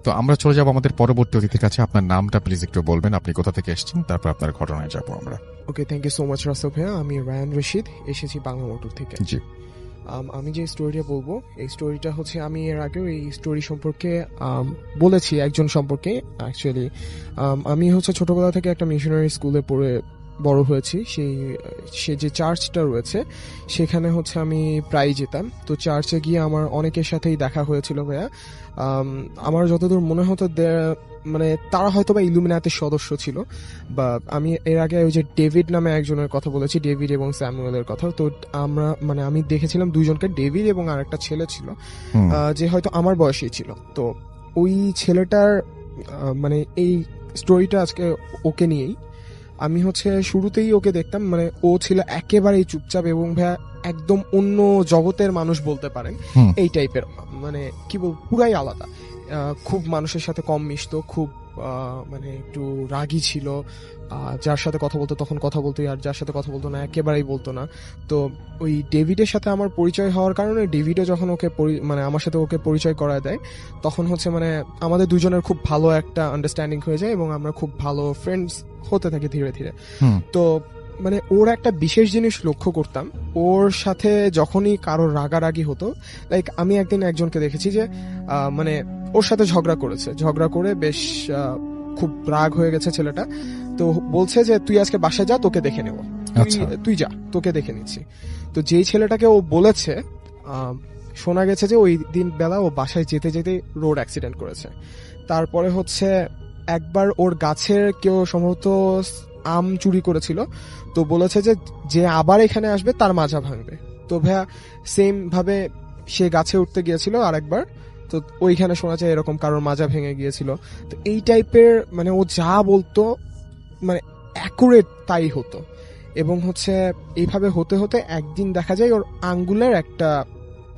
তো আমরা চলে যাব আমাদের পরবর্তী অতিথির কাছে। আপনার নামটা প্লিজ একটু বলবেন, আপনি কোথা থেকে এসেছেন, তারপর আপনার ঘটনায় যাব আমরা। Okay, thank you so much Rasel ভাইয়া। আমি রায়ান রশিদ, এসেছি বাংলা মোটর থেকে। জি। আমি যে স্টোরিটা বলবো, এই স্টোরিটা হচ্ছে আমি এর আগেও এই স্টোরি সম্পর্কে বলেছি একজন সম্পর্কে। অ্যাকচুয়ালি আমি হচ্ছে ছোটবেলা থেকে একটা মিশনারি স্কুলে পড়ে বড় হয়েছি। সে যে চার্চটা রয়েছে সেখানে হচ্ছে আমি প্রায় যেতাম। তো চার্চে গিয়ে আমার অনেকের সাথেই দেখা হয়েছিল ভাইয়া। আমার যতদূর মনে হতো মানে তারা হয়তো বা ইলুমিনাতির সদস্য ছিল। বা আমি এর আগে ওই যে ডেভিড নামে একজনের কথা বলেছি, ডেভিড এবং স্যামুয়েলের কথা। তো আমি দেখেছিলাম দুইজনকে, ডেভিড এবং আরেকটা ছেলে ছিল যে হয়তো আমার বয়সী ছিল। তো ওই ছেলেটার মানে এই স্টোরিটা আজকে ওকে নিয়েই। আমি হচ্ছে শুরুতেই ওকে দেখতাম, মানে ও ছিল একেবারেই চুপচাপ এবং ভাইয়া একদম অন্য জগতের মানুষ বলতে পারেন, এই টাইপের। মানে কি বল, পুরাই আলাদা। খুব মানুষের সাথে কম মিশতো, খুব মানে একটু রাগী ছিল। যার সাথে কথা বলতো তখন কথা বলতো, আর যার সাথে কথা বলতো না একেবারেই বলতো না। তো ওই ডেভিডের সাথে আমার পরিচয় হওয়ার কারণে ডেভিডও যখন ওকে মানে আমার সাথে ওকে পরিচয় করায় দেয়, তখন হচ্ছে মানে আমাদের দুজনের খুব ভালো একটা আন্ডারস্ট্যান্ডিং হয়ে যায় এবং আমরা খুব ভালো ফ্রেন্ডস হতে থাকি ধীরে ধীরে। তো মানে ওর একটা বিশেষ জিনিস লক্ষ্য করতাম, ওর সাথে যখনই কারোর রাগারাগি হতো, লাইক আমি একদিন একজনকে দেখেছি যে মানে ওর সাথে ঝগড়া করে বেশ খুব রাগ হয়ে গেছে ছেলেটা। তো বলছে যে তুই আজকে বাসায় যা, তোকে দেখে নেব, তুই যা, তোকে দেখে নিচ্ছি। তো যেই ছেলেটাকে ও বলেছে, শোনা গেছে যে ওই দিন বেলা ও বাসায় যেতে যেতে রোড অ্যাক্সিডেন্ট করেছে। তারপরে হচ্ছে একবার ওর গাছের কেউ সম্ভবত আম চুরি করেছিল, তো বলেছে যে যে আবার এখানে আসবে তার মাজা ভাঙবে। তো ভাইয়া সেম ভাবে সে গাছে উঠতে গিয়েছিল আরেকবার, তো ওইখানে শোনা যায় এরকম কারোর মাজা ভেঙে গিয়েছিল। তো এই টাইপের মানে ও যা বলতো মানে অ্যাকুরেট তাই হতো। এবং হচ্ছে এইভাবে হতে হতে একদিন দেখা যায় ওর আঙ্গুলের একটা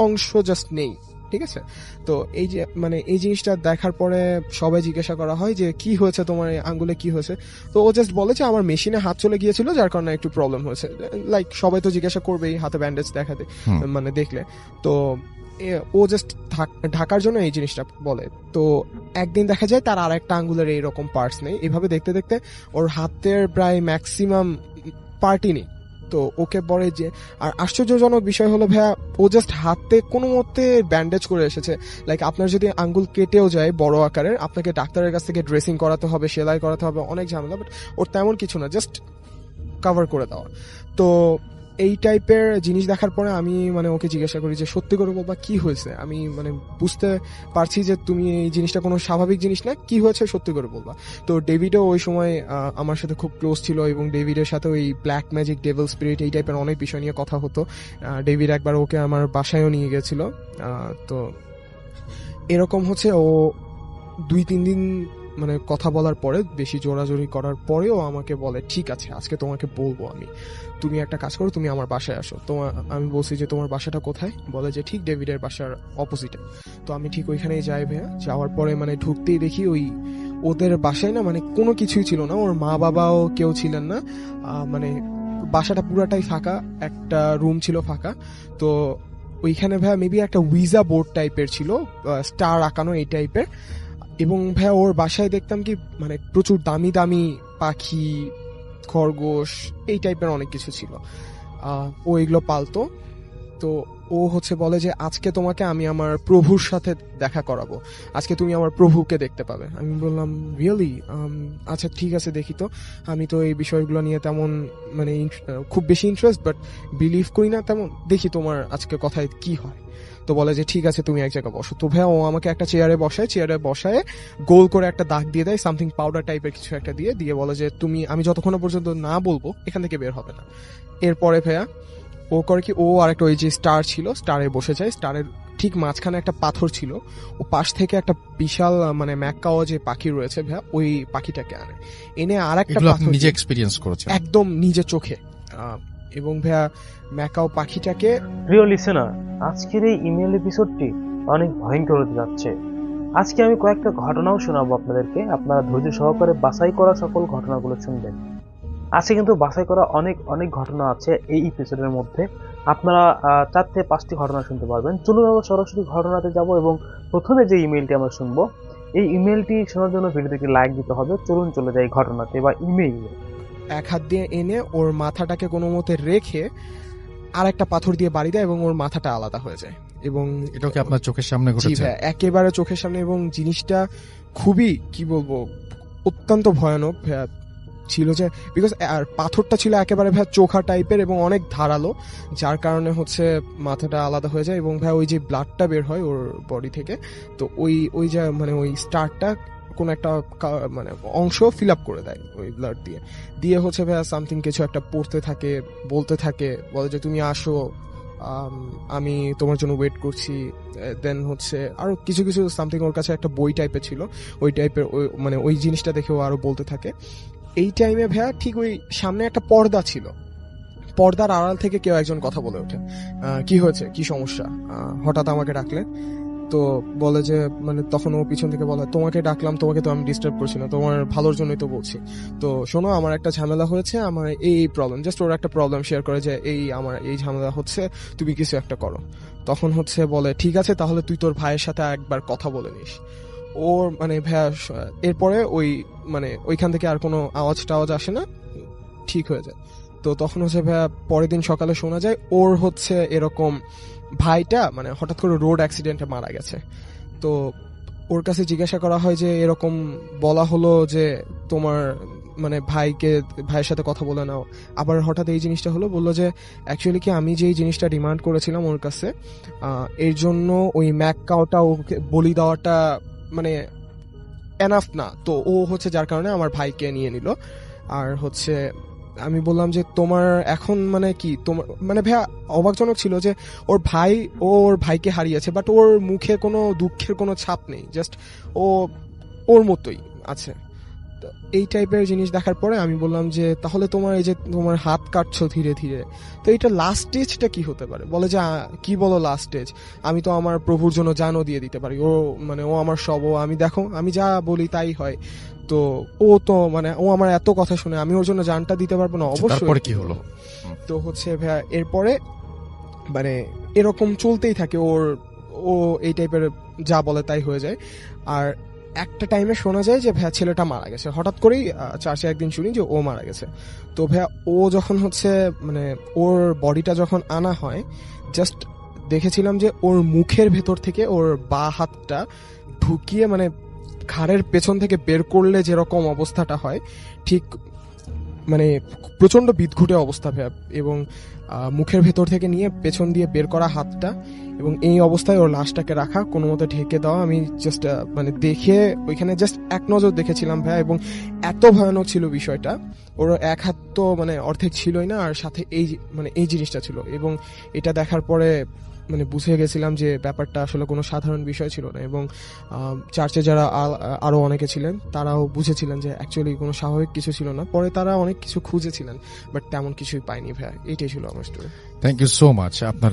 অংশ জাস্ট নেই, ঠিক আছে? তো এই যে মানে এই জিনিসটা দেখার পরে সবাই জিজ্ঞাসা করা হয় যে কি হয়েছে তোমার আঙ্গুলে, কি হয়েছে? তো ও জাস্ট বলে যে আমার মেশিনে হাত চলে গিয়েছিল, যার কারণে একটু প্রবলেম হয়েছে। লাইক সবাই তো জিজ্ঞাসা করবেই হাতে ব্যান্ডেজ দেখাতে, মানে দেখলে। তো ও জাস্ট ঢাকার জন্য এই জিনিসটা বলে। তো একদিন দেখা যায় তার আর একটা আঙ্গুলের এইরকম পার্টস নেই। এভাবে দেখতে দেখতে ওর হাতের প্রায় ম্যাক্সিমাম পার্টই নেই। তো ওকে বলে যে, আর আশ্চর্যজনক বিষয় হলো ভাইয়া, ও জাস্ট হাতে কোনো মতে ব্যান্ডেজ করে এসেছে। লাইক আপনার যদি আঙ্গুল কেটেও যায় বড় আকারের, আপনাকে ডাক্তারের কাছ থেকে ড্রেসিং করাতে হবে, সেলাই করাতে হবে, অনেক ঝামেলা। বাট ওর তেমন কিছু না, জাস্ট কভার করে দেওয়া। তো এই টাইপের জিনিস দেখার পরে আমি মানে ওকে জিজ্ঞাসা করি যে সত্যি করে বলবা কি হয়েছে, আমি মানে বুঝতে পারছি যে তুমি এই জিনিসটা কোনো স্বাভাবিক জিনিস না, কি হয়েছে সত্যি করে বলবা। তো ডেভিডও ওই সময় আমার সাথে খুব ক্লোজ ছিল এবং ডেভিডের সাথে ওই ব্ল্যাক ম্যাজিক, ডেভিল স্পিরিট এই টাইপের অনেক বিষয় নিয়ে কথা হতো। ডেভিড একবার ওকে আমার বাসায়ও নিয়ে গেছিল। তো এরকম হচ্ছে ও 2-3 দিন মানে কথা বলার পরে, বেশি জোরাজোরি করার পরেও আমাকে বলে ঠিক আছে আজকে তোমাকে বলবো আমি, তুমি একটা কাজ করো, তুমি আমার বাসায় আসো। আমি বলছি যে তোমার বাসাটা কোথায়? বলে যে ঠিক ডেভিডের বাসার অপোজিটে। তো আমি ঠিক ওইখানেই যাই ভাইয়া। যাওয়ার পরে মানে ঢুকতেই দেখি ওই ওদের বাসায় না মানে কোনো কিছুই ছিল না, ওর মা বাবাও কেউ ছিলেন না। মানে বাসাটা পুরাটাই ফাঁকা, একটা রুম ছিল ফাঁকা। তো ওইখানে ভাইয়া মেবি একটা উইজা বোর্ড টাইপের ছিল, স্টার আঁকানো এই টাইপের। এবং ভাইয়া ওর বাসায় দেখতাম কি মানে প্রচুর দামি দামি পাখি, খরগোশ এই টাইপের অনেক কিছু ছিল। ও এগুলো পালতো। তো ও হচ্ছে বলে যে আজকে তোমাকে আমি আমার প্রভুর সাথে দেখা করাবো, আজকে তুমি আমার প্রভুকে দেখতে পাবে। আমি বললাম রিয়েলি? আচ্ছা ঠিক আছে দেখি। তো আমি তো এই বিষয়গুলো নিয়ে তেমন মানে খুব বেশি ইন্টারেস্ট, বাট বিলিভ করি না তেমন, দেখি তোমার আজকে কথায় কি হয়। তো বলে যে ঠিক আছে তুমি এক জায়গায় বসো। তো ভাইয়া ও আমাকে একটা চেয়ারে বসায় গোল করে একটা দাগ দিয়ে দেয়, সামথিং পাউডার টাইপের কিছু একটা দিয়ে বলে যে আমি যতক্ষণ পর্যন্ত না বলবো এখান থেকে বের হবে না। এরপরে ভাইয়া ও করে কি, ও আর একটা ওই যে স্টার ছিল, স্টারে বসে যায়। স্টারের ঠিক মাঝখানে একটা পাথর ছিল, ও পাশ থেকে একটা বিশাল মানে ম্যাকাও যে পাখি রয়েছে ভাইয়া, ওই পাখিটাকে এনে আর একটা পাথর নিজে এক্সপেরিয়েন্স করেছে একদম নিজে চোখে। এবং ভাইয়া ম্যাকাও পাখিটাকে, প্রিয় লিসেনার, আজকের এই ইমেল এপিসোডটি অনেক ভয়ঙ্কর হতে যাচ্ছে। আজকে আমি কয়েকটা ঘটনাও শোনাবো আপনাদেরকে, আপনারা ধৈর্য সহকারে বাছাই করা সকল ঘটনাগুলো শুনবেন। আজকে কিন্তু বাছাই করা অনেক অনেক ঘটনা আছে এই এপিসোডের মধ্যে, আপনারা 4 থেকে 5টি ঘটনা শুনতে পারবেন। চলুন আমরা সরাসরি ঘটনাতে যাব এবং প্রথমে যে ইমেলটি আমরা শুনবো এই ইমেলটি শোনার জন্য ভিডিওটিকে লাইক দিতে হবে। চলুন চলে যাই ঘটনাতে বা ইমেইলে। এক হাত দিয়ে এনে ওর মাথাটাকে কোনো মতে রেখে আর একটা পাথর দিয়ে বাড়ি দেয় এবং ওর মাথাটা আলাদা হয়ে যায়। এবং এটাও কি আপনার চোখের সামনে জি ঘটেছে? ভাইয়া, একেবারে চোখের সামনে, এবং জিনিসটা খুবই কি বলবো অত্যন্ত ভয়ানক ভাইয়া ছিল, যে বিকজ আর পাথরটা ছিল একেবারে ভাইয়া চোখা টাইপের এবং অনেক ধারালো, যার কারণে হচ্ছে মাথাটা আলাদা হয়ে যায়। এবং ভাইয়া ওই যে ব্লাডটা বের হয় ওর বডি থেকে, তো ওই যে মানে ওই স্টারটা কোন একটা মানে অংশ ফিল আপ করে দেয় ওই ব্লাড দিয়ে দিয়ে হচ্ছে ভাইয়া সামথিং কিছু একটা পড়তে থাকে, বলতে থাকে, বলে যে তুমি আসো, আমি তোমার জন্য ওয়েট করছি। দেন হচ্ছে আরো কিছু কিছু সামথিং, ওর কাছে একটা বই টাইপের ছিল, ওই টাইপের মানে ওই জিনিসটা দেখে ও আরো বলতে থাকে। এই টাইমে ভাইয়া ঠিক ওই সামনে একটা পর্দা ছিল, পর্দার আড়াল থেকে কেউ একজন কথা বলে ওঠে, কি হয়েছে, কি সমস্যা, হঠাৎ আমাকে ডাকলে? তো বলে যে মানে তখন ও পিছন থেকে বলে, তোমাকে ডাকলাম, তোমাকে তো আমি ডিস্টার্ব করছি না, তোমার ভালোর জন্যই তো বলছি। তো শোনো, আমার একটা ঝামেলা হয়েছে, আমার এই প্রবলেম, জাস্ট ওর একটা প্রবলেম শেয়ার করে যে এই আমার এই ঝামেলা হচ্ছে, তুমি কিছু একটা করো। তখন হচ্ছে বলে ঠিক আছে, তাহলে তুই তোর ভাইয়ের সাথে একবার কথা বলে নিস। ওর মানে ভাইয়া এরপরে ওই মানে ওইখান থেকে আর কোনো আওয়াজ টাওয়াজ আসে না, ঠিক হয়ে যায়। তো তখন হচ্ছে ভাইয়া পরের দিন সকালে শোনা যায় ওর হচ্ছে এরকম ভাইটা মানে হঠাৎ করে রোড অ্যাক্সিডেন্টে মারা গেছে। তো ওর কাছে জিজ্ঞাসা করা হয় যে এরকম বলা হলো যে তোমার মানে ভাইয়ের সাথে কথা বলে নাও, আবার হঠাৎ এই জিনিসটা হলো, বললো যে অ্যাকচুয়ালি কি আমি যেই জিনিসটা ডিমান্ড করেছিলাম ওর কাছে, এর জন্য ওই ম্যাক কাউটা ওকে বলি দেওয়াটা মানে এনাফ না, তো ও হচ্ছে যার কারণে আমার ভাইকে নিয়ে নিল। আর হচ্ছে আমি বললাম যে তোমার এখন মানে কি, তোমার মানে ভাইয়া অবাকজনক ছিল যে ওর ভাইকে হারিয়েছে, বাট ওর মুখে কোনো দুঃখের কোনো ছাপ নেই, জাস্ট ওর মতোই আছে। তো এই টাইপের জিনিস দেখার পরে আমি বললাম যে তাহলে তোমার এই যে তোমার হাত কাটছো ধীরে ধীরে, তো এটা লাস্ট স্টেজটা কি হতে পারে? বলে যে কি বলো লাস্ট স্টেজ, আমি তো আমার প্রভুর জন্য জানও দিয়ে দিতে পারি, ও মানে ও আমার সব, ও আমি দেখো আমি যা বলি তাই হয়। তো ও তো মানে ও আমার এত কথা শুনে আমি ওর জন্য জানটা দিতে পারবো না? অবশ্যই। তারপরে কি হলো? তো হচ্ছে ভাইয়া এরপরে মানে এরকম চলতেই থাকে, ও এই টাইপের যা বলে তাই হয়ে যায়। আর একটা টাইমে শোনা যায় যে ভাইয়া ছেলেটা মারা গেছে, হঠাৎ করেই চার্চে একদিন শুনি যে ও মারা গেছে। তো ভাইয়া ও যখন হচ্ছে মানে ওর বডিটা যখন আনা হয়, জাস্ট দেখেছিলাম যে ওর মুখের ভেতর থেকে ওর বা হাতটা ঢুকিয়ে মানে ঘাড়ের পেছন থেকে বের করলে যেরকম অবস্থাটা হয়, ঠিক মানে প্রচন্ড বিদঘুটে অবস্থা ভাইয়া। এবং মুখের ভেতর থেকে নিয়ে পেছন দিয়ে বের করা হাতটা, এবং এই অবস্থায় ওর লাশটাকে রাখা, কোনো মতো ঢেকে দেওয়া। আমি জাস্ট মানে দেখে ওইখানে জাস্ট এক নজর দেখেছিলাম ভাইয়া, এবং এত ভয়ানক ছিল বিষয়টা। ওর এক হাত তো মানে অর্ধেক ছিলই না, আর সাথে এই জিনিসটা ছিল। এবং এটা দেখার পরে মানে বুঝে গেছিলাম যে ব্যাপারটা আসলে কোনো সাধারণ বিষয় ছিল না। এবং চার্চে যারা আরো অনেকে ছিলেন তারাও বুঝেছিলেন যে অ্যাকচুয়ালি কোনো স্বাভাবিক কিছু ছিল না। পরে তারা অনেক কিছু খুঁজেছিলেন, বাট তেমন কিছুই পাইনি ভাইয়া। এইটাই ছিল আমার story. Thank you so much আপনার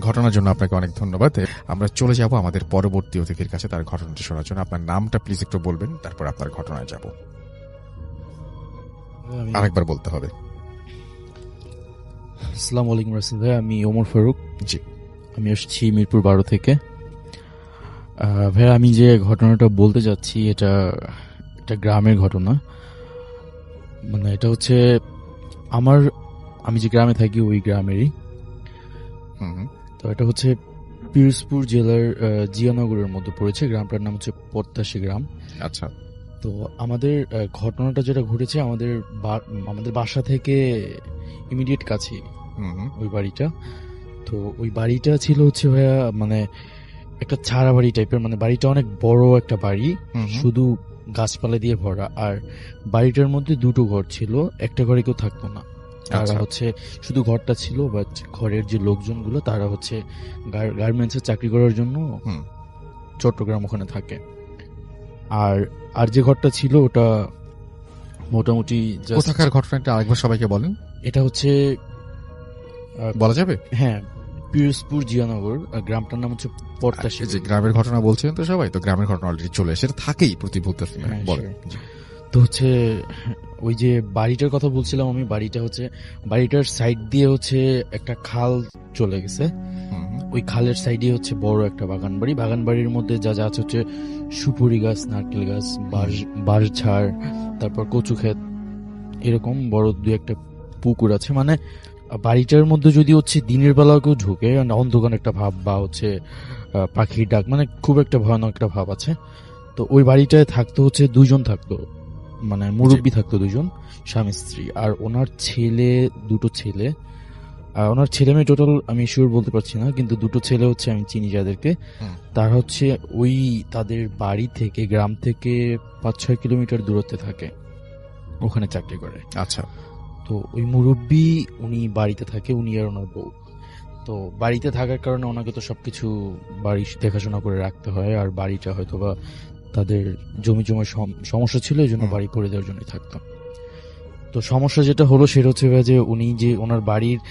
ঘটনার জন্য। আপনাকে অনেক ধন্যবাদ। আমরা চলে যাব আমাদের পরবর্তী অতিথির কাছে তার ঘটনাটি শোনার জন্য। আপনার নামটা প্লিজ একটু বলবেন, তারপর আপনার ঘটনায় যাব। আরেকবার বলতে হবে। আসসালামু আলাইকুম রাসেল ভাই, আমি ওমর ফারুক। জি, আমি আসছি মিরপুর 12 থেকে। ভাই আমি যে ঘটনাটা বলতে যাচ্ছি এটা গ্রামের ঘটনা। মানে এটা হচ্ছে আমি যে গ্রামে থাকি ওই গ্রামেরই। তো এটা হচ্ছে পিরোজপুর জেলার জিয়ানগরের মধ্যে পড়েছে। গ্রামটার নাম হচ্ছে পদ্মাশী গ্রাম। আচ্ছা। তো আমাদের ঘটনাটা যেটা ঘটেছে আমাদের বাসা থেকে ইমিডিয়েট কাছে ওই বাড়িটা। তো ওই বাড়িটা ছিল হচ্ছে ভাইয়া মানে একটা ছাড়া বাড়ি টাইপের, মানে বাড়িটা অনেক বড় একটা বাড়ি, শুধু গাছপালা দিয়ে ভরা। আর বাড়িটার মধ্যে দুটো ঘর ছিল, একটা ঘরে কেউ থাকতো না। তারা হচ্ছে শুধু ঘরটা ছিল, বাট ঘরের যে লোকজনগুলো তারা হচ্ছে গার্মেন্টসে চাকরি করার জন্য চট্টগ্রাম ওখানে থাকে। আর যে ঘরটা ছিল ওটা মোটামুটি কোথাকার ঘটনাটা আরেকবার সবাইকে বলেন। এটা হচ্ছে বলা যাবে? হ্যাঁ, পিরোজপুর জিয়ানগর, গ্রামটার নাম হচ্ছে পদ্মাশী। যে গ্রামের ঘটনা বলছেন তো সবাই, তো গ্রামের ঘটনা অলরেডি চলে এসে থাকেই প্রতি ভূতের। বলেন। তো হচ্ছে ওই যে বাড়িটার কথা বলছিলাম আমি, বাড়িটার সাইড দিয়ে হচ্ছে একটা খাল চলে গেছে। ওই খালের সাইডে হচ্ছে বড় একটা বাগান বাড়ির মধ্যে যা আছে হচ্ছে সুপুরি গাছ, নারকেল গাছ, বাঁশ ঝাড়, তারপর কচু ক্ষেত, এরকম বড় দু একটা পুকুর আছে। মানে বাড়িটার মধ্যে যদি হচ্ছে দিনের বেলা কেউ ঢুকে, অন্ধকার একটা ভাব বা হচ্ছে পাখির ডাক, মানে খুব একটা ভয়ানক একটা ভাব আছে। তো ওই বাড়িটায় থাকতো হচ্ছে দুইজন থাকতো, মানে মুরব্বী থাকতো দুইজন, স্বামী স্ত্রী, আর ওনার দুটো ছেলে। আর ওনার ছেলে মেয়ে টোটাল আমি শিওর বলতে পারছি না, কিন্তু দুটো ছেলে হচ্ছে আমি চিনি যাদেরকে। তারা হচ্ছে ওই তাদের বাড়ি থেকে, গ্রাম থেকে 5-6 কিলোমিটার দূরত্বে থাকে, ওখানে চাকরি করে। আচ্ছা। তো ওই মুরব্বী উনি বাড়িতে থাকে, উনি আর ওনার বউ। তো বাড়িতে থাকার কারণে ওনাকে তো সবকিছু বাড়ি দেখাশোনা করে রাখতে হয়, আর বাড়িটা হয়তো বা তাদের জমি জমার সমস্যা ছিল, এই জন্য বাড়ি করে দেওয়ার জন্যই থাকতো। তো সমস্যা যেটা হলো সেটা হচ্ছে যে উনি যে ওনার বাড়ির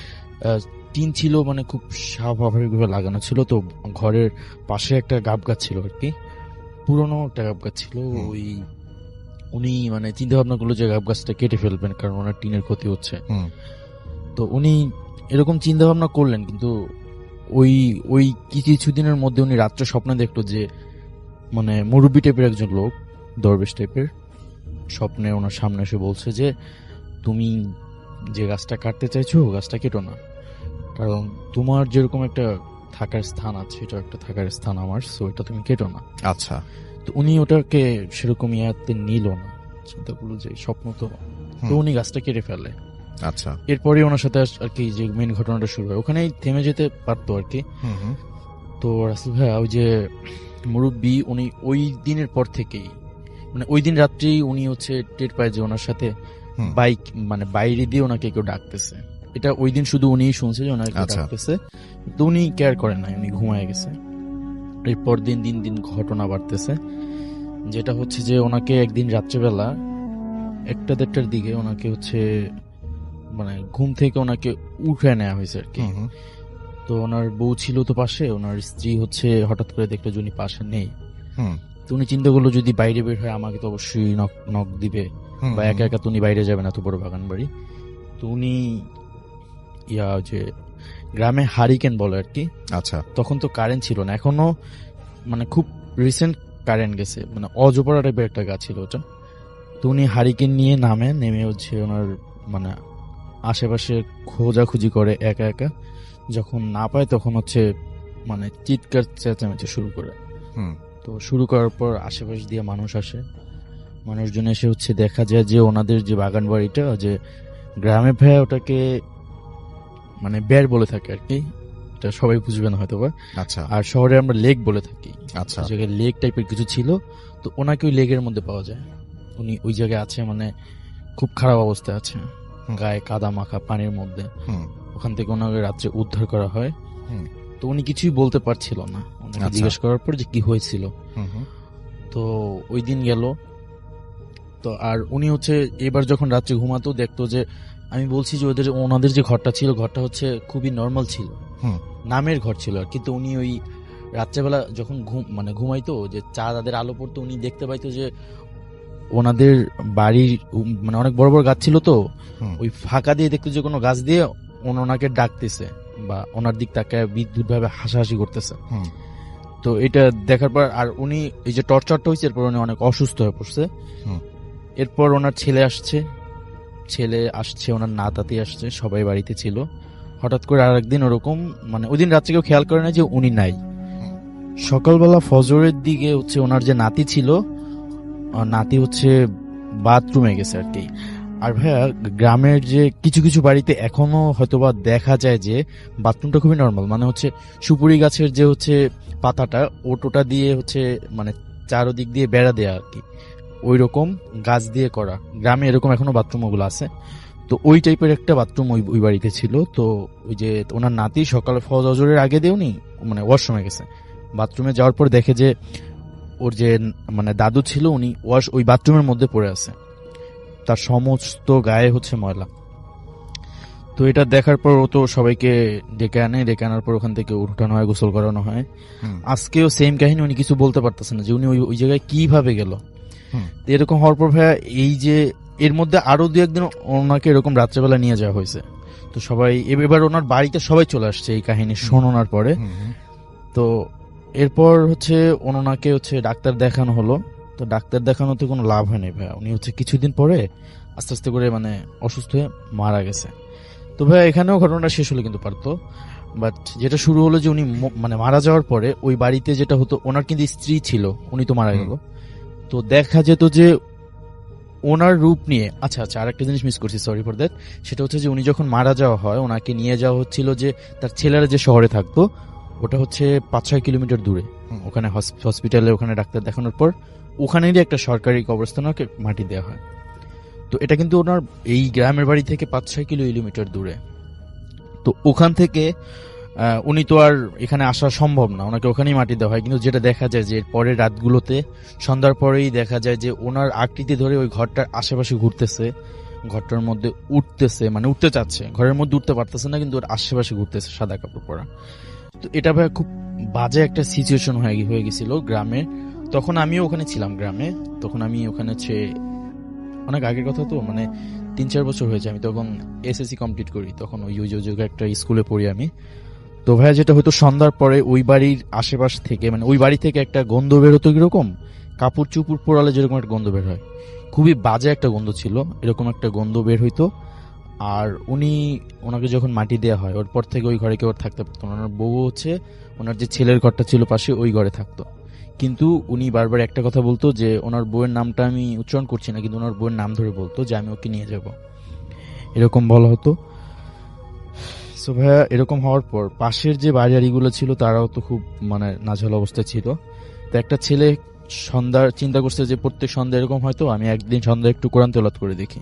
টিন ছিল, মানে খুব স্বাভাবিকভাবে লাগানো ছিল। তো ঘরের পাশে একটা গাব গাছ ছিল আর কি, পুরনো একটা গাব গাছ ছিল। ওই উনি মানে চিন্তা ভাবনা করলো যে গাব গাছটা কেটে ফেলবেন, কারণ ওনার টিনের ক্ষতি হচ্ছে। তো উনি এরকম চিন্তা ভাবনা করলেন, কিন্তু ওই কিছুদিনের মধ্যে উনি রাত্রে স্বপ্নে দেখলো যে মানে মুরব্বী টাইপের একজন লোক, দরবেশ টাইপের, স্বপ্নে ওনার সামনে এসে বলছে যে তুমি যে গাছটা কাটতে চাইছো গাছটা কেটো না, কারণ তোমার যেরকম একটা থাকার স্থান আছে, এটা একটা থাকার স্থান আমার, সো এটা তুমি কেটো না। আচ্ছা। তো উনি ওটাকে সেরকম ইয়াতে নিল না, চিন্তা করলো যে স্বপ্ন তো, উনি গাছটা কেটে ফেলে। আচ্ছা। এরপরে ওনার সাথে আর কি যে মেন ঘটনাটা শুরু হয়, ওখানেই থেমে যেতে পারতো আর কি। তো রাসেল ভাইয়া, ওই যে মুরব্বী উনি ওই দিনের পর থেকেই, মানে ওই দিন রাত্রি উনি হচ্ছে টের পায় যে ওনার সাথে বাইক, মানে বাইরে দিয়ে ওনাকে কেউ ডাকতেছে। এটা ওই দিন শুধু উনিই শুনছে যে ওনাকে ডাকতেছে, তো উনি কেয়ার করেন না, উনি ঘুমায় গেছে। এরপর দিন দিন দিন ঘটনা বাড়তেছে, যেটা হচ্ছে যে ওনাকে একদিন রাত্রেবেলা 1-1:30টার দিকে ওনাকে হচ্ছে মানে ঘুম থেকে ওনাকে উঠে নেওয়া হয়েছে আর কি। তো ওনার বউ ছিল তো পাশে, ওনার স্ত্রী হচ্ছে হঠাৎ করে দেখলো যে উনি পাশে নেই। তো উনি চিন্তা করলো যদি বাইরে বের হয় আমাকে তো অবশ্যই নক দিবে, বা একা একা তো উনি বাইরে যাবেন, এত বড় বাগান বাড়ি। তো উনি যে গ্রামে হারিকেন বলে আর কি। আচ্ছা। তখন তো কারেন্ট ছিল না, এখনো মানে খুব রিসেন্ট কারেন্ট গেছে, মানে অজপরা টাইপের একটা গাছ ছিল ওটা। তো উনি হারিকেন নিয়ে নেমে হচ্ছে ওনার মানে আশেপাশে খোঁজাখুঁজি করে একা একা, যখন না পায় তখন হচ্ছে মানে চিৎকার চেঁচামেচি শুরু করে। তো শুরু করার পর আশেপাশ দিয়ে মানুষ আসে, মানুষজন এসে হচ্ছে দেখা যায় যে ওনাদের যে বাগান বাড়িটা, যে গ্রামে ভাই ওটাকে মানে বের বলে থাকে আর কি, এটা সবাই বুঝবে না হয়তো বা। আচ্ছা। আর শহরে আমরা লেক বলে থাকি। আচ্ছা। জায়গায় লেক টাইপের কিছু ছিল, তো ওনাকে ওই লেকের মধ্যে পাওয়া যায়। উনি ওই জায়গায় আছে, মানে খুব খারাপ অবস্থায় আছে, গায়ে কাদা মাখা পানির মধ্যে। ওখান থেকে ওনাকে রাত্রে উদ্ধার করা হয়। তো উনি কিছুই বলতে পারছিল না, ওনাকে জিজ্ঞেস করার পর যে কি হয়েছিল। তো ওই দিন গেল। তো আর উনি হচ্ছে এবার যখন রাত্রে ঘুমাতো দেখতো যে, আমি বলছি যে ওনাদের যে ঘরটা ছিল, ঘরটা হচ্ছে খুবই নর্মাল ছিল, নামের ঘর ছিল আর, কিন্তু উনি ওই রাত্রেবেলা যখন ঘুমাইতো, যে চাঁদের আলো পড়তো, উনি দেখতে পাইতো যে ওনাদের বাড়ির মানে অনেক বড় বড় গাছ ছিল, তো ওই ফাঁকা দিয়ে দেখতো যে কোনো গাছ দিয়ে ওনাকে ডাকতেছে বা ওনার দিক তাকায় বিদ্যুৎ ভাবে হাসাহাসি করতেছে। তো এটা দেখার পর আর উনি এই যে টর্চারটা হয়েছে, এরপর উনি অনেক অসুস্থ হয়ে পড়ছে। এরপর ওনার ছেলে আসছে, ওনার নাতাতি আসছে, সবাই বাড়িতে ছিল। হঠাৎ করে আরেকদিন ওরকম, মানে ওই দিন রাত্রে কেউ খেয়াল করে না যে উনি নাই। সকালবেলা ফজরের দিকে হচ্ছে ওনার যে নাতি ছিল, নাতি হচ্ছে বাথরুমে গেছে আর কি। আর ভাইয়া, গ্রামের যে কিছু কিছু বাড়িতে এখনো হয়তোবা দেখা যায় যে বাথরুমটা খুবই নর্মাল, মানে হচ্ছে সুপুরি গাছের যে হচ্ছে পাতাটা, ওটোটা দিয়ে হচ্ছে মানে চারোদিক দিয়ে বেড়া দেয়া আর কি, ওই রকম গাছ দিয়ে করা। গ্রামে এরকম এখনো বাথরুম ওগুলো আছে। তো ওই টাইপের একটা বাথরুম ওই বাড়িতে ছিল। তো ওই যে ওনার নাতি সকালে ফজরের আগে দিয়ে উনি মানে ওয়াশরুমে গেছে, বাথরুমে যাওয়ার পর দেখে যে ওর যে মানে দাদু ছিল, উনি ওই বাথরুমের মধ্যে পড়ে আছে, তার সমস্ত গায়ে হচ্ছে ময়লা। তো এটা দেখার পর ও তো সবাইকে ডেকে আনার পর ওখান থেকে উঠানো হয়, গোসল করানো হয়। আজকেও সেম কাহিনী, উনি কিছু বলতে পারতেছে না যে উনি ওই জায়গায় কিভাবে গেল। এরকম হওয়ার পর ভাইয়া, এই যে এর মধ্যে আরো 2-1 দিন ওনাকে এরকম রাত্রেবেলা নিয়ে যাওয়া হয়েছে। তো সবাই এবার ওনার বাড়িতে সবাই চলে আসছে এই কাহিনী শোনানোর পরে। তো এরপর হচ্ছে ওনাকে হচ্ছে ডাক্তার দেখানো হলো। তো ডাক্তার দেখানোতে কোনো লাভ হয়নি ভাইয়া, উনি হচ্ছে কিছুদিন পরে আস্তে আস্তে করে মানে অসুস্থ হয়ে মারা গেছে। তো ভাইয়া এখানেও ঘটনাটা শেষ হলে কিন্তু পারতো, বাট যেটা শুরু হলো যে উনি মানে মারা যাওয়ার পরে ওই বাড়িতে যেটা হতো, ওনার কিন্তু স্ত্রী ছিল, উনি তো মারা গেল। তো দেখা যেত যে ওনার রূপ নিয়ে, আচ্ছা আচ্ছা আরেকটা জিনিস মিস করছি, সরি ফর দ্যাট। সেটা হচ্ছে যে উনি যখন মারা যাওয়া হয় ওনাকে নিয়ে যাওয়া হচ্ছিল যে তার ছেলেরা যে শহরে থাকতো, ওটা হচ্ছে 5-6 কিলোমিটার দূরে। ওখানে হসপিটালে ওখানে ডাক্তার দেখানোর পর ওখানেরই একটা সরকারি কবরস্থানে ওকে মাটি দেওয়া হয়। তো এটা কিন্তু ওনার এই গ্রামের বাড়ি থেকে 5-6 কিলোমিটার দূরে। তো ওখান থেকে উনি তো আর এখানে আসা সম্ভব না, ওনাকে ওখানেই মাটি দেওয়া হয়। কিন্তু যেটা দেখা যায় যে পরের রাতগুলোতে সন্ধ্যার পরেই দেখা যায় যে ওনার আকৃতি ধরে ওই ঘরটার আশেপাশে ঘুরতেছে, ঘরটার মধ্যে উঠতেছে, মানে উঠতে চাচ্ছে, ঘরের মধ্যে উঠতে পারতেছে না কিন্তু ওর আশেপাশে ঘুরতেছে সাদা কাপড় পরা। তো এটা ভাই খুব বাজে একটা সিচুয়েশন হয়ে গেছিল গ্রামে। তখন আমিও ওখানে ছিলাম গ্রামে, তখন আমি ওখানে হচ্ছে অনেক আগের কথা, তো মানে 3-4 বছর হয়েছে, আমি তখন এসএসসি কমপ্লিট করি, তখন ওই একটা স্কুলে পড়ি আমি। তো ভাইয়া যেটা হয়তো সন্ধ্যার পরে ওই বাড়ির আশেপাশ থেকে, মানে ওই বাড়ি থেকে একটা গন্ধ বের হতো, কিরকম কাপড় চুপুর পোড়ালে যেরকম একটা গন্ধ বের হয়, খুবই বাজে একটা গন্ধ ছিল, এরকম একটা গন্ধ বের হইতো। আর ওনাকে যখন মাটি দেওয়া হয় ওর পর থেকে ওই ঘরে কেউ আর থাকতে পারতো না। ওনার বউ হচ্ছে ওনার যে ছেলের ঘরটা ছিল পাশে, ওই ঘরে থাকতো। কিন্তু উনি বারবার একটা কথা বলতো যে ওনার বউয়ের নামটা আমি উচ্চারণ করছি না, কিন্তু ওনার বউয়ের নাম ধরে বলতো যে আমি ওকে নিয়ে যাব, এরকম বলা হতো। সো ভাইয়া এরকম হওয়ার পর পাশের যে বাড়িগুলো ছিল তারাও তো খুব মানে নাজেহাল অবস্থায় ছিল। তো একটা ছেলে সন্ধ্যার চিন্তা করছে যে প্রত্যেক সন্ধ্যা এরকম হয়তো আমি একদিন সন্ধ্যা একটু কোরআন তেলাওয়াত করে দেখি।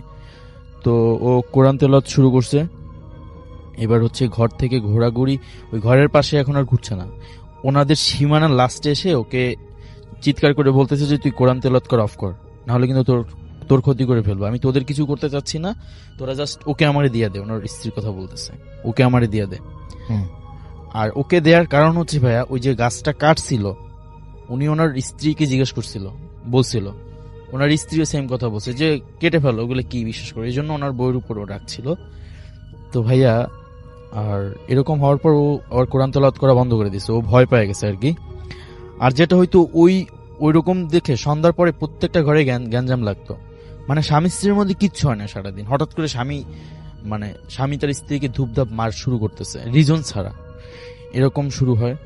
তো ও কোরআন তেলাওয়াত শুরু করছে। এবার হচ্ছে ঘর থেকে ঘোরাঘুরি, ওই ঘরের পাশে এখন আর ঘুরছে না, ওনাদের সীমানার লাস্টে এসে ওকে চিৎকার করে বলতেছে যে তুই কোরআন তেলাওয়াত কর, অফ কর, নাহলে কিন্তু তোর ক্ষতি করে ফেলবো, আমি তোদের কিছু করতে চাচ্ছি না, তোরা জাস্ট ওকে আমারে দিয়ে দে। ওনার স্ত্রীর কথা বলতেছে, ওকে আমারে দিয়ে দে। আর ওকে দেওয়ার কারণ হচ্ছে ভাইয়া ওই যে গাছটা কাটছিল, উনি ওনার স্ত্রীকে জিজ্ঞেস করছিল, বলছিল, ওনার স্ত্রীও সেম কথা বলছে যে কেটে ফেলো, ওগুলো কি বিশেষ করে, এই জন্য ওনার বইয়ের উপর ও রাখছিল। তো ভাইয়া আর এরকম হওয়ার পর ও আবার কোরআন তেলাওয়াত করা বন্ধ করে দিছে, ও ভয় পেয়ে গেছে আর কি। আর যেটা হয়তো ওই রকম দেখে সন্ধ্যার পরে প্রত্যেকটা ঘরে গ্যাঞ্জাম লাগতো, মানে স্বামী স্ত্রীর মধ্যে কিচ্ছু হয় না সারাদিন, হঠাৎ করে স্বামী তার স্ত্রীকে ধূপধাপ মার শুরু করতেছে রিজন ছাড়া, এরকম শুরু হয়।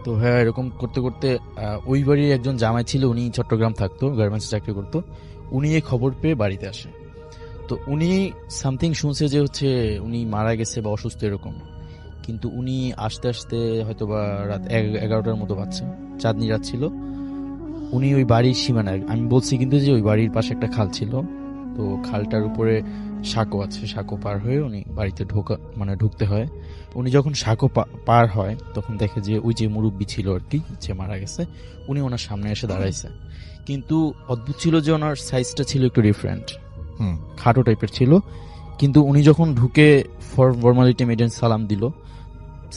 তো হ্যাঁ এরকম করতে করতে ওই বাড়ির একজন জামাই ছিল, উনি চট্টগ্রাম থাকতো, গার্মেন্টসে চাকরি করতো, উনি এই খবর পেয়ে বাড়িতে আসে। তো উনি সামথিং শুনছে যে হচ্ছে উনি মারা গেছে বা অসুস্থ এরকম, কিন্তু উনি আস্তে আস্তে হয়তো বা রাত 11টার মতো বাজছে, চাঁদনি রাত ছিল, উনি ওই বাড়ির সীমানায়, আমি বলছি কিন্তু যে ওই বাড়ির পাশে একটা খাল ছিল, তো খালটার উপরে সাঁকো আছে, সাঁকো পার হয়ে উনি বাড়িতে ঢুকতে হয়। উনি যখন সাঁকো পার হয় তখন দেখে যে ওই যে মুরব্বী ছিল আর কি, যে মারা গেছে, উনি ওনার সামনে এসে দাঁড়াইছে। কিন্তু অদ্ভুত ছিল যে ওনার সাইজটা ছিল একটু ডিফারেন্ট, খাটো টাইপের ছিল। কিন্তু উনি যখন ঢুকে ফর্মালিটি মেডেন সালাম দিল,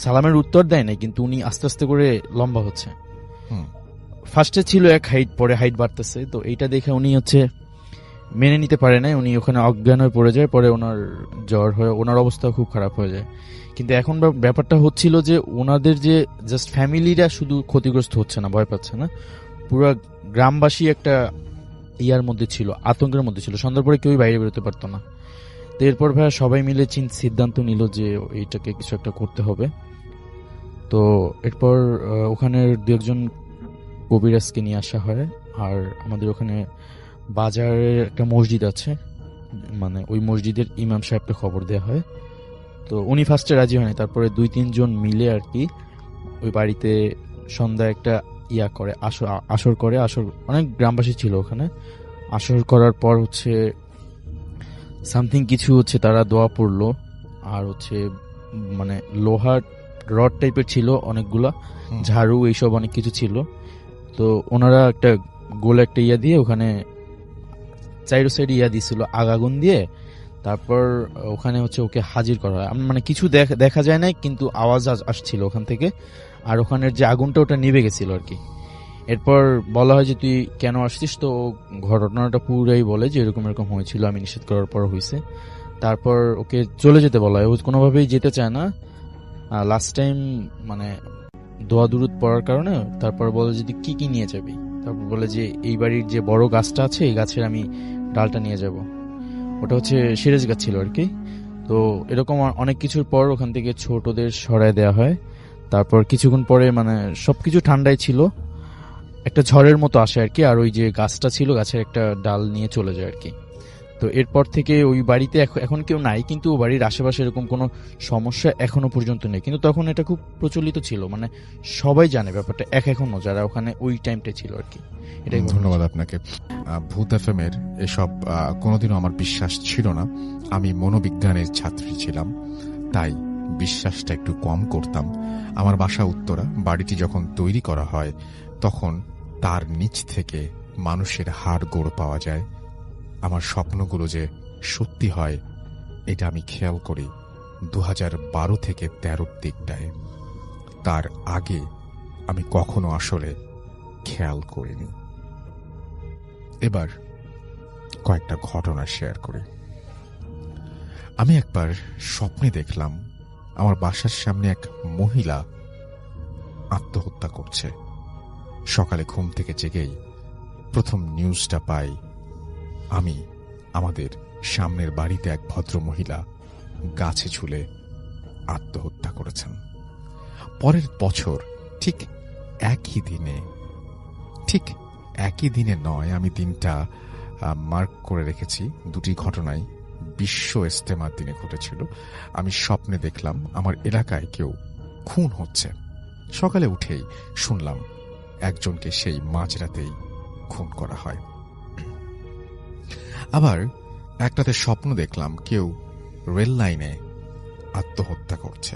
সালামের উত্তর দেয় না, কিন্তু উনি আস্তে আস্তে করে লম্বা হচ্ছে। ফার্স্টে ছিল এক হাইট, পরে হাইট বাড়তেছে। তো এইটা দেখে উনি হচ্ছে মেনে নিতে পারে না, উনি ওখানে অজ্ঞান হয়ে পড়ে যায়, পরে ওনার জ্বর হয়ে ওনার অবস্থা খুব খারাপ হয়ে যায়। কিন্তু এখন ব্যাপারটা হচ্ছিল যে ওনাদের যে জাস্ট ফ্যামিলিরা শুধু ক্ষতিগ্রস্ত হচ্ছে না, ভয় পাচ্ছে না, পুরো গ্রামবাসী একটা ইয়ার মধ্যে ছিল, আতঙ্কের মধ্যে ছিল, সন্ধ্যার পরে কেউই বাইরে বেরোতে পারতো না। তো এরপর ভাইয়া সবাই মিলে সিদ্ধান্ত নিল যে এইটাকে কিছু একটা করতে হবে। তো এরপর ওখানের দু একজন কবিরাজকে নিয়ে আসা হয়, আর আমাদের ওখানে বাজারের একটা মসজিদ আছে, মানে ওই মসজিদের ইমাম সাহেবকে খবর দেওয়া হয়। তো উনি ফার্স্টে রাজি হয়নি, তারপরে 2-3 জন মিলে আর কি ওই বাড়িতে সন্ধ্যায় একটা ইয়া করে, আসর করে, আসর অনেক গ্রামবাসী ছিল ওখানে। আসর করার পর হচ্ছে সামথিং কিছু হচ্ছে তারা দোয়া পড়লো, আর হচ্ছে মানে লোহার রড টাইপের ছিল অনেকগুলা, ঝাড়ু এইসব অনেক কিছু ছিল। তো ওনারা একটা গোল একটা ইয়া দিয়ে ওখানে চাইরো সাইড ইয়া দিছিল আগুন দিয়ে, তারপর ওখানে হচ্ছে ওকে হাজির করা হয়। মানে কিছু দেখা যায় না, কিন্তু আওয়াজ আসছিল ওখান থেকে, আর ওখানের যে আগুনটা ওটা নিভে গেছিল আর কি। এরপর বলা হয় যে তুই কেন আসছিস, তো ঘটনাটা পুরাই বলে যে এরকম এরকম হয়েছিল, আমি নিষেধ করার পর হয়েছে। তারপর ওকে চলে যেতে বলা হয়, ও কোনোভাবেই যেতে চায় না। লাস্ট টাইম মানে দোয়া দুরুদ পড়ার কারণে তারপর বলে যদি কি কি নিয়ে যাবি, তারপর বলে যে এই বাড়ির যে বড় গাছটা আছে এই গাছের আমি ডালটা নিয়ে যাব। ওটা হচ্ছে সিরাজ গাছ ছিল আর কি। তো এরকম অনেক কিছুর পর ওখান থেকে ছোটদের সরায় দেওয়া হয়। তারপর কিছুক্ষণ পরে মানে সবকিছু ঠান্ডায় ছিল, একটা ঝড়ের মতো আসে আর কি, আর ওই যে গাছটা ছিল গাছের একটা ডাল নিয়ে চলে যায় আর কি। তো এরপর থেকে ওই বাড়িতে এখন কেউ নাই, কিন্তু বাড়ির আশেপাশে এরকম কোনো সমস্যা এখনো পর্যন্ত নেই। কিন্তু তখন এটা খুব প্রচলিত ছিল, মানে সবাই জানে ব্যাপারটা এখনো যারা ওখানে ওই টাইমটা ছিল আর কি। এটাই ধন্যবাদ আপনাকে। ভূত এফএম এর এসব কোনোদিনও আমার বিশ্বাস ছিল না। আমি মনোবিজ্ঞানের ছাত্রী ছিলাম, তাই বিশ্বাসটা একটু কম করতাম। আমার বাসা উত্তরা। বাড়িটি যখন তৈরি করা হয় তখন তার নিচ থেকে মানুষের হাড় গোড় পাওয়া যায়। আমার স্বপ্নগুলো যে সত্যি হয় এটা আমি খেয়াল করি 2012 থেকে 13 দিকটায়। তার আগে আমি কখনো আসলে খেয়াল করিনি। এবার কয়েকটা ঘটনা শেয়ার করি। আমি একবার স্বপ্নে দেখলাম আমার বাসার সামনে এক মহিলা আত্মহত্যা করছে। সকালে ঘুম থেকে জেগেই প্রথম নিউজটা পাই আমি আমাদের সামনের বাড়িতে এক ভদ্র মহিলা গাছে ঝুলে আত্মহত্যা করেছেন। পরের বছর ঠিক একই দিনে নয়, আমি দিনটা মার্ক করে রেখেছি। দুটি ঘটনাই বিশ্ব ইজতেমার দিনে ঘটেছিল। আমি স্বপ্নে দেখলাম আমার এলাকায় কেউ খুন হচ্ছে। সকালে উঠেই শুনলাম একজনকে সেই মাঝরাতেই খুন করা হয়। আবার একটাতে স্বপ্ন দেখলাম কেউ রেল লাইনে আত্মহত্যা করছে।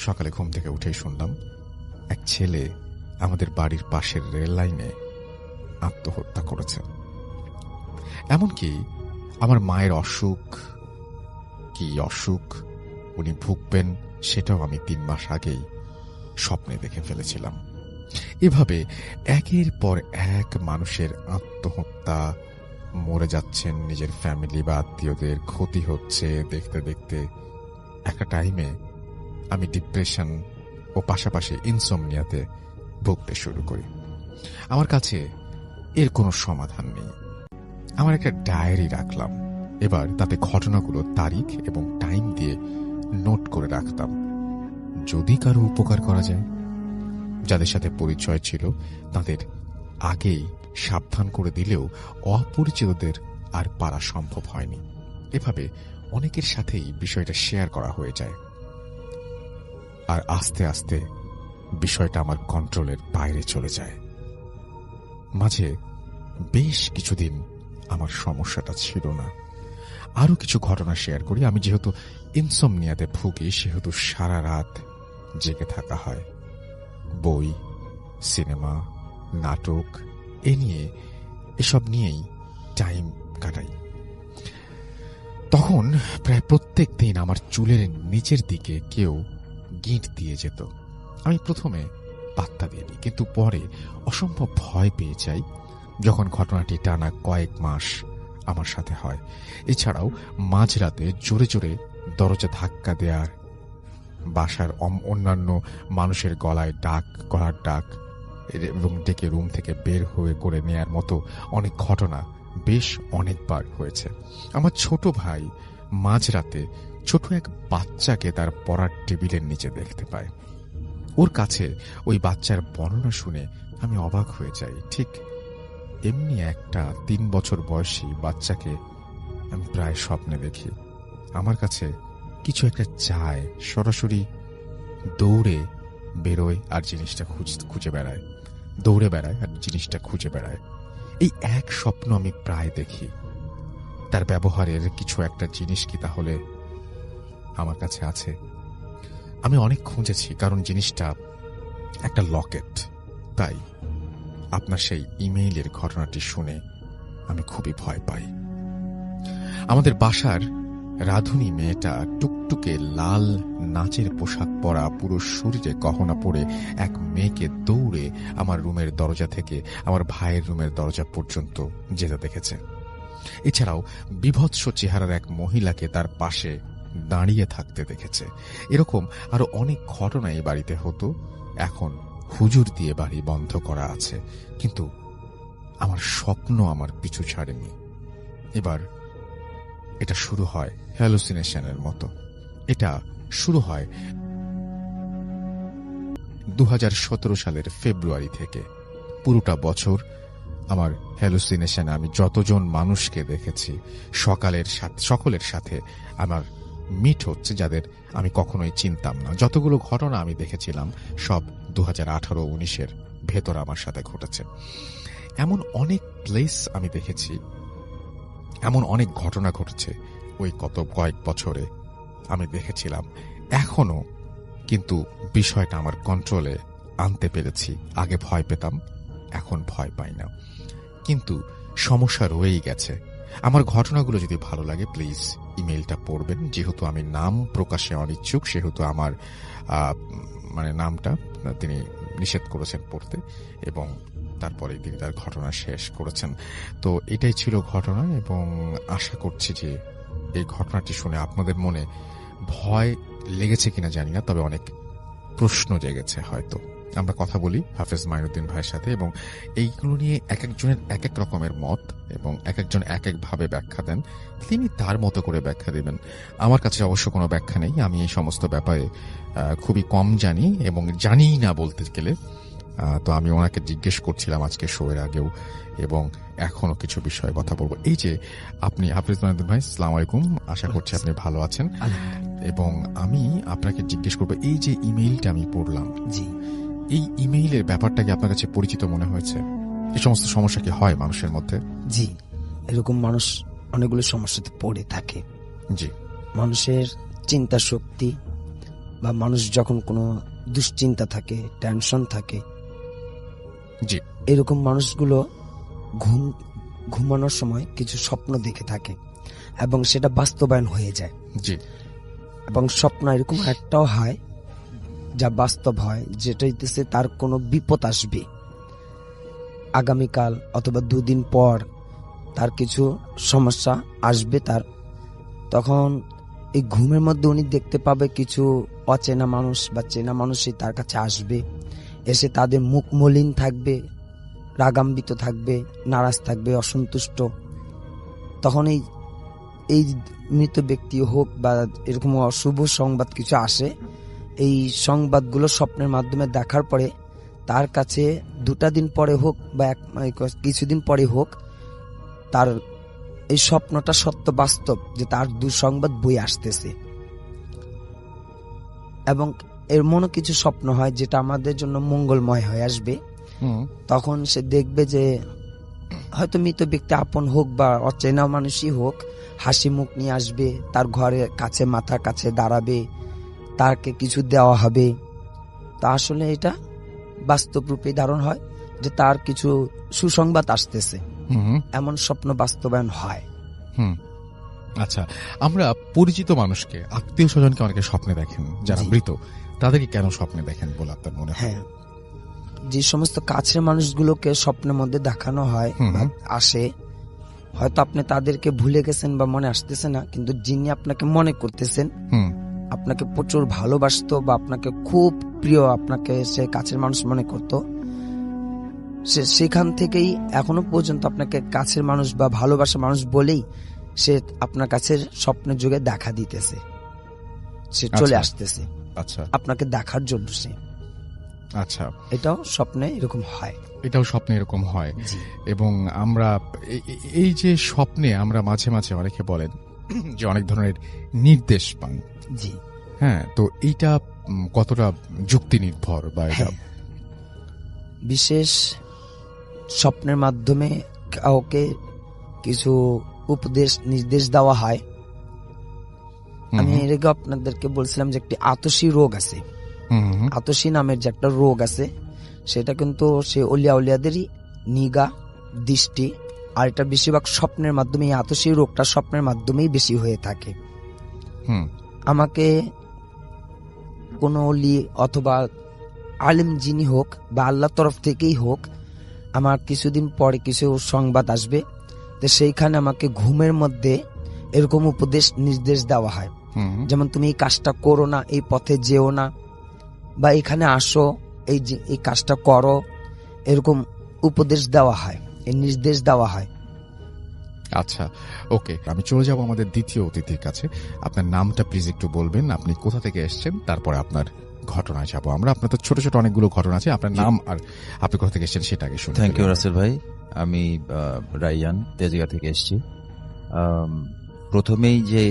সকালে ঘুম থেকে উঠেই শুনলাম এক ছেলে আমাদের বাড়ির পাশের রেল লাইনে আত্মহত্যা করেছে। এমনকি আমার মায়ের কি অসুখ উনি ভুগবেন সেটাও আমি 3 মাস আগেই স্বপ্নে দেখে ফেলেছিলাম। এভাবে একের পর এক মানুষের আত্মহত্যা, মরে যাচ্ছেন নিজের ফ্যামিলি বা আত্মীয়দের, ক্ষতি হচ্ছে দেখতে দেখতে একটা টাইমে আমি ডিপ্রেশন ও পাশাপাশি ইনসোমনিয়াতে ভুগতে শুরু করি। আমার কাছে এর কোনো সমাধান নেই। আমার একটা ডায়েরি রাখলাম। এবার তাতে ঘটনাগুলো তারিখ এবং টাইম দিয়ে নোট করে রাখতাম, যদি কারো উপকার করা যায়। যাদের সাথে পরিচয় ছিল তাদের আগেই সাবধান করে দিলেও অপরিচিতদের আর পারা সম্ভব হয়নি। এভাবে অনেকের সাথেই বিষয়টা শেয়ার করা হয়ে যায়, আর আস্তে আস্তে বিষয়টা আমার কন্ট্রোলের বাইরে চলে যায়। মাঝে বেশ কিছুদিন আমার সমস্যাটা ছিল না। আরো কিছু ঘটনা শেয়ার করি। আমি যেহেতু ইনসোমনিয়াতে ভুগি সেহেতু সারা রাত জেগে থাকা হয়। বই, সিনেমা, নাটক এসব নিয়েই টাইম কাটাই। তখন প্রায় প্রত্যেক দিন আমার চুলের নিচের দিকে কেউ গিঁট দিয়ে যেত। আমি প্রথমে পাত্তা দিইনি, কিন্তু পরে অসম্ভব ভয় পেয়ে যাই যখন ঘটনাটি টানা কয়েক মাস আমার সাথে হয়। এছাড়াও মাঝরাতে জোরে জোরে দরজা ধাক্কা দেওয়ার, বাসার অন্যান্য মানুষের গলার ডাক এবং ডেকে রুম থেকে বের হয়ে করে নেয়ার মতো অনেক ঘটনা বেশ অনেকবার হয়েছে। আমার ছোট ভাই মাঝরাতে ছোট এক বাচ্চাকে তার পড়ার টেবিলের নিচে দেখতে পায়। ওর কাছে ওই বাচ্চার বর্ণনা শুনে আমি অবাক হয়ে যাই। ঠিক এমনি একটা 3 বছর বয়সী বাচ্চাকে আমি প্রায় স্বপ্নে দেখি। আমার কাছে কিছু একটা চায়, সরাসরি দৌড়ে বেরোয় আর জিনিসটা খুঁজে বেড়ায়, দৌড়ে বেড়ায় আর জিনিসটা খুঁজে বেড়ায়। এই এক স্বপ্ন আমি প্রায় দেখি। তার ব্যবহারের কিছু একটা জিনিস কি তাহলে আমার কাছে আছে? আমি অনেক খুঁজেছি, কারণ জিনিসটা একটা লকেট। তাই আপনার সেই ইমেইলের ঘটনাটি শুনে আমি খুবই ভয় পাই। আমাদের বাসার রাধুনী মেয়েটা টুকটুকে লাল নাচের পোশাক পরা, পুরো শরীরে গহনা পরে এক মেয়েকে দৌড়ে আমার রুমের দরজা থেকে আমার ভাইয়ের রুমের দরজা পর্যন্ত যেতে দেখেছে। এছাড়াও বিভৎস চেহারার এক মহিলাকে তার পাশে দাঁড়িয়ে থাকতে দেখেছে। এরকম আরো অনেক ঘটনা এই বাড়িতে হতো। এখন হুজুর দিয়ে বাড়ি বন্ধ করা আছে, কিন্তু আমার স্বপ্ন আমার পিছু ছাড়েনি। এবার এটা শুরু হয় হ্যালুসিনেশনের মতো। এটা শুরু হয় 2017 সালের ফেব্রুয়ারি থেকে। পুরোটা বছর আমার হ্যালুসিনেশন, আমি যতজন মানুষকে দেখেছি সকলের সাথে আমার মিট হচ্ছে, যাদের আমি কখনোই চিনতাম না। যতগুলো ঘটনা আমি দেখেছিলাম সব 2018-19 ভেতর আমার সাথে ঘটেছে। এমন অনেক প্লেস আমি দেখেছি, এমন অনেক ঘটনা ঘটেছে ওই কয়েক বছরে আমি দেখেছিলাম। এখনো কিন্তু বিষয়টা আমার কন্ট্রোলে আনতে পেরেছি। আগে ভয় পেতাম, এখন ভয় পাই না। কিন্তু সমস্যা রয়েই গেছে। আমার ঘটনাগুলো যদি ভালো লাগে প্লিজ ইমেইলটা পড়বেন। যেহেতু আমি নাম প্রকাশে অনিচ্ছুক, সেহেতু আমার নামটা তিনি নিষেধ করেছেন পড়তে, এবং তারপরে তিনি তার ঘটনা শেষ করেছেন। তো এটাই ছিল ঘটনা, এবং আশা করছি যে এই ঘটনাটি শুনে আপনাদের মনে ভয় লেগেছে কিনা জানি না, তবে অনেক প্রশ্ন জেগেছে হয়তো। আমরা কথা বলি হাফেজ মাইনুদ্দিন ভাইয়ের সাথে, এবং এইগুলো নিয়ে এক একজনের এক এক রকমের মত, এবং এক একজন এক এক ভাবে ব্যাখ্যা দেন। তিনি তার মতো করে ব্যাখ্যা দেবেন। আমার কাছে অবশ্য কোনো ব্যাখ্যা নেই। আমি এই সমস্ত ব্যাপারে খুবই কম জানি, এবং জানিই না বলতে গেলে। তো আমি ওনাকে জিজ্ঞেস করছিলাম আজকে শোয়ের আগেও, এবং এখনো কিছু বিষয়ে কথা বলবো। এই যে আপনি হাফেজ মাইনুদ্দিন ভাই, আসসালামু আলাইকুম, আশা করছি আপনি ভালো আছেন। এবং আমি আপনাকে জিজ্ঞেস করবো, এই যে ইমেইলটা আমি পড়লাম, জি, এই ইমেইলের ব্যাপারটা কি আপনার কাছে পরিচিত মনে হয়েছে? এই সমস্ত সমস্যা কি হয় মানুষের মধ্যে? জি, এরকম মানুষ অনেকগুলো সমস্যাতে পড়ে থাকে। জি, মানুষের চিন্তা শক্তি, বা মানুষ যখন কোনো দুশ্চিন্তা থাকে, টেনশন থাকে, জি, এরকম মানুষগুলো ঘুমানোর সময় কিছু স্বপ্ন দেখে থাকে, এবং সেটা বাস্তবায়ন হয়ে যায়। জি, এবং স্বপ্ন এরকম একটাও হয় যা বাস্তব হয়, যেটা হইতেছে তার কোনো বিপদ আসবে আগামীকাল অথবা 2 দিন পর, তার কিছু সমস্যা আসবে তার। তখন এই ঘুমের মধ্যে উনি দেখতে পাবে কিছু অচেনা মানুষ বা চেনা মানুষই তার কাছে আসবে, এসে তাদের মুখ মলিন থাকবে, রাগান্বিত থাকবে, নারাজ থাকবে, অসন্তুষ্ট। তখন এই মৃত ব্যক্তি হোক বা এরকম অশুভ সংবাদ কিছু আসে, এই সংবাদগুলো স্বপ্নের মাধ্যমে দেখার পরে তার কাছে 2টা দিন পরে হোক বা কিছুদিন পরে হোক, তার এই স্বপ্নটা সত্য বাস্তব যে তার দুঃসংবাদ বয়ে আসতেছে। এবং এর মনে কিছু স্বপ্ন হয় যেটা আমাদের জন্য মঙ্গলময় হয়ে আসবে। তখন সে দেখবে যে হয়তো মৃত ব্যক্তি আপন হোক বা অচেনা মানুষই হোক, হাসি মুখ নিয়ে আসবে, তার ঘরের কাছে মাথার কাছে দাঁড়াবে, তাকে কিছু দেওয়া হবে। তা আসলে এটা বাস্তব রূপে ধারণ হয় যে তার কিছু সুসংবাদ আসতেছে, এমন স্বপ্ন বাস্তবায়ন হয়। আচ্ছা, আমরা পরিচিত মানুষকে, আত্মীয় স্বজনকে অনেকে স্বপ্নে দেখেন, যারা মৃত, তাদেরকে কেন স্বপ্নে দেখেন বলে আপনার মনে হয়? হ্যাঁ, যে সমস্ত কাছের মানুষগুলোকে স্বপ্নের মধ্যে দেখানো হয় বা আসে, হয়তো আপনি তাদেরকে ভুলে গেছেন বা মনে আসতেছে না, কিন্তু যিনি আপনাকে মনে করতেছেন, আপনাকে প্রচুর ভালোবাসতো বা আপনাকে খুব প্রিয়, আপনাকে সে কাছের মানুষ মনে করত, সেখান থেকেই এখনো পর্যন্ত আপনাকে কাছের মানুষ বা ভালোবাসা মানুষ বলেই সে আপনার কাছে স্বপ্নের যুগে দেখা দিতেছে, সে চলে আসতেছে আপনাকে দেখার জন্য। সে আচ্ছা, এটাও স্বপ্নে এরকম হয়। এটাও স্বপ্নে এরকম হয়। এবং আমরা এই যে স্বপ্নে আমরা মাঝে মাঝে অনেকে বলেন যে অনেক ধরনের নির্দেশ পান। জি, হ্যাঁ, তো এইটা কতটা যুক্তি নির্ভর বা এটা? বিশেষ স্বপ্নের মাধ্যমে কাউকে কিছু উপদেশ নির্দেশ দেওয়া হয়। আমি এর আগে আপনাদেরকে বলছিলাম যে একটি আতশী রোগ আছে, আতশী নামের যে একটা রোগ আছে, সেটা কিন্তু সে অলিয়া উলিয়াদেরই নিগা দৃষ্টি, আর এটা বেশিরভাগ স্বপ্নের মাধ্যমে, এই আতশী রোগটা স্বপ্নের মাধ্যমেই বেশি হয়ে থাকে। আমাকে কোন অলি অথবা আলেম যিনি হোক বা আল্লাহর তরফ থেকেই হোক, আমার কিছুদিন পরে কিছু সংবাদ আসবে, তো সেইখানে আমাকে ঘুমের মধ্যে এরকম উপদেশ নির্দেশ দেওয়া হয়, যেমন তুমি এই কাজটা করো না, এই পথে যেও না, বা এখানে আসো, এই কাজটা করো, এরকম উপদেশ দেওয়া হয়, এই নির্দেশ দেওয়া হয়। আচ্ছা, ওকে, আমি চলে যাব আমাদের দ্বিতীয় অতিথির কাছে। আপনার নামটা প্লিজ একটু বলবেন, আপনি কোথা থেকে এসেছেন, তারপরে আপনার ঘটনায় যাব আমরা। আপনার তো ছোট ছোট অনেকগুলো ঘটনা আছে, আপনার নাম আর আপনি কোথা থেকে এসেছেন সেটা আগে শুনি। থ্যাংক ইউ রাসেল ভাই। আমি রাইয়ান তেজগাঁ থেকে এসেছি। প্রথমেই যে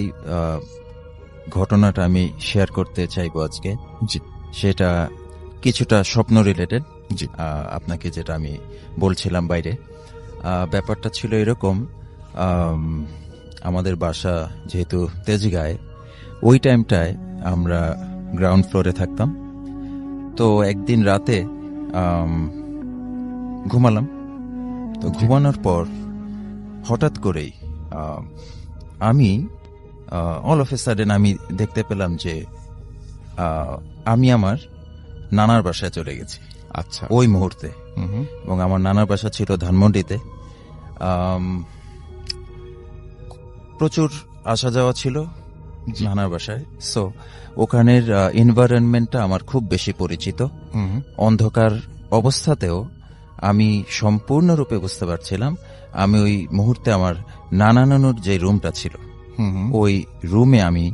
ঘটনাটা আমি শেয়ার করতে চাইবো আজকে, জি, সেটা কিছুটা স্বপ্ন রিলেটেড। জি, আপনাকে যেটা আমি বলছিলাম বাইরে, ব্যাপারটা ছিল এরকম। আমাদের বাসা যেহেতু তেজগাঁয়, ওই টাইমটায় আমরা গ্রাউন্ড ফ্লোরে থাকতাম। তো একদিন রাতে ঘুমালাম। তো ঘুমানোর পর হঠাৎ করেই আমি অল অফ এ সাডেন আমি দেখতে পেলাম যে আমি আমার নানার বাসায় চলে গেছি। আচ্ছা, ওই মুহূর্তে। এবং আমার নানার বাসা ছিল ধানমন্ডিতে। প্রচুর আসা যাওয়া ছিল নানার বাসায়। সো ওখানের এনভায়রনমেন্টটা আমার খুব বেশি পরিচিত। অন্ধকার অবস্থাতেও আমি সম্পূর্ণরূপে বুঝতে পারছিলাম আমি ওই মুহূর্তে আমার নানা নানুর যে রুমটা ছিল ওই রুমে আমি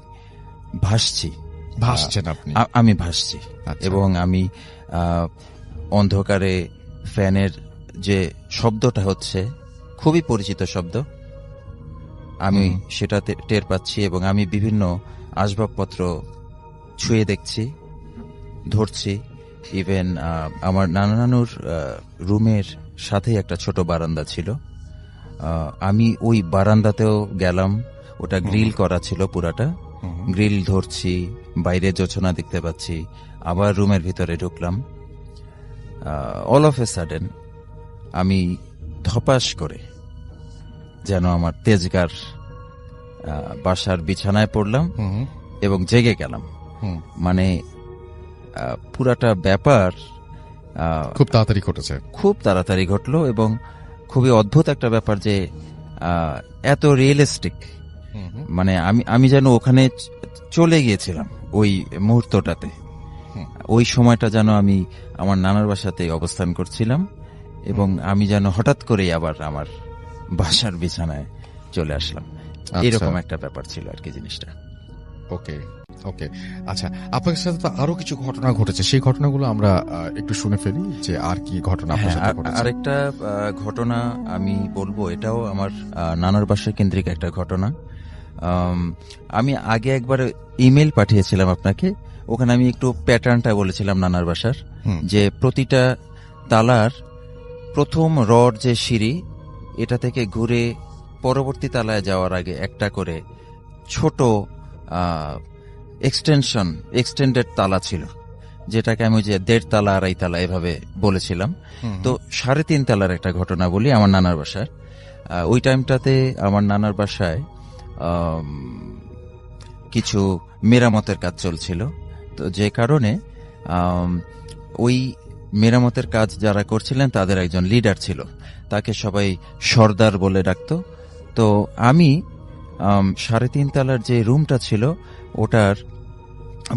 ভাসছেন আপনি? আমি ভাসছি। আচ্ছা। এবং আমি অন্ধকারে ফ্যানের যে শব্দটা হচ্ছে খুবই পরিচিত শব্দ, আমি সেটা টের পাচ্ছি। এবং আমি বিভিন্ন আসবাবপত্র ছুঁয়ে দেখছি, ধরছি। ইভেন আমার নানা নানুর রুমের সাথেই একটা ছোট বারান্দা ছিল, আমি ওই বারান্দাতেও গেলাম। ওটা গ্রিল করা ছিল পুরাটা। গ্রিল ধরছি, বাইরে জোছনা দেখতে পাচ্ছি, আবার রুমের ভিতরে ঢুকলাম। অল অফ এ সাডেন আমি ধপাস করে যেন আমার তেজগাঁর বাসার বিছানায় পড়লাম এবং জেগে গেলাম। মানে পুরাটা ব্যাপার খুব তাড়াতাড়ি ঘটেছে, খুব তাড়াতাড়ি ঘটলো। এবং খুবই অদ্ভুত একটা ব্যাপার যে এত রিয়েলিস্টিক। মানে আমি যেন ওখানে চলে গিয়েছিলাম ওই মুহূর্তটাতে। ওই সময়টা যেন আমি আমার নানার বাসাতে অবস্থান করছিলাম এবং আমি যেন হঠাৎ করেই আবার আমার বাসার বিছানায় চলে আসলাম। এরকম একটা ব্যাপার ছিল আর কি জিনিসটা। ওকে, ওকে, আচ্ছা, আপনার সাথে তো আরো কিছু ঘটনা ঘটেছে, সেই ঘটনাগুলো আমরা একটু শুনে ফেলি যে আর কি ঘটনা আপনার সাথে ঘটেছে। আরেকটা ঘটনা আমি বলবো, এটাও আমার নানার বাসা কেন্দ্রিক একটা ঘটনা। আমি আগে একবার ইমেল পাঠিয়েছিলাম আপনাকে, ওখানে আমি একটু প্যাটার্নটা বলেছিলাম নানার বাসার, যে প্রতিটা তালার প্রথম রড যে সিঁড়ি, এটা থেকে ঘুরে পরবর্তী তালায় যাওয়ার আগে একটা করে ছোট এক্সটেন্ডেড তালা ছিল, যেটাকে আমি যে 1.5 তালা 2.5 তালা এভাবে বলেছিলাম। তো 3.5 তালার একটা ঘটনা বলি আমার নানার বাসার। ওই টাইমটাতে আমার নানার বাসায় কিছু মেরামতের কাজ চলছিল। তো যে কারণে ওই মেরামতের কাজ যারা করছিলেন তাদের একজন লিডার ছিল, তাকে সবাই সর্দার বলে ডাকতো। তো আমি 3.5 তালার যে রুমটা ছিল ওটার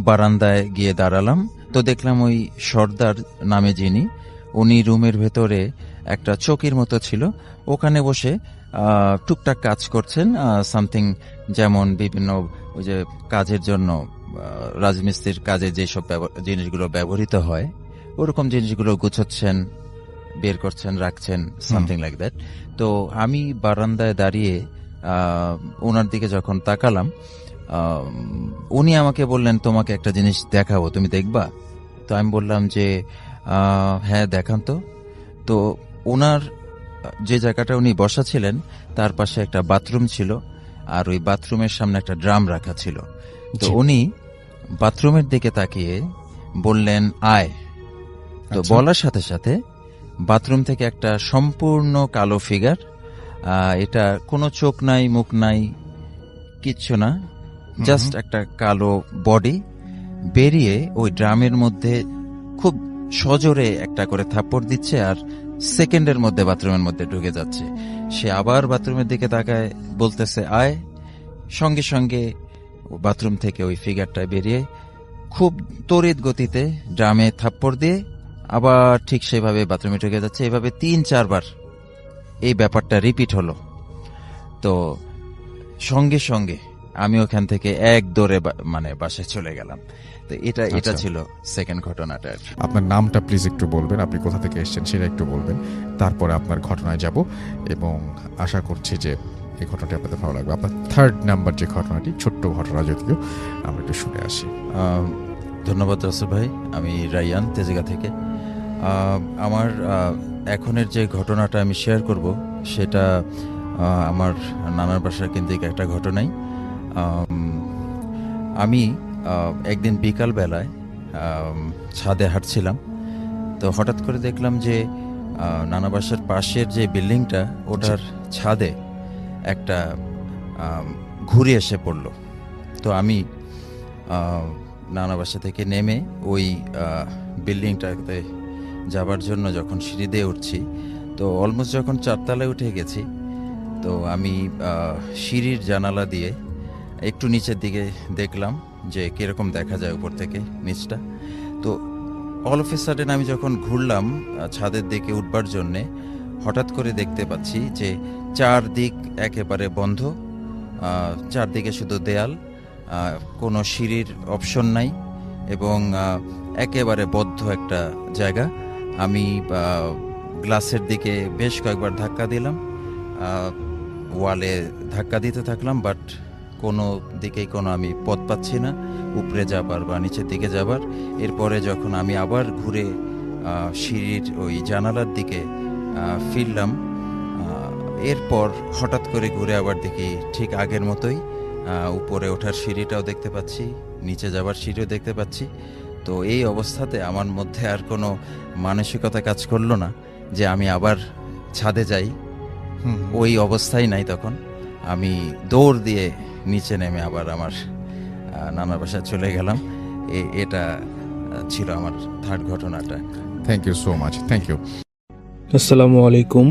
বারান্দায় গিয়ে দাঁড়ালাম। তো দেখলাম ওই সর্দার নামে যিনি, উনি রুমের ভেতরে একটা চৌকির মতো ছিল, ওখানে বসে টুকটাক কাজ করছেন। সামথিং যেমন বিভিন্ন ওই যে কাজের জন্য রাজমিস্ত্রির কাজে যেসব জিনিসগুলো ব্যবহৃত হয় ওরকম জিনিসগুলো গুছোচ্ছেন, বের করছেন, রাখছেন, সামথিং লাইক দ্যাট। তো আমি বারান্দায় দাঁড়িয়ে ওনার দিকে যখন তাকালাম, উনি আমাকে বললেন, তোমাকে একটা জিনিস দেখাবো, তুমি দেখবা? তো আমি বললাম যে হ্যাঁ দেখান তো। তো ওনার যে জায়গাটা উনি বসা ছিলেন তার পাশে একটা বাথরুম ছিল, আর ওই বাথরুমের সামনে একটা ড্রাম রাখা ছিল। তো উনি বাথরুমের দিকে তাকিয়ে বললেন আয়। তো বলার সাথে সাথে বাথরুম থেকে একটা সম্পূর্ণ কালো ফিগার, এটা কোনো চোখ নাই, মুখ নাই, কিচ্ছু না, জাস্ট একটা কালো বডি বেরিয়ে ওই ড্রামের মধ্যে খুব সজোরে একটা করে থাপ্পড় দিচ্ছে, আর সেকেন্ডের মধ্যে বাথরুমের মধ্যে ঢুকে যাচ্ছে। সে আবার বাথরুমের দিকে তাকায়, বলতেছে আয়। সঙ্গে সঙ্গে বাথরুম থেকে ওই ফিগারটা বেরিয়ে খুব তড়িৎ গতিতে ড্রামে থাপ্পড় দিয়ে আবার ঠিক সেভাবে বাথরুমে ঢুকে যাচ্ছে, এভাবে 3-4 বার এই ব্যাপারটা রিপিট হলো। তো সঙ্গে সঙ্গে আমি ওখান থেকে এক দৌড়ে মানে বাসায় চলে গেলাম। তো এটা আচ্ছা। ছিল সেকেন্ড ঘটনাটা। আপনার নামটা প্লিজ একটু বলবেন, আপনি কোথা থেকে এসেছেন সেটা একটু বলবেন, তারপরে আপনার ঘটনায় যাব এবং আশা করছি যে এই ঘটনাটি আপনাদের ভালো লাগবে। আপনার থার্ড নাম্বার যে ঘটনাটি, ছোট্ট ঘটনা যদিও, আমরা একটু শুনে আসি। ধন্যবাদ রাসেল ভাই। আমি রায়ান, তেজগাঁ থেকে। আমার এখনের যে ঘটনাটা আমি শেয়ার করব সেটা আমার নানার বাসার কেন্দ্রিক একটা ঘটনাই। আমি একদিন বিকাল বেলায় ছাদে হাঁটছিলাম, তো হঠাৎ করে দেখলাম যে নানা বাসার পাশের যে বিল্ডিংটা, ওটার ছাদে একটা ঘুড়ি এসে পড়লো। তো আমি নানা বাসা থেকে নেমে ওই বিল্ডিংটাতে যাবার জন্য যখন সিঁড়ি দিয়ে উঠছি, তো অলমোস্ট যখন 4 তলায় উঠে গেছি, তো আমি সিঁড়ির জানালা দিয়ে একটু নিচের দিকে দেখলাম যে কীরকম দেখা যায় উপর থেকে নিচটা। তো অল অফ এ সাডেন আমি যখন ঘুরলাম ছাদের দিকে উঠবার জন্যে, হঠাৎ করে দেখতে পাচ্ছি যে চারদিক একেবারে বন্ধ, চারদিকে শুধু দেয়াল, কোনো সিঁড়ির অপশন নাই এবং একেবারে বদ্ধ একটা জায়গা। আমি গ্লাসের দিকে বেশ কয়েকবার ধাক্কা দিলাম, ওয়ালে ধাক্কা দিতে থাকলাম, বাট কোনো দিকেই কোনো আমি পথ পাচ্ছি না উপরে যাবার বা নিচের দিকে যাবার। এরপরে যখন আমি আবার ঘুরে সিঁড়ির ওই জানালার দিকে ফিরলাম, এরপর হঠাৎ করে ঘুরে আবার দেখি ঠিক আগের মতোই উপরে ওঠার সিঁড়িটাও দেখতে পাচ্ছি, নিচে যাবার সিঁড়িও দেখতে পাচ্ছি। তো এই অবস্থাতে আমার মধ্যে আর কোনো মানসিকতা কাজ করলো না যে আমি আবার ছাদে যাই। ওই অবস্থাই নাই তখন। আমি দৌড় দিয়ে নিচে নেমে আবার আমার নানার বাসায় চলে গেলাম। এটা ছিল আমার থার্ড ঘটনাটা। Thank you so much, thank you. আসসালামু আলাইকুম।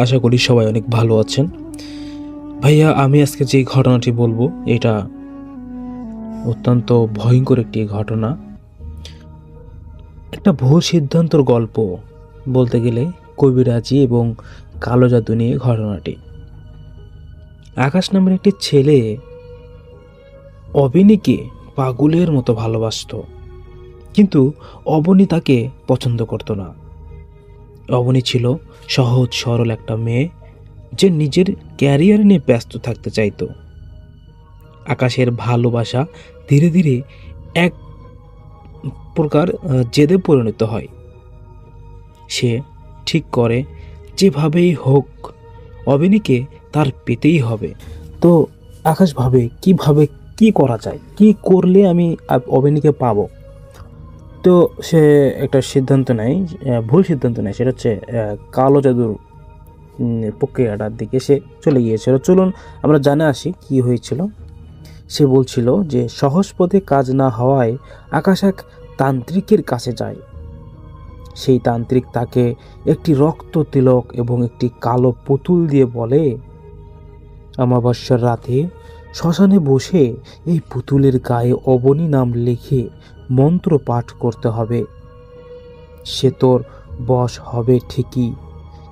আশা করি সবাই অনেক ভালো আছেন। ভাইয়া, আমি আজকে যে ঘটনাটি বলবো এটা অত্যন্ত ভয়ঙ্কর একটি ঘটনা, একটা ভুল সিদ্ধান্তর গল্প বলতে গেলে, কবিরাজি এবং কালো জাদু নিয়ে ঘটনাটি। আকাশ নামের একটি ছেলে অবনীকে পাগলের মতো ভালোবাসত, কিন্তু অবনী তাকে পছন্দ করত না। অবনী ছিল সহজ সরল একটা মেয়ে যে নিজের ক্যারিয়ার নিয়ে ব্যস্ত থাকতে চাইতো। আকাশের ভালোবাসা ধীরে ধীরে এক প্রকার জেদে পরিণত হয়। সে ঠিক করে যেভাবেই হোক অবনীকে তার পেতেই হবে। তো আকাশ ভাবে কিভাবে কি করা যায়, কি করলে আমি অবনীকে পাবো। তো সে একটা সিদ্ধান্ত নেয়, ভুল সিদ্ধান্ত নেয়, সেটা হচ্ছে কালো জাদুর প্রক্রিয়াটার দিকে সে চলে গিয়েছিল। চলুন আমরা জানে আসি কি হয়েছিল। সে বলছিল যে সহজ পথে কাজ না হওয়ায় আকাশ এক তান্ত্রিকের কাছে যায়। সেই তান্ত্রিক তাকে একটি রক্ত তিলক এবং একটি কালো পুতুল দিয়ে বলে, অমাবস্যার রাতে শ্মশানে বসে এই পুতুলের গায়ে অবনী নাম লিখে মন্ত্র পাঠ করতে হবে। সে তোর বশ হবে ঠিকই,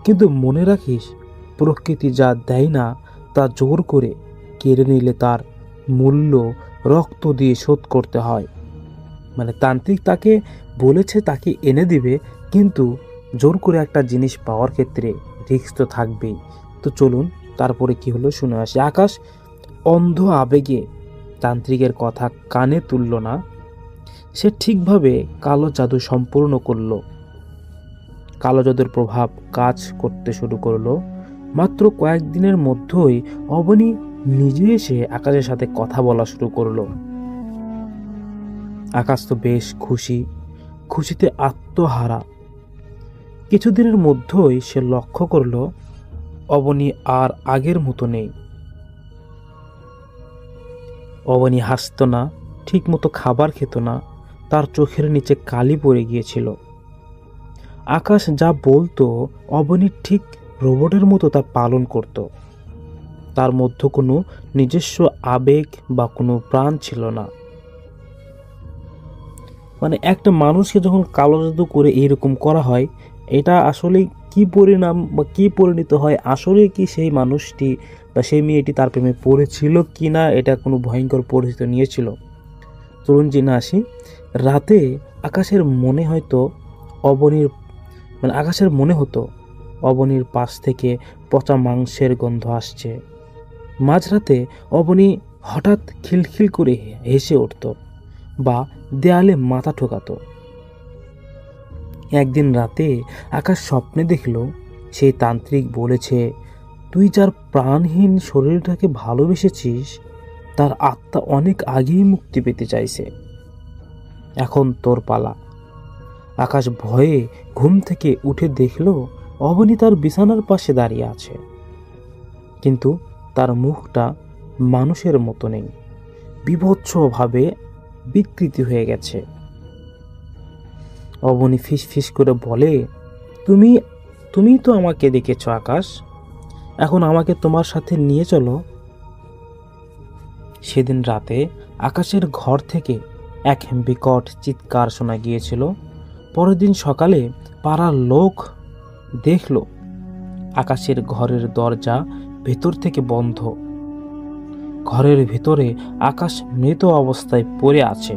কিন্তু মনে রাখিস প্রকৃতি যা দেয় না তা জোর করে কেড়ে নিলে তার মূল্য রক্ত দিয়ে শোধ করতে হয়। মানে তান্ত্রিক তাকে বলেছে তাকে এনে দিবে, কিন্তু জোর করে একটা জিনিস পাওয়ার ক্ষেত্রে রিস্ক তো থাকবেই। তো চলুন তারপরে কি হলো শুনে আসি। আকাশ অন্ধ আবেগে তান্ত্রিকের কথা কানে তুলল না। সে ঠিকভাবে কালো জাদু সম্পূর্ণ করল। কালো জাদুর প্রভাব কাজ করতে শুরু করলো। মাত্র কয়েকদিনের মধ্যেই অবনী নিজে এসে আকাশের সাথে কথা বলা শুরু করলো। আকাশ তো বেশ খুশিতে আত্মহারা। কিছুদিনের মধ্যেই সে লক্ষ্য করলো অবনী আর আগের মতো নেই। অবনী হাসতো না, ঠিক মতো খাবার খেত না, তার চোখের নিচে কালি পড়ে গিয়েছিল। আকাশ যা বলতো অবনী ঠিক রোবটের মতো তা পালন করত। তার মধ্যে কোনো নিজস্ব আবেগ বা কোনো প্রাণ ছিল না। মানে একটা মানুষকে যখন কালো জাদু করে এরকম করা হয়, এটা আসলে কি পরিণাম বা কি পরিণত হয়, আসলে কি সেই মানুষটি বা সেই মেয়েটি তার প্রেমে পড়েছিল কি না, এটা কোনো ভয়ঙ্কর পরিস্থিতি নিয়েছিল। চলুন জেনে আসি। রাতে আকাশের মনে হতো অবনীর পাশ থেকে পচা মাংসের গন্ধ আসছে। মাঝরাতে অবনী হঠাৎ খিলখিল করে হেসে উঠত বা দেয়ালে মাথা ঠোকাতো। একদিন রাতে আকাশ স্বপ্নে দেখল সেই তান্ত্রিক বলেছে, তুই যার প্রাণহীন শরীরটাকে ভালোবেসেছিস তার আত্মা অনেক আগেই মুক্তি পেতে চাইছে, এখন তোর পালা। আকাশ ভয়ে ঘুম থেকে উঠে দেখল অবনী তার বিছানার পাশে দাঁড়িয়ে আছে, কিন্তু তার মুখটা মানুষের মতো নেই, বিভৎসভাবে বিকৃতি হয়ে গেছে। অবনী ফিস ফিস করে বলে, তুমি তো আমাকে দেখেছ আকাশ, এখন আমাকে তোমার সাথে নিয়ে চলো। সেদিন রাতে আকাশের ঘর থেকে এক বিকট চিৎকার শোনা গিয়েছিল। পরের দিন সকালে পাড়ার লোক দেখল আকাশের ঘরের দরজা ভেতর থেকে বন্ধ। ঘরের ভেতরে আকাশ মৃত অবস্থায় পড়ে আছে,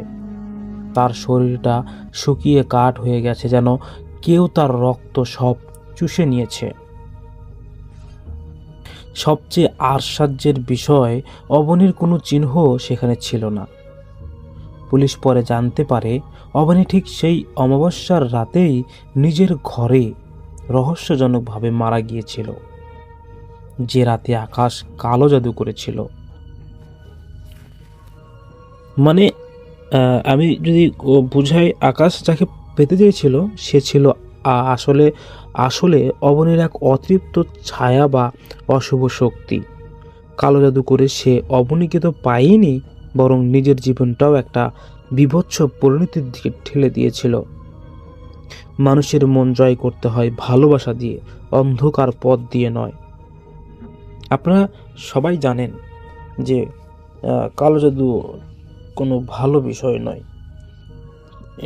তার শরীরটা শুকিয়ে কাঠ হয়ে গেছে, যেন কেউ তার রক্ত সব চুষে নিয়েছে। সবচেয়ে আশ্চর্যের বিষয়, অবনীর কোনো চিহ্ন সেখানে ছিল না। পুলিশ পরে জানতে পারে অবনী ঠিক সেই অমাবস্যার রাতেই নিজের ঘরে রহস্যজনকভাবে মারা গিয়েছিল, যে রাতে আকাশ কালো জাদু করেছিল। মানে আমি যদি বুঝাই, আকাশ যাকে পেতে চেয়েছিল সে ছিল আসলে অবনীর এক অতৃপ্ত ছায়া বা অশুভ শক্তি। কালো জাদু করে সে অবনীকে তো পায়নি, বরং নিজের জীবনটাও একটা বিভৎস পরিণতির দিকে ঠেলে দিয়েছিল। মানুষের মন জয় করতে হয় ভালোবাসা দিয়ে, অন্ধকার পথ দিয়ে নয়। আপনারা সবাই জানেন যে কালো জাদু কোনো ভালো বিষয় নয়,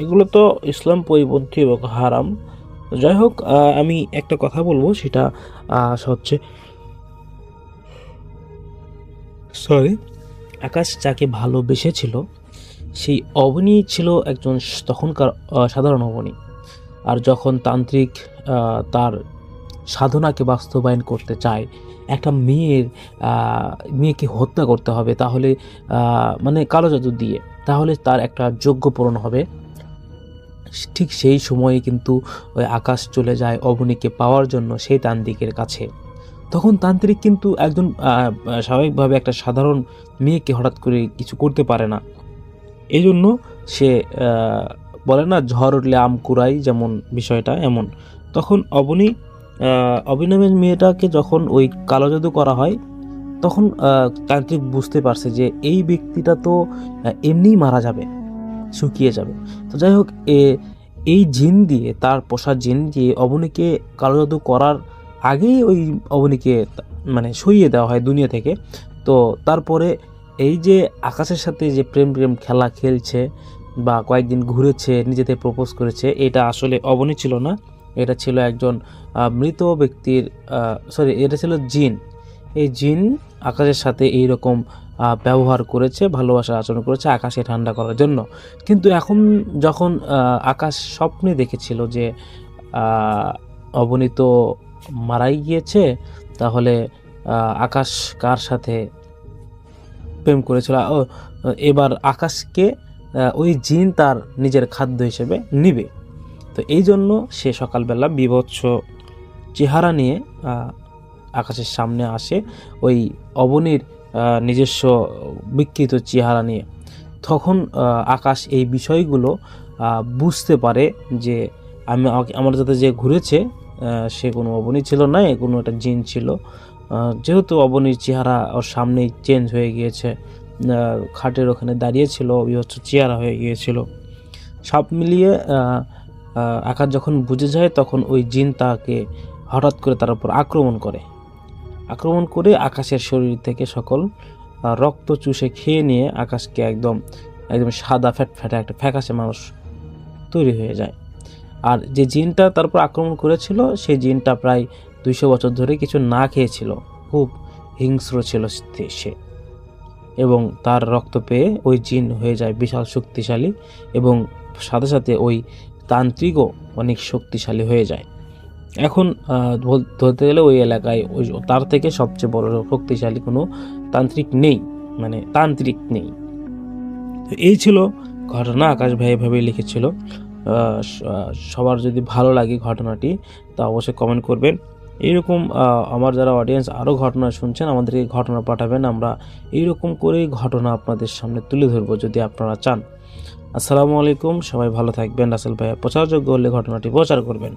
এগুলো তো ইসলাম পরিপন্থী এবং হারাম। যাই হোক, আমি একটা কথা বলবো, সেটা হচ্ছে আকাশ যাকে ভালোবেসেছিল সেই অবনী ছিল একজন তখনকার সাধারণ অবনী। আর যখন তান্ত্রিক তার সাধনাকে বাস্তবায়ন করতে চায়, একটা মেয়েকে হত্যা করতে হবে, তাহলে মানে কালো জাদু দিয়ে, তাহলে তার একটা যজ্ঞ পূরণ হবে। ঠিক সেই সময়ে কিন্তু ওই আকাশ চলে যায় অবনীকে পাওয়ার জন্য সেই তান্ত্রিকের কাছে। তখন তান্ত্রিক কিন্তু একজন স্বাভাবিকভাবে একটা সাধারণ মেয়েকে হঠাৎ করে কিছু করতে পারে না, এই জন্য সে বলে না ঝড় উঠলে আম কুড়াই, যেমন বিষয়টা এমন। তখন অবিনামের মেয়েটাকে যখন ওই কালো জাদু করা হয়, তখন তান্ত্রিক বুঝতে পারছে যে এই ব্যক্তিটা তো এমনিই মারা যাবে, শুকিয়ে যাবে। তো যাই হোক, এই জিন দিয়ে, তার পোষা জিন দিয়ে অবনীকে কালো জাদু করার আগেই ওই অবনীকে মানে সরিয়ে দেওয়া হয় দুনিয়া থেকে। তো তারপরে এই যে আকাশের সাথে যে প্রেম খেলা খেলছে বা কয়েকদিন ঘুরেছে, নিজেদের প্রপোজ করেছে, এটা আসলে অবনী ছিল না, এটা ছিল একজন মৃত ব্যক্তির এটা ছিল জিন। এই জিন আকাশের সাথে এইরকম ব্যবহার করেছে, ভালোবাসা আচরণ করেছে আকাশে ঠান্ডা করার জন্য। কিন্তু এখন যখন আকাশ স্বপ্নে দেখেছিল যে অবনী তো মারাই গিয়েছে, তাহলে আকাশ কার সাথে প্রেম করেছিল, এবার আকাশকে ওই জিন তার নিজের খাদ্য হিসেবে নিবে। তো এই জন্য সে সকালবেলা বিভৎস চেহারা নিয়ে আকাশের সামনে আসে, ওই অবনীর নিজস্ব বিকৃত চেহারা নিয়ে। তখন আকাশ এই বিষয়গুলো বুঝতে পারে যে আমার সাথে যে ঘুরেছে সে কোনো অবনী ছিল না, কোনো একটা জিন ছিল। যেহেতু অবনীর চেহারা ওর সামনেই চেঞ্জ হয়ে গিয়েছে, খাটের ওখানে দাঁড়িয়েছিল, বিভৎস চেহারা হয়ে গিয়েছিল। সব মিলিয়ে আকাশ যখন বুঝে যায়, তখন ওই জিন তাকে হঠাৎ করে তার উপর আক্রমণ করে আকাশের শরীর থেকে সকল রক্ত চুষে খেয়ে নিয়ে আকাশকে একদম সাদা ফ্যাটফ্যাটে একটা ফ্যাকাশে মানুষ তৈরি হয়ে যায়। আর যে জিনটা তারপর আক্রমণ করেছিল সেই জিনটা প্রায় 200 বছর ধরে কিছু না খেয়েছিল, খুব হিংস্র ছিল সে, এবং তার রক্ত পেয়ে ওই জিন হয়ে যায় বিশাল শক্তিশালী, এবং সাথে সাথে ওই তান্ত্রিকও অনেক শক্তিশালী হয়ে যায়। এখন ধরতে গেলে ওই এলাকায় ওই তার থেকে সবচেয়ে বড় শক্তিশালী কোনো তান্ত্রিক নেই, মানে তান্ত্রিক নেই। তো এই ছিল ঘটনা, আকাশ ভাই এভাবেই লিখেছিল। সবার যদি ভালো লাগে ঘটনাটি তা অবশ্যই কমেন্ট করবেন। এইরকম আমার যারা অডিয়েন্স আরও ঘটনা শুনছেন আমাদেরকে ঘটনা পাঠাবেন, আমরা এইরকম করেই ঘটনা আপনাদের সামনে তুলে ধরবো যদি আপনারা চান। আসসালামু আলাইকুম, সবাই ভালো থাকবেন। রাসেল ভাইয়া প্রচারযোগ্য হলে ঘটনাটি প্রচার করবেন।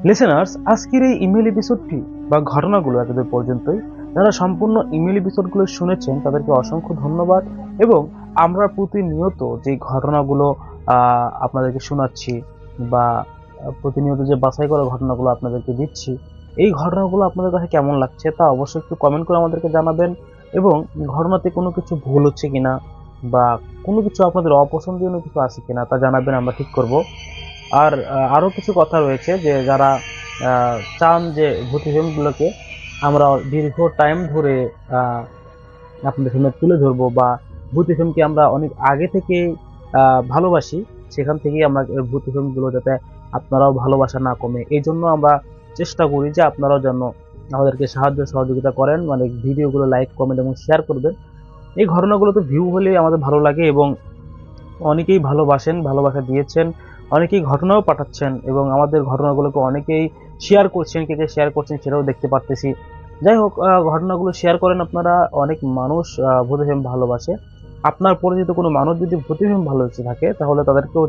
লিসেনার্স, আজকের এই ইমেল এপিসোডটি বা ঘটনাগুলো এতদূর পর্যন্তই। যারা সম্পূর্ণ ইমেল এপিসোডগুলো শুনেছেন তাদেরকে অসংখ্য ধন্যবাদ। এবং আমরা প্রতিনিয়ত যে ঘটনাগুলো আপনাদেরকে শোনাচ্ছি বা প্রতিনিয়ত যে বাছাই করা ঘটনাগুলো আপনাদেরকে দিচ্ছি, এই ঘটনাগুলো আপনাদের কাছে কেমন লাগছে তা অবশ্যই একটু কমেন্ট করে আমাদেরকে জানাবেন। এবং ঘটনাতে কোনো কিছু ভুল হচ্ছে কিনা বা কোনো কিছু আপনাদের অপছন্দনীয় কিছু আছে কিনা তা জানাবেন, আমরা ঠিক করব। আর আরও কিছু কথা রয়েছে যে যারা চান যে ভূতি ফিল্মগুলোকে আমরা দীর্ঘ টাইম ধরে আপনাদের সামনে তুলে ধরবো, বা ভূতি ফিল্মকে আমরা অনেক আগে থেকে ভালোবাসি, সেখান থেকেই আমরা ভূতি ফিল্মগুলো যাতে আপনারাও ভালোবাসা না কমে, এই জন্য আমরা চেষ্টা করি যে আপনারাও যেন আমাদেরকে সাহায্য সহযোগিতা করেন, মানে ভিডিওগুলো লাইক, কমেন্ট এবং শেয়ার করবেন। এই ঘটনাগুলোতে ভিউ হলে আমাদের ভালো লাগে এবং অনেকেই ভালোবাসেন, ভালোবাসা দিয়েছেন, অনেকেই ঘটনাও পাঠাচ্ছেন এবং আমাদের ঘটনাগুলোকে অনেকেই শেয়ার করছেন। কে কে শেয়ার করছেন সেটাও দেখতে পারতেছি। যাই হোক, ঘটনাগুলো শেয়ার করেন আপনারা। অনেক মানুষ ভূতি ফিল্ম ভালোবাসে। আপনার পরিচিত কোনো মানুষ যদি ভূতি ফিল্ম ভালোবেসে থাকে তাহলে তাদেরকেও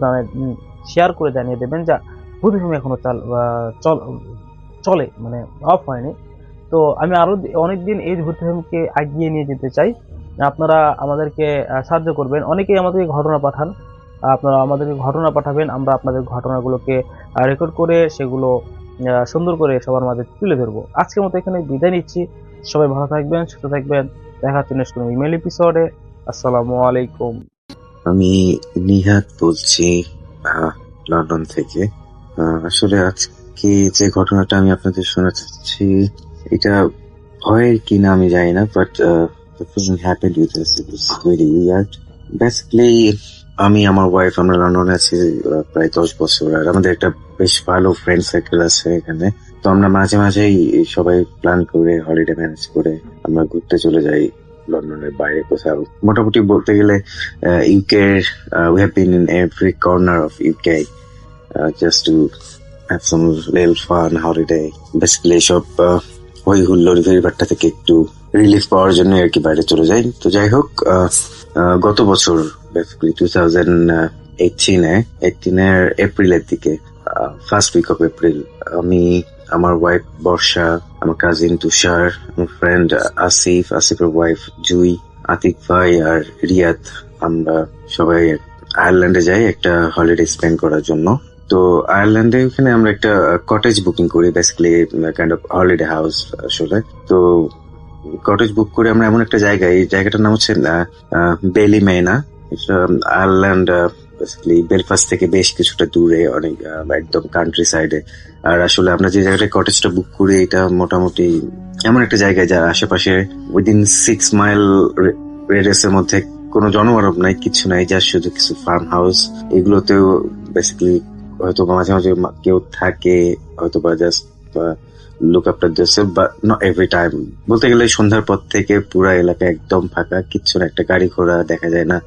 শেয়ার করে জানিয়ে দেবেন যে ভূতি ফিল্ম এখনো চলে, মানে অফ হয়নি। তো আমি আরো অনেকদিন এই ভূতি ফিল্মকে এগিয়ে নিয়ে যেতে চাই। আপনারা আমাদেরকে সাহায্য করবেন। অনেকেই আমাদেরকে ঘটনা পাঠান, আপনারা আমাদেরকে ঘটনা পাঠাবেন, আমরা আপনাদের ঘটনাগুলোকে রেকর্ড করে সেগুলো সুন্দর করে সবার মাঝে তুলে ধরবো। আজকের মতো এখানে বিদায় নিচ্ছি। সবাই ভালো থাকবেন, সুস্থ থাকবেন। দেখা হচ্ছে নেক্সট কোনো ইমেল এপিসোডে। আসসালামু আলাইকুম। আমি নিহাত বলছি লন্ডন থেকে। আসলে আজকে যে ঘটনাটা আমি আপনাদের শোনাচ্ছি এটা ভয়ের কিনা আমি জানি না, but happened with us. It was very weird. Basically, আমি আমার ওয়াইফ আমরা লন্ডনে আছি প্রায় 10 বছর, আর আমাদের একটা বেশ ভালো ফ্রেন্ড সার্কেল আছে এখানে। তো আমরা মাঝে মাঝেই সবাই প্ল্যান করে হলিডে ম্যানেজ করে আমরা ঘুরতে চলে যাই লন্ডনের বাইরে কোথাও। মোটামুটি বলতে গেলে UK we have been in every corner of UK just to have some little fun holiday. Basically সব ওই হুল্লোড় ভেরিবারটা থেকে একটু রিলিফ পাওয়ার জন্য আর কি বাইরে চলে যাই। তো যাই হোক, গত বছর বেসিক্যালি 2018 এপ্রিলের দিকে, ফার্স্ট উইক অফ এপ্রিল, আমি, আমার ওয়াইফ বর্ষা, আমার কাজিন তুষার, আমার ফ্রেন্ড আসিফের ওয়াইফ জুই, আতিক ভাই আর রিয়াদ, আমরা সবাই আয়ারল্যান্ডে যাই একটা হলিডে স্পেন্ড করার জন্য। তো আয়ারল্যান্ডে ওখানে আমরা একটা কটেজ বুকিং করি, basically kind of holiday house আসলে। তো কটেজ বুক করে আমরা এমন একটা জায়গায়, এই জায়গাটার নাম হচ্ছে বেলিমেনা। আয়ারল্যান্ড বেসিক্যালি বেলফাস্ট থেকে বেশ কিছুটা দূরে, অনেক একদম কান্ট্রি সাইডে। আর আসলে আমরা যে জায়গাটায় কটেজটা বুক করি এটা মোটামুটি এমন একটা জায়গায় যার আশেপাশে উইদিন 6 মাইল রেডিয়াসের মধ্যে কোনো জনমানব নাই, কিছু নাই, যার শুধু কিছু ফার্ম হাউস। এগুলোতেও বেসিক্যালি হয়তো মাঝে মাঝে কেউ থাকে, হয়তো বা just look after theirself, but not every time. বলতে গেলে সন্ধ্যার পর থেকে পুরো এলাকা একদম ফাঁকা, কিচ্ছু না, একটা গাড়ি ঘোড়া দেখা যায় না।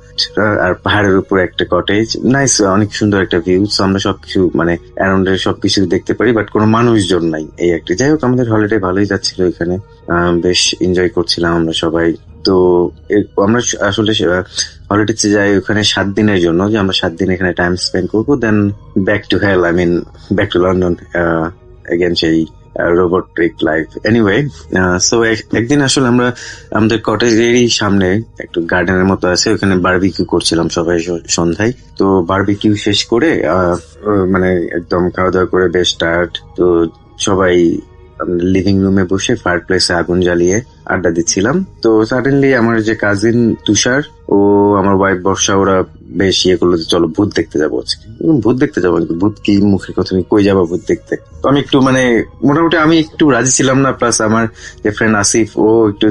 আর পাহাড়ের উপর একটা কটেজ, নাইস, অনেক সুন্দর একটা ভিউ। আমরা সবকিছু মানে অ্যারাউন্ড এর সবকিছু দেখতে পারি, বাট কোনো মানুষজন নাই, এই একটা। যাই হোক, আমাদের হলিডে ভালোই যাচ্ছিল এখানে, বেশ এনজয় করছিলাম আমরা সবাই। তো আমরা আসলে হলিডেতে যাই ওখানে 7 দিনের জন্য, যে আমরা 7 দিন এখানে টাইম স্পেন্ড করবো, then back to hell, I mean back to London again, সেই রোবোটিক লাইফ। এনিওয়ে, সো একদিন আসলে আমরা আমাদের কটেজেরই সামনে একটু গার্ডেনের মতো আছে, ওখানে বারবিকিউ করছিলাম সবাই সন্ধ্যায়। তো বারবিকিউ শেষ করে মানে একদম খাওয়া দাওয়া করে বেশ টায়ার্ড, তো সবাই লিভিং রুমে বসে ফায়ার প্লেসে আগুন জ্বালিয়ে আড্ডা দিচ্ছিলাম। তো সাডেনলি আমার যে কাজিন তুষার ও আমার ওয়াইফ বর্ষা, ওরা বেশ ইয়ে করলো যে চলো ভূত দেখতে যাবো আজকে। ভূত দেখতে যাবো, ভূত কি মুখের কথা, কই যাবো ভূত দেখতে। তো আমি একটু মানে মোটামুটি আমি একটু রাজি ছিলাম না, প্লাস আমার যে ফ্রেন্ড আসিফ ও একটু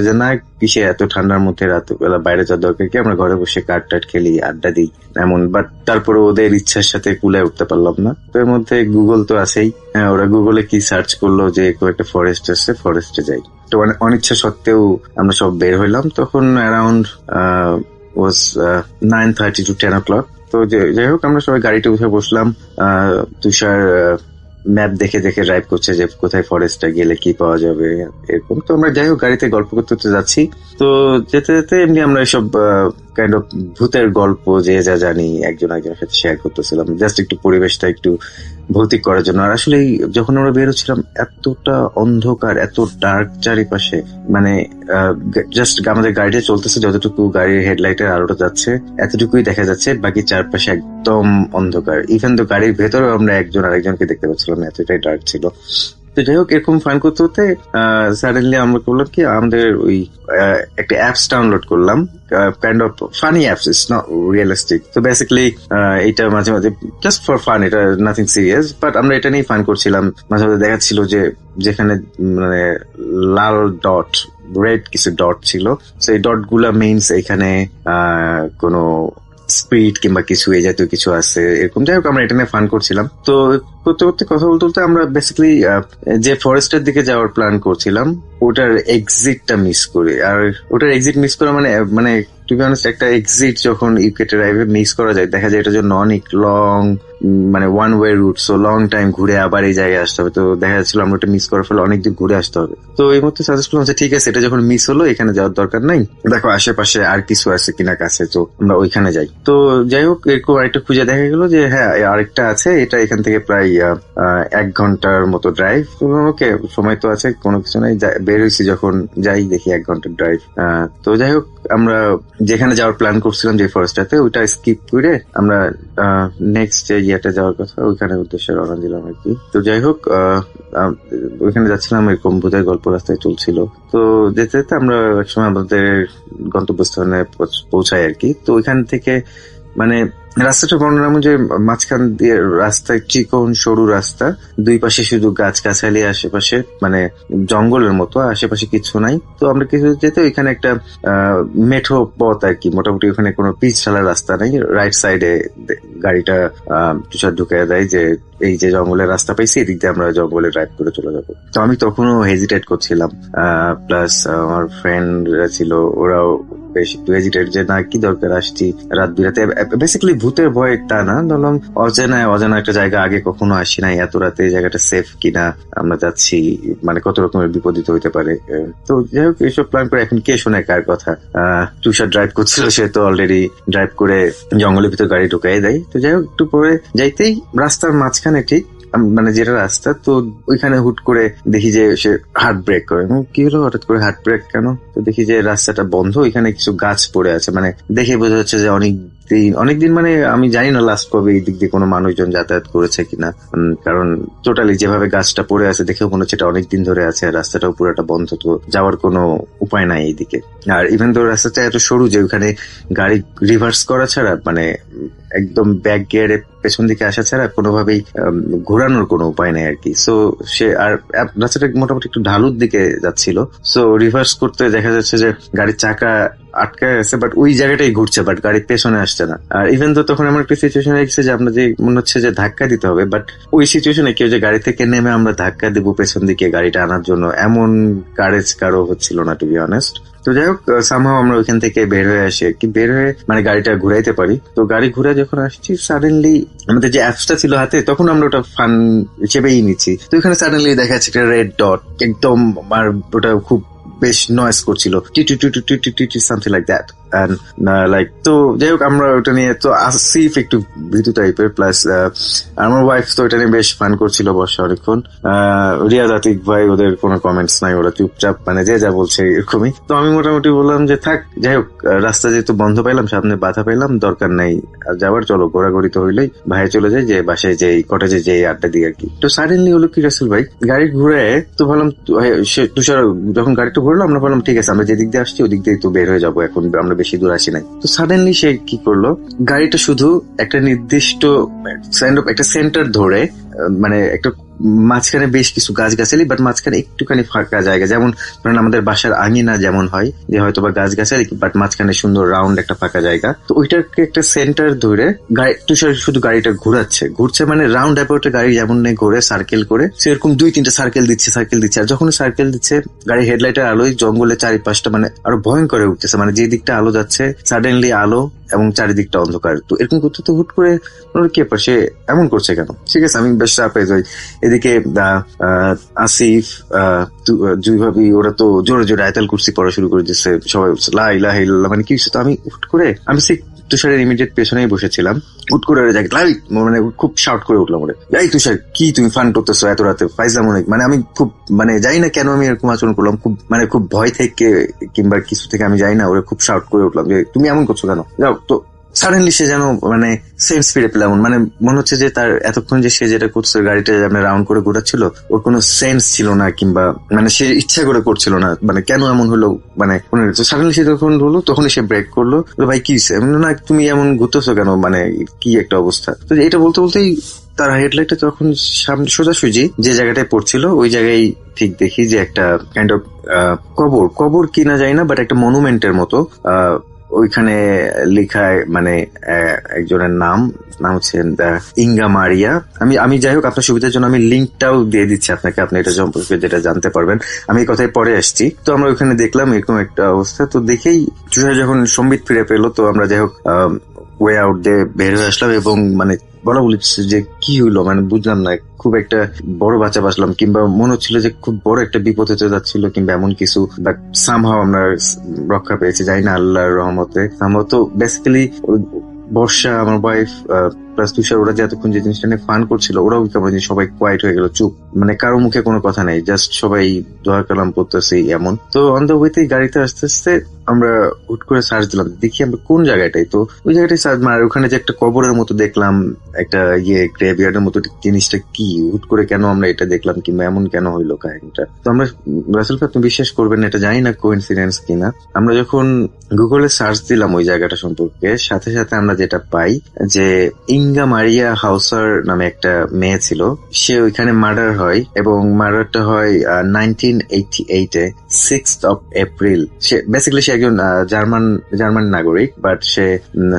যে না কিসে এত ঠান্ডার মধ্যে রাত বেলা বাইরে যাওয়ার দরকার কি, আমরা ঘরে বসে কার্ড টাট খেলি আড্ডা দিই এমন। বাট তারপরে ওদের ইচ্ছার সাথে কুলায় উঠতে পারলাম না। তো এর মধ্যে গুগল তো আছেই, হ্যাঁ ওরা গুগলে কি সার্চ করলো যে একটা ফরেস্ট আছে, ফরেস্টে যাই। তো অনিচ্ছা সত্ত্বেও আমরা সব বের হইলাম। তখন অ্যারাউন্ড ওয়াজ 9:30 to 10 o'clock। তো যাই হোক আমরা সবাই গাড়িতে উঠে বসলাম। তুষার ম্যাপ দেখে দেখে ড্রাইভ করছে যে কোথায় ফরেস্টটা গেলে কি পাওয়া যাবে এরকম। তো আমরা যাই হোক গাড়িতে গল্প করতে যাচ্ছি। তো যেতে যেতে এমনি আমরা এসব কাইন্ড অফ ভূতের গল্প যে যা জানি একজন একজনের সাথে শেয়ার করতেছিলাম, জাস্ট একটু পরিবেশটা একটু ভৌতিক করার জন্য। আর আসলে যখন আমরা বেরোচ্ছিলাম এতটা অন্ধকার, এত ডার্ক চারিপাশে, মানে জাস্ট আমাদের গাড়িটা চলতেছে, যতটুকু গাড়ির হেডলাইটের আলোটা যাচ্ছে এতটুকুই দেখা যাচ্ছে, বাকি চারপাশে একদম অন্ধকার। ইভেন তো গাড়ির ভেতরেও আমরা একজন আরেকজনকে দেখতে পাচ্ছিলাম, এতটাই ডার্ক ছিল। তো যাই হোক এরকম ফাইন করতে হতে সাডেনলি আমরা করলাম কি, আমাদের ওই একটা অ্যাপস ডাউনলোড করলাম, kind of funny apps, it's not realistic. তো বেসিক্যালি এটা মাঝে মাঝে জাস্ট ফর ফান, এটা নাথিং সিরিয়াস, বাট আমরা এটা নিয়ে ফান করছিলাম। মাঝে মাঝে দেখাচ্ছিল যে যেখানে মানে লাল ডট, রেড কিছু ডট ছিল, সেই ডট গুলা মিনস এখানে কোনো স্পিড কিংবা কিছু এই জাতীয় কিছু আছে এরকম। যাই হোক আমরা এটা নিয়ে ফান করছিলাম। তো করতে করতে কথা বলতে বলতে আমরা বেসিক্যালি যে ফরেস্টের দিকে যাওয়ার প্ল্যান করছিলাম ওটার এক্সিটটা মিস করি। আর ওটার এক্সিট মিস করা মানে টু বি অনেস্ট, একটা এক্সিট যখন ইউকে ড্রাইভে মিস করা যায়, দেখা যায় এটার জন্য অনেক লং, মানে one way route, so long time ঘুরে আবার এই জায়গায় আসতে হবে। তো দেখা যাচ্ছিল আমরা ওটা মিস করার ফলে অনেকদিন ঘুরে আসতে হবে। তো এই মধ্যে সাজেস্ট করলাম যে ঠিক আছে, এটা যখন মিস হলো এখানে যাওয়ার দরকার নাই, দেখো আশেপাশে আর কিছু আছে কিনা কাছে, তো আমরা ওইখানে যাই। তো যাই হোক এরকম আরেকটা খুঁজে দেখা গেলো যে হ্যাঁ আরেকটা আছে, এটা এখান থেকে প্রায় 1 ঘন্টার মতো ড্রাইভ। ওকে সময় তো আছে, কোনো কিছু নাই, বের হয়েছি যখন যাই দেখি 1 ঘন্টার ড্রাইভ। তো যাই হোক আমরা যেখানে যাওয়ার প্ল্যান করছিলাম যে ফরেস্টটাতে, ওইটা স্কিপ করে আমরা নেক্সট যে ইয়েটা যাওয়ার কথা ওইখানে উদ্দেশ্যে রওনা দিলাম আর কি। তো যাই হোক ওইখানে যাচ্ছিলাম, এরকম ভূতের গল্প রাস্তায় চলছিল। তো যেতে যেতে আমরা একসময় আমাদের গন্তব্যস্থানে পৌঁছাই আর কি। তো ওইখান থেকে মানে রাস্তাটা বর্ণনা যে মাঝখান দিয়ে রাস্তায় চিকন সরু রাস্তা, দুই পাশে শুধু গাছগাছালি, আশেপাশে মানে জঙ্গলের মতো, আশেপাশে কিছু নাই। তো আমরা কিছু যেতে ওইখানে একটা মেঠো পথ আর কি, মোটামুটি ওখানে কোনো পিচ ঢালা রাস্তা নাই। রাইট সাইডে গাড়িটা তুষার ঢুকিয়ে দেয় যে এই যে জঙ্গলের রাস্তা পাইছি, এদিক দিয়ে আমরা জঙ্গলে ড্রাইভ করে চলে যাবো। তো আমি তখনও হেজিটেট করছিলাম, প্লাস আমার ফ্রেন্ডরা ছিল, ওরাও বেশ একটু হেজিটেট যে না কি দরকার, আসছি রাত বিরাতে। বেসিক্যালি ভূতের ভয় তা না, ধরলাম অজানা একটা জায়গা, আগে কখনো আসি নাই, এত রাতে এই জায়গাটা সেফ কিনা, আমরা যাচ্ছি মানে কত রকমের বিপদিত হইতে পারে। তো যাই হোক এইসব প্ল্যান করে এখন কে শোনে কার কথা। তুষার ড্রাইভ করছিল, সে তো অলরেডি ড্রাইভ করে জঙ্গলের ভিতর গাড়ি ঢুকাই দেয়। তো যাই হোক একটু পরে যাইতেই রাস্তার মাঝখানে ঠিক মানে যেটা রাস্তা, তো ওইখানে হুট করে দেখি যে সে হার্ট ব্রেক করে। কি হলো হঠাৎ করে হার্ট ব্রেক কেন? তো দেখি যে রাস্তাটা বন্ধ, ওইখানে কিছু গাছ পড়ে আছে, মানে দেখে বোঝা যাচ্ছে যে অনেকদিন মানে আমি জানি না লাস্ট কবে এই দিক দিয়ে কোনো মানুষজন যাতায়াত করেছে কিনা, কারণ টোটালি যেভাবে গাছটা পড়ে আছে দেখেও মনে হচ্ছে এটা অনেকদিন ধরে আছে, আর রাস্তাটাও পুরোটা বন্ধ, তো যাওয়ার কোনো উপায় নাই এইদিকে। আর ইভেন তো রাস্তাটা এত সরু যে ওখানে গাড়ি রিভার্স করা ছাড়া, মানে একদম ব্যাক গিয়ারে পেছন দিকে আসা ছাড়া কোনোভাবেই ঘোরানোর কোনো উপায় নেই আর কি। সো সে আর রাস্তাটা মোটামুটি একটু ঢালুর দিকে যাচ্ছিল, সো রিভার্স করতে দেখা যাচ্ছে যে গাড়ির চাকা আটকায় আছে, বাট ওই জায়গাটাই ঘুরছে, বাট গাড়ির পেছনে আসছে না। আর ইভেন তো তখন আমার একটা সিচুয়েশন এসেছে যে আপনার যে মনে হচ্ছে যে ধাক্কা দিতে হবে, বাট ওই সিচুয়েশনে কেউ যে গাড়ি থেকে নেমে আমরা ধাক্কা দেবো পেছন দিকে গাড়িটা আনার জন্য, এমন কারেজ কারো হচ্ছিল না টু বি অনেস্ট। তো যাই হোক সামহাও আমরা ওইখান থেকে বের হয়ে আসি আর কি, বের হয়ে মানে গাড়িটা ঘুরাইতে পারি। তো গাড়ি ঘুরে যখন আসছি সাডেনলি আমাদের যে অ্যাপসটা ছিল হাতে, তখন আমরা ওটা ফান হিসেবেই নিচ্ছি। তো ওখানে সাডেনলি দেখা যাচ্ছে একটা রেড ডট, একদম আর ওটা খুব বেশ নয়েজ করছিল, সামথিং লাইক দ্যাট। লাইক তো যাই হোক আমরা ওটা নিয়ে তো আসিফ একটু ভীতু টাইপের, প্লাস আমার ওয়াইফ তো ওটা নিয়ে বেশ ফান করছিল বসে অনেকক্ষণ। রিয়াজ আতিক ভাই ওদের কোনো কমেন্টস নাই, ওরা চুপচাপ মানে যে যা বলছে এরকমই। তো আমি মোটামুটি বললাম যে থাক, যাই হোক রাস্তা যেহেতু বন্ধ পাইলাম, সামনে বাধা পাইলাম, দরকার নাই যাবার, চলো ঘোরাঘুরি তো হইলেই, ভাই চলে যায় যে বাসায় যে কটেজে যে আড্ডা দিয়ে আর কি। তো সাডেনলি হলো কি রাসেল ভাই গাড়ি ঘুরে, তো ভাবলাম তুষার যখন গাড়িটা ঘুরে করলো, আমরা বললাম ঠিক আছে আমরা যেদিক দিয়ে আসছি ওদিক দিয়ে তো বের হয়ে যাবো, এখন আমরা বেশি দূর আসি নাই। তো সাডেনলি সে কি করলো, গাড়িটা শুধু একটা নির্দিষ্ট একটা সেন্টার ধরে মানে একটা মাঝখানে বেশ কিছু গাছগাছালি বাট মাঝখানে একটুখানি ফাঁকা জায়গা, যেমন ধরেন আমাদের বাসার আঙিনা যেমন হয় যে হয়তো বা গাছগাছালি বাট মাঝখানে সুন্দর রাউন্ড একটা ফাঁকা জায়গা, তো ওইটাকে একটা সেন্টার ধরে তুষার শুধু গাড়িটা ঘুরছে মানে রাউন্ড অ্যাবাউটে গাড়ি যেমন ঘুরে সার্কেল করে সেরকম 2-3টা সার্কেল দিচ্ছে। আর যখন সার্কেল দিচ্ছে গাড়ি হেডলাইটের আলোয় জঙ্গলে চারিপাশটা মানে আরো ভয়ঙ্কর হয়ে উঠতেছে, মানে যে দিকটা আলো যাচ্ছে সাডেনলি আলো এবং চারিদিকটা অন্ধকার। তো এরকম করতে তো হুট করে কি ব্যাপার, সে এমন করছে কেন? ঠিক আছে, আমি বেশ সারপ্রাইজ হই। এদিকে আসিফ জুই ভাবি ওরা তো জোরে জোরে আয়াতুল কুরসি পড়া শুরু করে দিচ্ছে, সবাই লা ইলাহা ইল্লাল্লাহ মানে কি হচ্ছে। তো আমি হুট করে আমি তুষারের ইমিডিয়েট পেছনেই বসেছিলাম, হুট করে মানে খুব শাউট করে উঠলাম, ওরে এই তুষার কি তুমি ফান করতেছো এত রাতে, ফাইজলাম অনেক। মানে আমি খুব মানে জানি না কেন আমি এরকম আচরণ করলাম, খুব ভয় থেকে কিংবা কিছু থেকে আমি জানি না, ওরে খুব শাউট করে উঠলাম যে তুমি এমন করছো কেন, যাও। তো সাডেনলি সে যেন মানে সেন্স ফিরে পেলাম, মানে মনে হচ্ছে যে তার এতক্ষণ যে সে যেটা করছে গাড়িটা রাউন্ড করে ঘোরাচ্ছিল ওর কোনো সেন্স ছিল না, কিংবা মানে সে ইচ্ছা করে করছিল না, মানে কেন এমন হলো মানে সাডেনলি সে যখন হলো তখনই সে ব্রেক করলো, ভাই কি না তুমি এমন ঘুরতেছো কেন, মানে কি একটা অবস্থা। তো এটা বলতে বলতেই তার হেডলাইটটা তখন সামনে সোজাসুজি যে জায়গাটায় পড়ছিল ওই জায়গায় ঠিক দেখি যে একটা কাইন্ড অফ কবর কিনা যায় না বাট একটা মনুমেন্টের মতো ওইখানে লেখায় মানে একজনের নাম হচ্ছে ইঙ্গা মারিয়া। আমি যাই হোক আপনার সুবিধার জন্য আমি লিঙ্কটাও দিয়ে দিচ্ছি আপনাকে, আপনি এটা সম্পর্কে যেটা জানতে পারবেন। আমি এই কথায় পরে আসছি। তো আমরা ওইখানে দেখলাম এরকম একটা অবস্থা। তো দেখেই তুষার যখন সম্বিত ফিরে পেলো তো আমরা যাই হোক ওয়ে আউট দিয়ে বের হয়ে আসলাম এবং মানে বলা বলেছে যে কি হইলো মানে বুঝলাম না, খুব একটা বড় বাচ্চা বাসলাম কিংবা মনে হচ্ছিল যে খুব বড় একটা বিপদ হতে যাচ্ছিল কিংবা এমন কিছু, বাট সামহাও আমরা রক্ষা পেয়েছি, যাই না আল্লাহর রহমতে। সামহাও তো বেসিক্যালি বর্ষা আমার ওয়াইফ প্লাস তুষার ওরা যে এতক্ষণ যে জিনিসটা নিয়ে ফান করছিল ওরাও কেমন সবাই কোয়াইট হয়ে গেল, চুপ, মানে কারো মুখে কোনো কথা নেই, জাস্ট সবাই দোয়া কালাম করতেছে এমন। তো অন দ্য ওয়েতে গাড়িতে আস্তে আস্তে আমরা হুট করে সার্চ দিলাম, দেখি আমরা কোন জায়গাটাই, তো ওই জায়গাটাই সার্চ মার ওখানে যে একটা কবরের মতো দেখলাম, একটা গ্রেভইয়ার্ডের মতো জিনিসটা কি, হুট করে কেন আমরা এটা দেখলাম কিংবা এমন কেন হইলো কাহিনীটা। তো আমরা রাসেল ভাই আপনি বিশ্বাস করবেন না, এটা জানি না কোইন্সিডেন্স কিনা, আমরা যখন গুগলে সার্চ দিলাম ওই জায়গাটা সম্পর্কে সাথে সাথে আমরা যেটা পাই যে ইঙ্গা মারিয়া হাউসার নামে একটা মেয়ে ছিল, সে ওইখানে মার্ডার হয় এবং মার্ডারটা হয় 1988 6th of April। সে বেসিক্যালি সে একজন জার্মান নাগরিক, বাট সে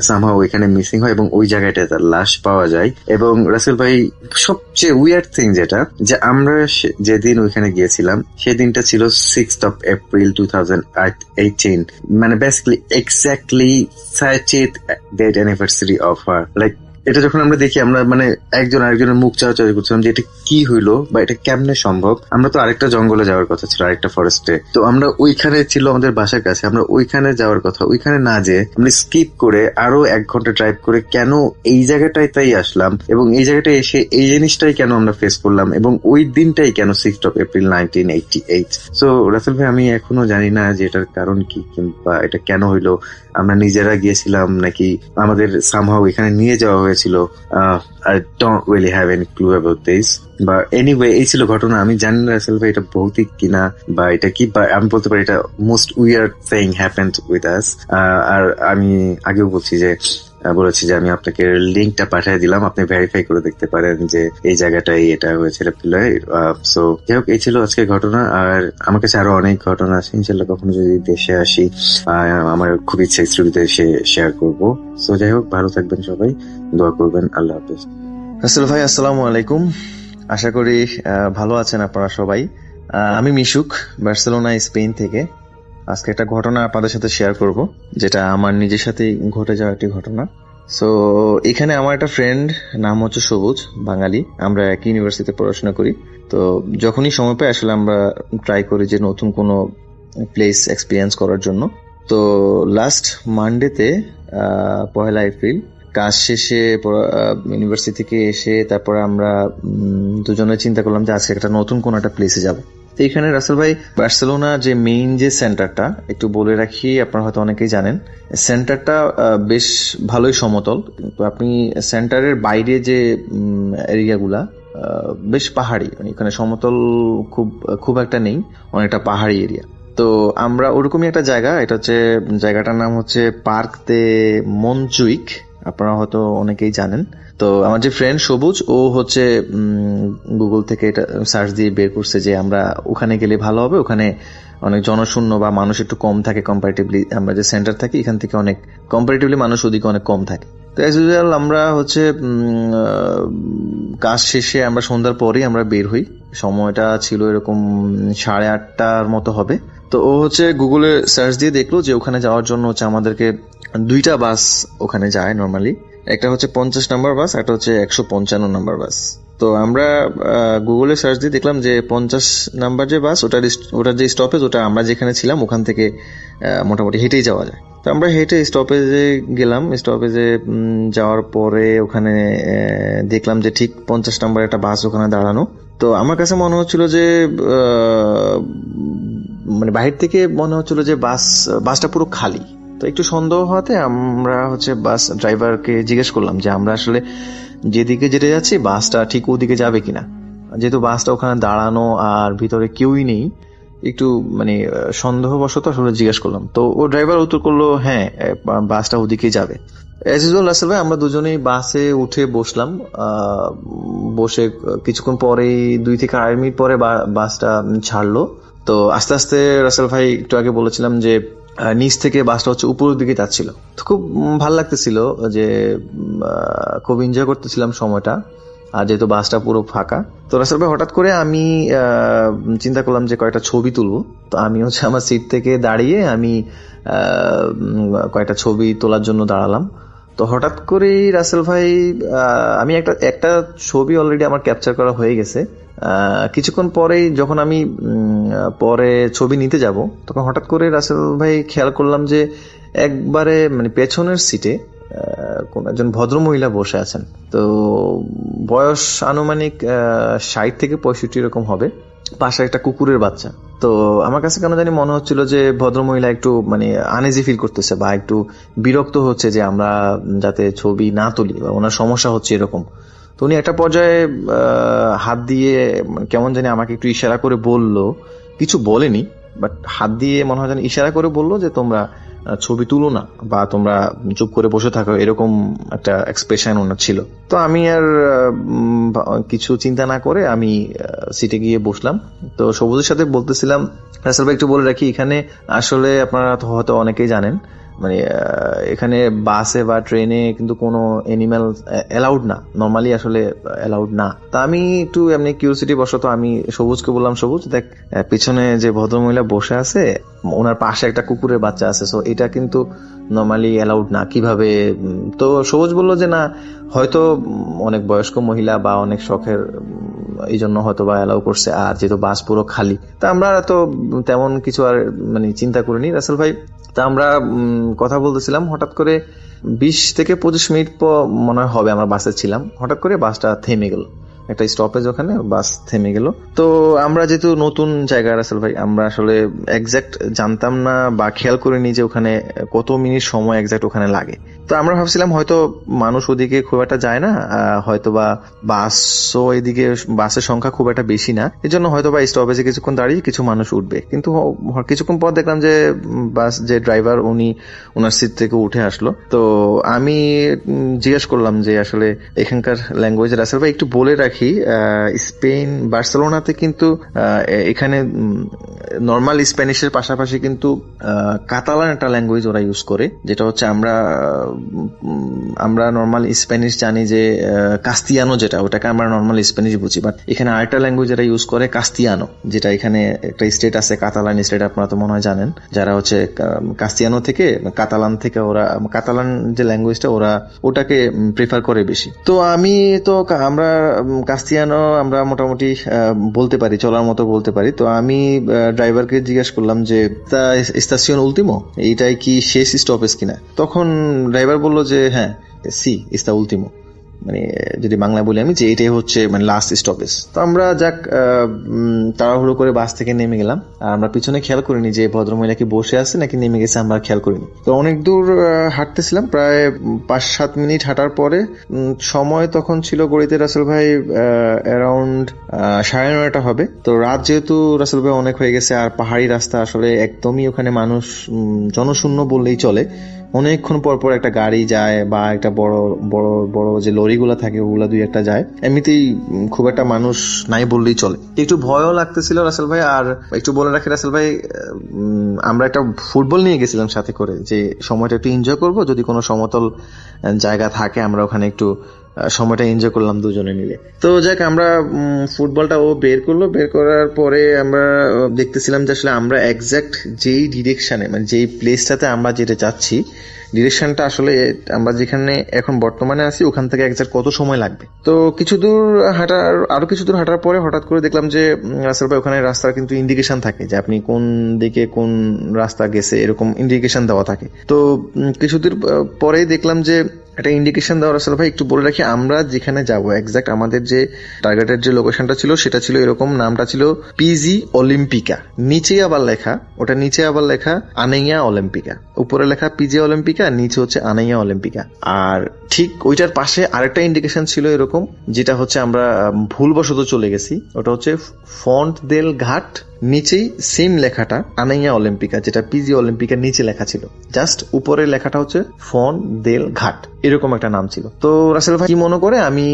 সামহাও ওইখানে মিসিং হয় এবং ওই জায়গাটায় তার লাশ পাওয়া যায়। এবং রাসেল ভাই সবচেয়ে উইয়ার্ড থিং যেটা, যে আমরা যেদিন ওইখানে গিয়েছিলাম সেদিনটা ছিল 6th of April 2018, মানে basically exactly 30th date anniversary of her। Like এটা যখন আমরা দেখি আমরা মানে একজন আরেকজনের মুখ চাওয়াচাওয়ি করছিলাম যে এটা কি হইলো বা এটা কেমনে সম্ভব। আমরা তো আরেকটা জঙ্গলে যাওয়ার কথা ছিল, আরেকটা ফরেস্টে, তো আমরা ওইখানে ছিল আমাদের বাসার কাছে, আমরা ওইখানে যাওয়ার কথা, ওইখানে না যে আমরা স্কিপ করে আরো 1 ঘন্টা ড্রাইভ করে কেন এই জায়গাটায় তাই আসলাম এবং এই জায়গাটায় এসে এই জিনিসটাই কেন আমরা ফেস করলাম এবং ওই দিনটাই কেন 6th of April 1988। So Rasel ভাই আমি এখনো জানি না যে এটার কারণ কি কিংবা এটা কেন হইলো, আমরা নিজেরা গিয়েছিলাম নাকি আমাদের সামহাও এখানে নিয়ে যাওয়া হয়েছিল। I don't really have any clue about this, বা এনিওয়ে এই ছিল ঘটনা। আমি জানি না রাসেল ভাই এটা ভৌতিক কিনা বা এটা কি, বা আমি বলতে পারি এটা most weird thing happened with us. আর আমি আগেও বলেছি যে আমি আপনাকে লিঙ্কটা পাঠিয়ে দিলাম, আপনি ভেরিফাই করে দেখতে পারেন যে এই জায়গাটাই এটা হয়েছিল। সো যাই হোক এই ছিল আজকের ঘটনা, আর আমার কাছে আরো অনেক ঘটনা আছে, ইনশাল্লাহ কখনো যদি দেশে আসি আমার খুব ইচ্ছা স্টুডিওতে এসে শেয়ার করবো। সো যাই হোক ভালো থাকবেন সবাই, দোয়া করবেন, আল্লাহ হাফেজ। রাসেল ভাই আসসালামু আলাইকুম, আশা করি ভালো আছেন আপনারা সবাই। আমি মিশুক, বার্সেলোনা স্পেন থেকে। আজকে একটা ঘটনা আপনাদের সাথে শেয়ার করব যেটা আমার নিজের সাথেই ঘটে যাওয়া একটি ঘটনা। সো এখানে আমার একটা ফ্রেন্ড নাম হচ্ছে সবুজ, বাঙালি, আমরা একই ইউনিভার্সিটিতে পড়াশোনা করি। তো যখনই সময় পাই আসলে আমরা ট্রাই করি যে নতুন কোনো প্লেস এক্সপিরিয়েন্স করার জন্য। তো লাস্ট মানডেতে 1 এপ্রিল কাজ শেষে ইউনিভার্সিটি থেকে এসে তারপরে আমরা দুজনে চিন্তা করলাম যে আজকে একটা নতুন কোন একটা প্লেসে যাব। তো এখানে রাসেল ভাই বার্সেলোনা যে মেইন যে সেন্টারটা, একটু বলে রাখি আপনারা হয়তো অনেকেই জানেন, সেন্টারটা বেশ ভালোই সমতল। তো আপনি সেন্টারের বাইরে যে এরিয়াগুলা বেশ পাহাড়ি, মানে এখানে সমতল খুব একটা নেই, অনেকটা পাহাড়ি এরিয়া। তো আমরা ওরকমই একটা জায়গা, এটা হচ্ছে জায়গাটার নাম হচ্ছে পার্ক দে মনজুইক, আপনারা হয়তো অনেকেই জানেন। তো আমার যে ফ্রেন্ড সবুজ, ও হচ্ছে গুগল থেকে এটা সার্চ দিয়ে বের করছে যে আমরা ওখানে গেলে ভালো হবে, ওখানে অনেক জনশূন্য বা মানুষ একটু কম থাকে কম্পারেটিভলি, আমরা যে সেন্টার থাকি এখান থেকে অনেক কম্পারেটিভলি মানুষ ওদিকে অনেক কম থাকে। তো অ্যাজ ইউজুয়াল আমরা হচ্ছে কাজ শেষে আমরা সন্ধ্যার পরেই আমরা বের হই, সময়টা ছিল এরকম 8:30টার মতো হবে। তো ও হচ্ছে গুগলে সার্চ দিয়ে দেখলো যে ওখানে যাওয়ার জন্য হচ্ছে আমাদেরকে 2টা বাস ওখানে যায় নর্মালি, একটা হচ্ছে 50 নাম্বার বাস, একটা হচ্ছে 155 নাম্বার বাস। তো আমরা গুগলে সার্চ দিয়ে দেখলাম যে 50 নাম্বার যে বাস, ওটার যে স্টপেজ, ওটা আমরা যেখানে ছিলাম ওখান থেকে মোটামুটি হেঁটেই যাওয়া যায়। তো আমরা হেঁটে স্টপেজে গেলাম। স্টপেজে যাওয়ার পরে ওখানে দেখলাম যে ঠিক 50 নাম্বার একটা বাস ওখানে দাঁড়ানো। তো আমার কাছে মনে হচ্ছিল যে মানে বাহির থেকে মনে হচ্ছিল যে বাসটা পুরো খালি। তো একটু সন্দেহ হওয়াতে আমরা হচ্ছে বাস ড্রাইভারকে জিজ্ঞেস করলাম যে আমরা আসলে যেদিকে যেতে যাচ্ছি বাসটা ঠিক ওদিকে যাবে কিনা, যেহেতু বাসটা ওখানে দাঁড়ানো আর ভিতরে কেউই নেই, একটু মানে সন্দেহবশত আসলে জিজ্ঞেস করলাম। তো ও ড্রাইভার উত্তর করলো হ্যাঁ বাসটা ওদিকে যাবে। অ্যাজ ইউজুয়াল রাসেল ভাই আমরা দুজনেই বাসে উঠে বসলাম। বসে কিছুক্ষণ পরেই 2 থেকে 2.5 মিনিট পরে বাসটা ছাড়লো। তো আস্তে আস্তে রাসেল ভাই একটু আগে বলেছিলাম যে নিচ থেকে বাসটা হচ্ছে উপরের দিকে যাচ্ছিল। তো খুব ভালো লাগতেছিল, যে খুব এনজয় করতেছিলাম সময়টা, আর যেহেতু বাসটা পুরো ফাঁকা। তো রাসেল ভাই হঠাৎ করে আমি চিন্তা করলাম যে কয়েকটা ছবি তুলবো। তো আমি হচ্ছে আমার সিট থেকে দাঁড়িয়ে আমি কয়েকটা ছবি তোলার জন্য দাঁড়ালাম। তো হঠাৎ করেই রাসেল ভাই আমি একটা ছবি অলরেডি আমার ক্যাপচার করা হয়ে গেছে। কিছুক্ষণ পরেই যখন আমি পরে ছবি নিতে যাব, তখন হঠাৎ করে রাসেল ভাই খেয়াল করলাম যে একবারে মানে পেছনের সিটে কোন একজন ভদ্রমহিলা বসে আছেন। তো বয়স আনুমানিক 60 থেকে 65 এরকম হবে, পাশে একটা কুকুরের বাচ্চা। তো আমার কাছে কেন জানি মনে হচ্ছিল যে ভদ্রমহিলা একটু মানে আনইজি ফিল করতেছে বা একটু বিরক্ত হচ্ছে যে আমরা যাতে ছবি না তুলি বা ওনার সমস্যা হচ্ছে এরকম। তো উনি একটা পর্যায়ে হাত দিয়ে কেমন জানি আমাকে একটু ইশারা করে বললো, কিছু বলেনি, বাট হাত দিয়ে মনে হয় জানি ইশারা করে বললো যে তোমরা ছবি তুলো না বা তোমরা চুপ করে বসে থাকো, এরকম একটা এক্সপ্রেশন ওনার ছিল। তো আমি আর কিছু চিন্তা না করে আমি সিটে গিয়ে বসলাম। তো সবুজের সাথে বলতেছিলাম, রাসেল ভাই একটু বলে রাখি, এখানে আসলে আপনারা হয়তো অনেকেই জানেন মানে এখানে বাসে বা ট্রেনে কিন্তু কোনো এনিম্যাল অ্যালাউড না, নর্মালি আসলে অ্যালাউড না। তা আমি একটু এমনি কিউরিওসিটি বশত আমি সবুজকে বললাম, সবুজ দেখ পিছনে যে ভদ্রমহিলা বসে আছে ওনার পাশে একটা কুকুরের বাচ্চা আছে, সো এটা কিন্তু নর্মালি অ্যালাউড না, কিভাবে? তো সবুজ বললো যে না, হয়তো অনেক বয়স্ক মহিলা বা অনেক শখের এই জন্য হয়তো বা অ্যালাউ করছে, আর যেহেতু বাস পুরো খালি। তা আমরা তো তেমন কিছু আর মানে চিন্তা করিনি রাসেল ভাই। তা আমরা কথা বলতেছিলাম, হঠাৎ করে 20 থেকে 25 মিনিট পর মনে হবে আমরা বাসে ছিলাম, হঠাৎ করে বাসটা থেমে গেল, একটা স্টপেজ ওখানে বাস থেমে গেল। তো আমরা যেহেতু নতুন জায়গায় রাসেল ভাই, আমরা আসলে এক্সাক্ট জানতাম না বা খেয়াল করিনি যে ওখানে কত মিনিট সময় এক্সাক্ট ওখানে লাগে। তো আমরা ভাবছিলাম হয়তো মানুষ ওদিকে খুব একটা যায় না, হয়তো বা বাসও এদিকে বাসের সংখ্যা খুব একটা বেশি না, এই জন্য হয়তো বা স্টপেজে কিছুক্ষণ দাঁড়িয়ে কিছু মানুষ উঠবে। কিন্তু কিছুক্ষণ পর দেখলাম যে বাস যে ড্রাইভার উনি ওনার সিট থেকে উঠে আসলো। তো আমি জিজ্ঞেস করলাম যে আসলে এখানকার ল্যাঙ্গুয়েজ রাসেল ভাই একটু বলে রাখি, স্পেন বার্সেলোনাতে কিন্তু এখানে নর্মাল স্প্যানিশের পাশাপাশি কিন্তু কাতালান একটা ল্যাঙ্গুয়েজ ওরা ইউজ করে, যেটা হচ্ছে আমরা নর্মাল স্প্যানিশ জানি যে কাস্তিয়ানো, যেটা ওটাকে আমরা নর্মাল স্প্যানিশ বুঝি, বাট এখানে আরেকটা ল্যাঙ্গুয়েজ এরা ইউজ করে কাস্তিয়ানো, যেটা এখানে একটা স্টেট আছে কাতালান স্টেট, আপনারা তো মনে হয় জানেন, যারা হচ্ছে কাস্তিয়ানো থেকে কাতালান থেকে ওরা কাতালান যে ল্যাঙ্গুয়েজটা ওরা ওটাকে প্রেফার করে বেশি। তো আমরা কাস্তিয়ানো আমরা মোটামুটি বলতে পারি, চলার মতো বলতে পারি। তো আমি ড্রাইভারকে জিজ্ঞেস করলাম যে স্টেশন উলতিমো, এইটাই কি শেষ স্টপেজ কিনা? তখন ড্রাইভার বললো যে হ্যাঁ, সি ইস্তা উলতিমো, মানে যদি বাংলায় বলি আমি যে এটাই হচ্ছে মানে লাস্ট স্টপেজ। তো আমরা যাক তাড়াহুড়ো করে বাস থেকে নেমে গেলাম। আর আমরা পিছনে খেয়াল করিনি যে ভদ্রমহিলা কি বসে আছে নাকি নেমে গেছে, আমরা খেয়াল করিনি। তো অনেক দূর হাঁটতেছিলাম, প্রায় 5-7 মিনিট হাঁটার পরে সময় তখন ছিল গড়িতে রাসেল ভাই অ্যারাউন্ড 9:30 হবে। তো রাত যেহেতু রাসেল ভাই অনেক হয়ে গেছে, আর পাহাড়ি রাস্তা আসলে একদমই ওখানে মানুষ জনশূন্য বললেই চলে। অনেকক্ষণ পর পর একটা গাড়ি যায় বা একটা বড় বড় বড় যে লরিগুলো থাকে ওগুলা 2-1টা যায়, এমনিতেই খুব একটা মানুষ নাই বললেই চলে। একটু ভয়ও লাগতেছিল রাসেল ভাই। আর একটু বলে রাখি রাসেল ভাই, আমরা একটা ফুটবল নিয়ে গেছিলাম সাথে করে, যে সময়টা একটু এনজয় করব, যদি কোনো সমতল জায়গা থাকে আমরা ওখানে একটু সময়টা এনজয় করলাম দুজনে মিলে। তো যাক আমরা ফুটবলটা ও বের করলো, বের করার পরে আমরা দেখতেছিলাম যে আসলে আমরা এক্সাক্ট যেই ডিরেকশনে মানে যেই প্লেসটাতে আমরা যেটা যাচ্ছি ডিরেকশনটা আসলে আমরা যেখানে এখন বর্তমানে আছি ওখান থেকে এক্সাক্ট কত সময় লাগবে। তো আরো কিছু দূর হাঁটার পরে হঠাৎ করে দেখলাম যে রাস্তার পরে ওখানে রাস্তার কিন্তু ইন্ডিকেশন থাকে যে আপনি কোন দিকে কোন রাস্তা গেছে এরকম ইন্ডিকেশন দেওয়া থাকে। তো কিছু দূর পরেই দেখলাম যে একটা ইন্ডিকেশন দেওয়া। রাসেল ভাই একটু বলে রাখি, আমরা যেখানে যাবো এক্সাক্ট আমাদের যে টার্গেটের যে লোকেশনটা ছিল সেটা ছিল এরকম, নামটা ছিল পিজি অলিম্পিকা। নিচে আবার লেখা আনাইয়া অলিম্পিকা, উপরে লেখা পিজি অলিম্পিকা, নিচে হচ্ছে আনাইয়া অলিম্পিকা। আর ঠিক ওইটার পাশে আরেকটা ইন্ডিকেশন ছিল এরকম, যেটা হচ্ছে আমরা ভুলবশত চলে গেছি। ওটা হচ্ছে ফন্ট দেল ঘাট, নিচেই সেম লেখাটা আনাইয়া অলিম্পিকা, যেটা পিজি অলিম্পিকার নিচে লেখা ছিল, জাস্ট উপরে লেখাটা হচ্ছে ফন দেল ঘাট, এরকম একটা নাম ছিল। তো রাসেল ভাই কি মনে করে আমি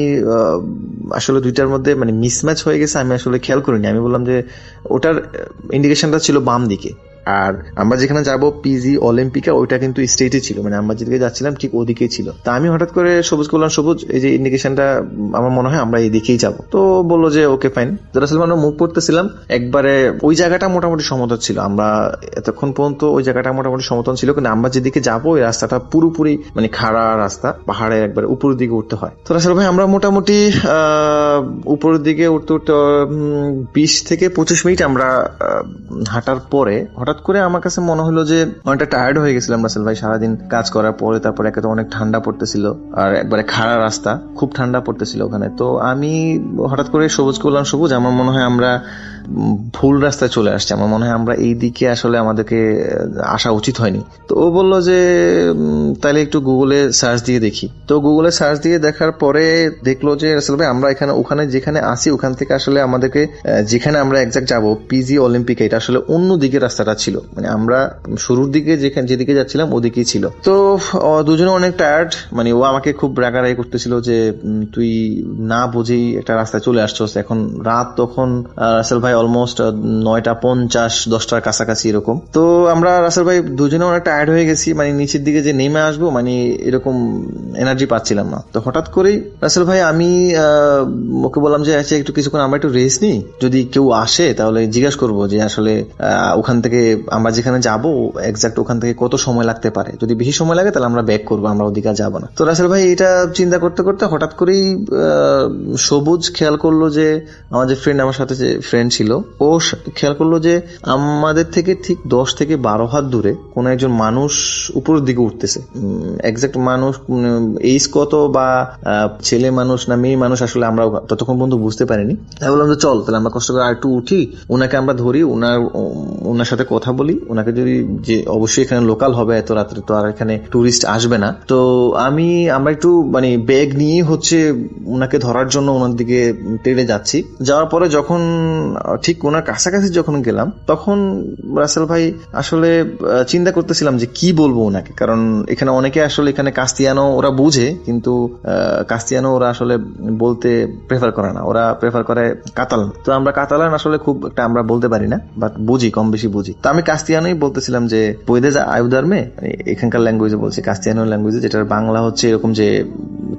আসলে দুইটার মধ্যে মানে মিসম্যাচ হয়ে গেছে, আমি আসলে খেয়াল করিনি। আমি বললাম যে ওটার ইন্ডিকেশনটা ছিল বাম দিকে, আর আমরা যেখানে যাবো পিজি অলিম্পিকা ওইটা কিন্তু স্টেটে ছিল, মানে আমরা যেদিকে যাচ্ছিলাম ঠিক ওদিকেই ছিল। তা আমি হঠাৎ করে সবুজ করলাম, সবুজ এই যে ইন্ডিকেশনটা আমার মনে হয় আমরা এই দিকেই যাবো। তো বললো যে ওকে ফাইন। আসলে আমরা মুভ করতেছিলাম, একবারে ওই জায়গাটা মোটামুটি সমতল ছিল, আমরা এতক্ষণ পর্যন্ত ওই জায়গাটা মোটামুটি সমতল ছিল, কিন্তু আমরা যেদিকে যাবো ওই রাস্তাটা পুরোপুরি মানে খাড়া রাস্তা, পাহাড়ের একবারে উপরের দিকে উঠতে হয়। তো আসলে ভাই আমরা মোটামুটি উপরের দিকে উঠতে 20 থেকে 25 মিনিট আমরা হাঁটার পরে হঠাৎ করে আমার কাছে মনে হলো যে অনেকটা টায়ার্ড হয়ে গেছিলাম রাসেল ভাই সারাদিন কাজ করার পরে। তারপরে একে তো অনেক ঠান্ডা পড়তেছিল, আর একবারে খাড়া রাস্তা, খুব ঠান্ডা পড়তেছিল ওখানে। তো আমি হঠাৎ করে সবুজ করলাম, সবুজ আমার মনে হয় আমরা ভুল রাস্তায় চলে আসছি, আমার মনে হয় আমরা এই দিকে আসলে আমাদেরকে আসা উচিত হয়নি। তো ও বললো যে তাহলে একটু গুগলে সার্চ দিয়ে দেখি। তো গুগলে সার্চ দিয়ে দেখার পরে দেখলো যে রাসেল ভাই আমরা ওখানে যেখানে আসি ওখান থেকে আসলে আমাদেরকে যেখানে আমরা এক্সাক্ট যাবো পিজি অলিম্পিক, এটা আসলে অন্য দিকে রাস্তাটা ছিল, মানে আমরা শুরুর দিকে যেদিকে যাচ্ছিলাম ওদিকেই ছিল। তো দুজনে অনেক টায়ার্ড, মানে ও আমাকে খুব রাগারাগি করতেছিল যে তুই না বুঝেই একটা রাস্তায় চলে আসছস, এখন রাত তখন রাসেল ভাই অলমোস্ট 9:50 10টার কাছাকাছি এরকম। তো আমরা রাসেল ভাই দুজনে অনেক টায়ার্ড হয়ে গেছি, মানে নিচের দিকে যে নেমে আসবো মানে এরকম এনার্জি পাচ্ছিলাম না। তো হঠাৎ করেই রাসেল ভাই আমি ওকে বললাম যে আচ্ছা একটু কিছুক্ষণ আমরা একটু রেস্ট নিই, যদি কেউ আসে তাহলে জিজ্ঞাসা করবো যে আসলে ওখান থেকে আমরা যেখানে যাবো এক্সাক্ট ওখান থেকে কত সময় লাগতে পারে, যদি বেশি সময় লাগে তাহলে আমরা ব্যাক করবো, আমরা ওদিকে যাবো না। তো রাসেল ভাই এটা চিন্তা করতে করতে হঠাৎ করেই সবুজ খেয়াল করলো যে আমাদের আমার সাথে যে ফ্রেন্ড ছিল ও খেয়াল করলো যে আমাদের থেকে ঠিক 10 থেকে 12 হাত দূরে কোন একজন মানুষ উপরের দিকে উঠতেছে। এক্সাক্ট মানুষ এইজ কত বা ছেলে মানুষ না মেয়ে মানুষ আসলে আমরা ততক্ষণ পর্যন্ত বুঝতে পারিনি। তাই বললাম যে চল তাহলে আমরা কষ্ট করে আর একটু উঠি, ওনাকে আমরা ধরি, ওনার সাথে কথা বলি, ওনাকে যদি যে অবশ্যই এখানে লোকাল হবে, এত রাত্রে তো আর এখানে টুরিস্ট আসবে না। তো আমরা একটু মানে ব্যাগ নিয়ে হচ্ছে ওনাকে ধরার জন্য ওনার দিকে টেনে যাচ্ছি। যাওয়ার পরে যখন ঠিক ওনার কাছাকাছি যখন গেলাম তখন রাসেল ভাই আসলে চিন্তা করতেছিলাম যে কি বলবো ওনাকে, কারণ এখানে অনেকে আসলে এখানে কাস্তিয়ানো ওরা বুঝে, কিন্তু কাস্তিয়ানো ওরা আসলে বলতে প্রেফার করে না, ওরা প্রেফার করে কাতালান। তো আমরা কাতালান আসলে খুব একটা আমরা বলতে পারি না, বাট বুঝি, কম বেশি বুঝি। তো আমি কাস্তিয়ানোই বলতেছিলাম যে পয়দে যা আয়ুদারমে, এখানকার ল্যাঙ্গুয়েজে বলছি, কাস্তিয়ানো ল্যাঙ্গুয়েজে, যেটার বাংলা হচ্ছে এরকম যে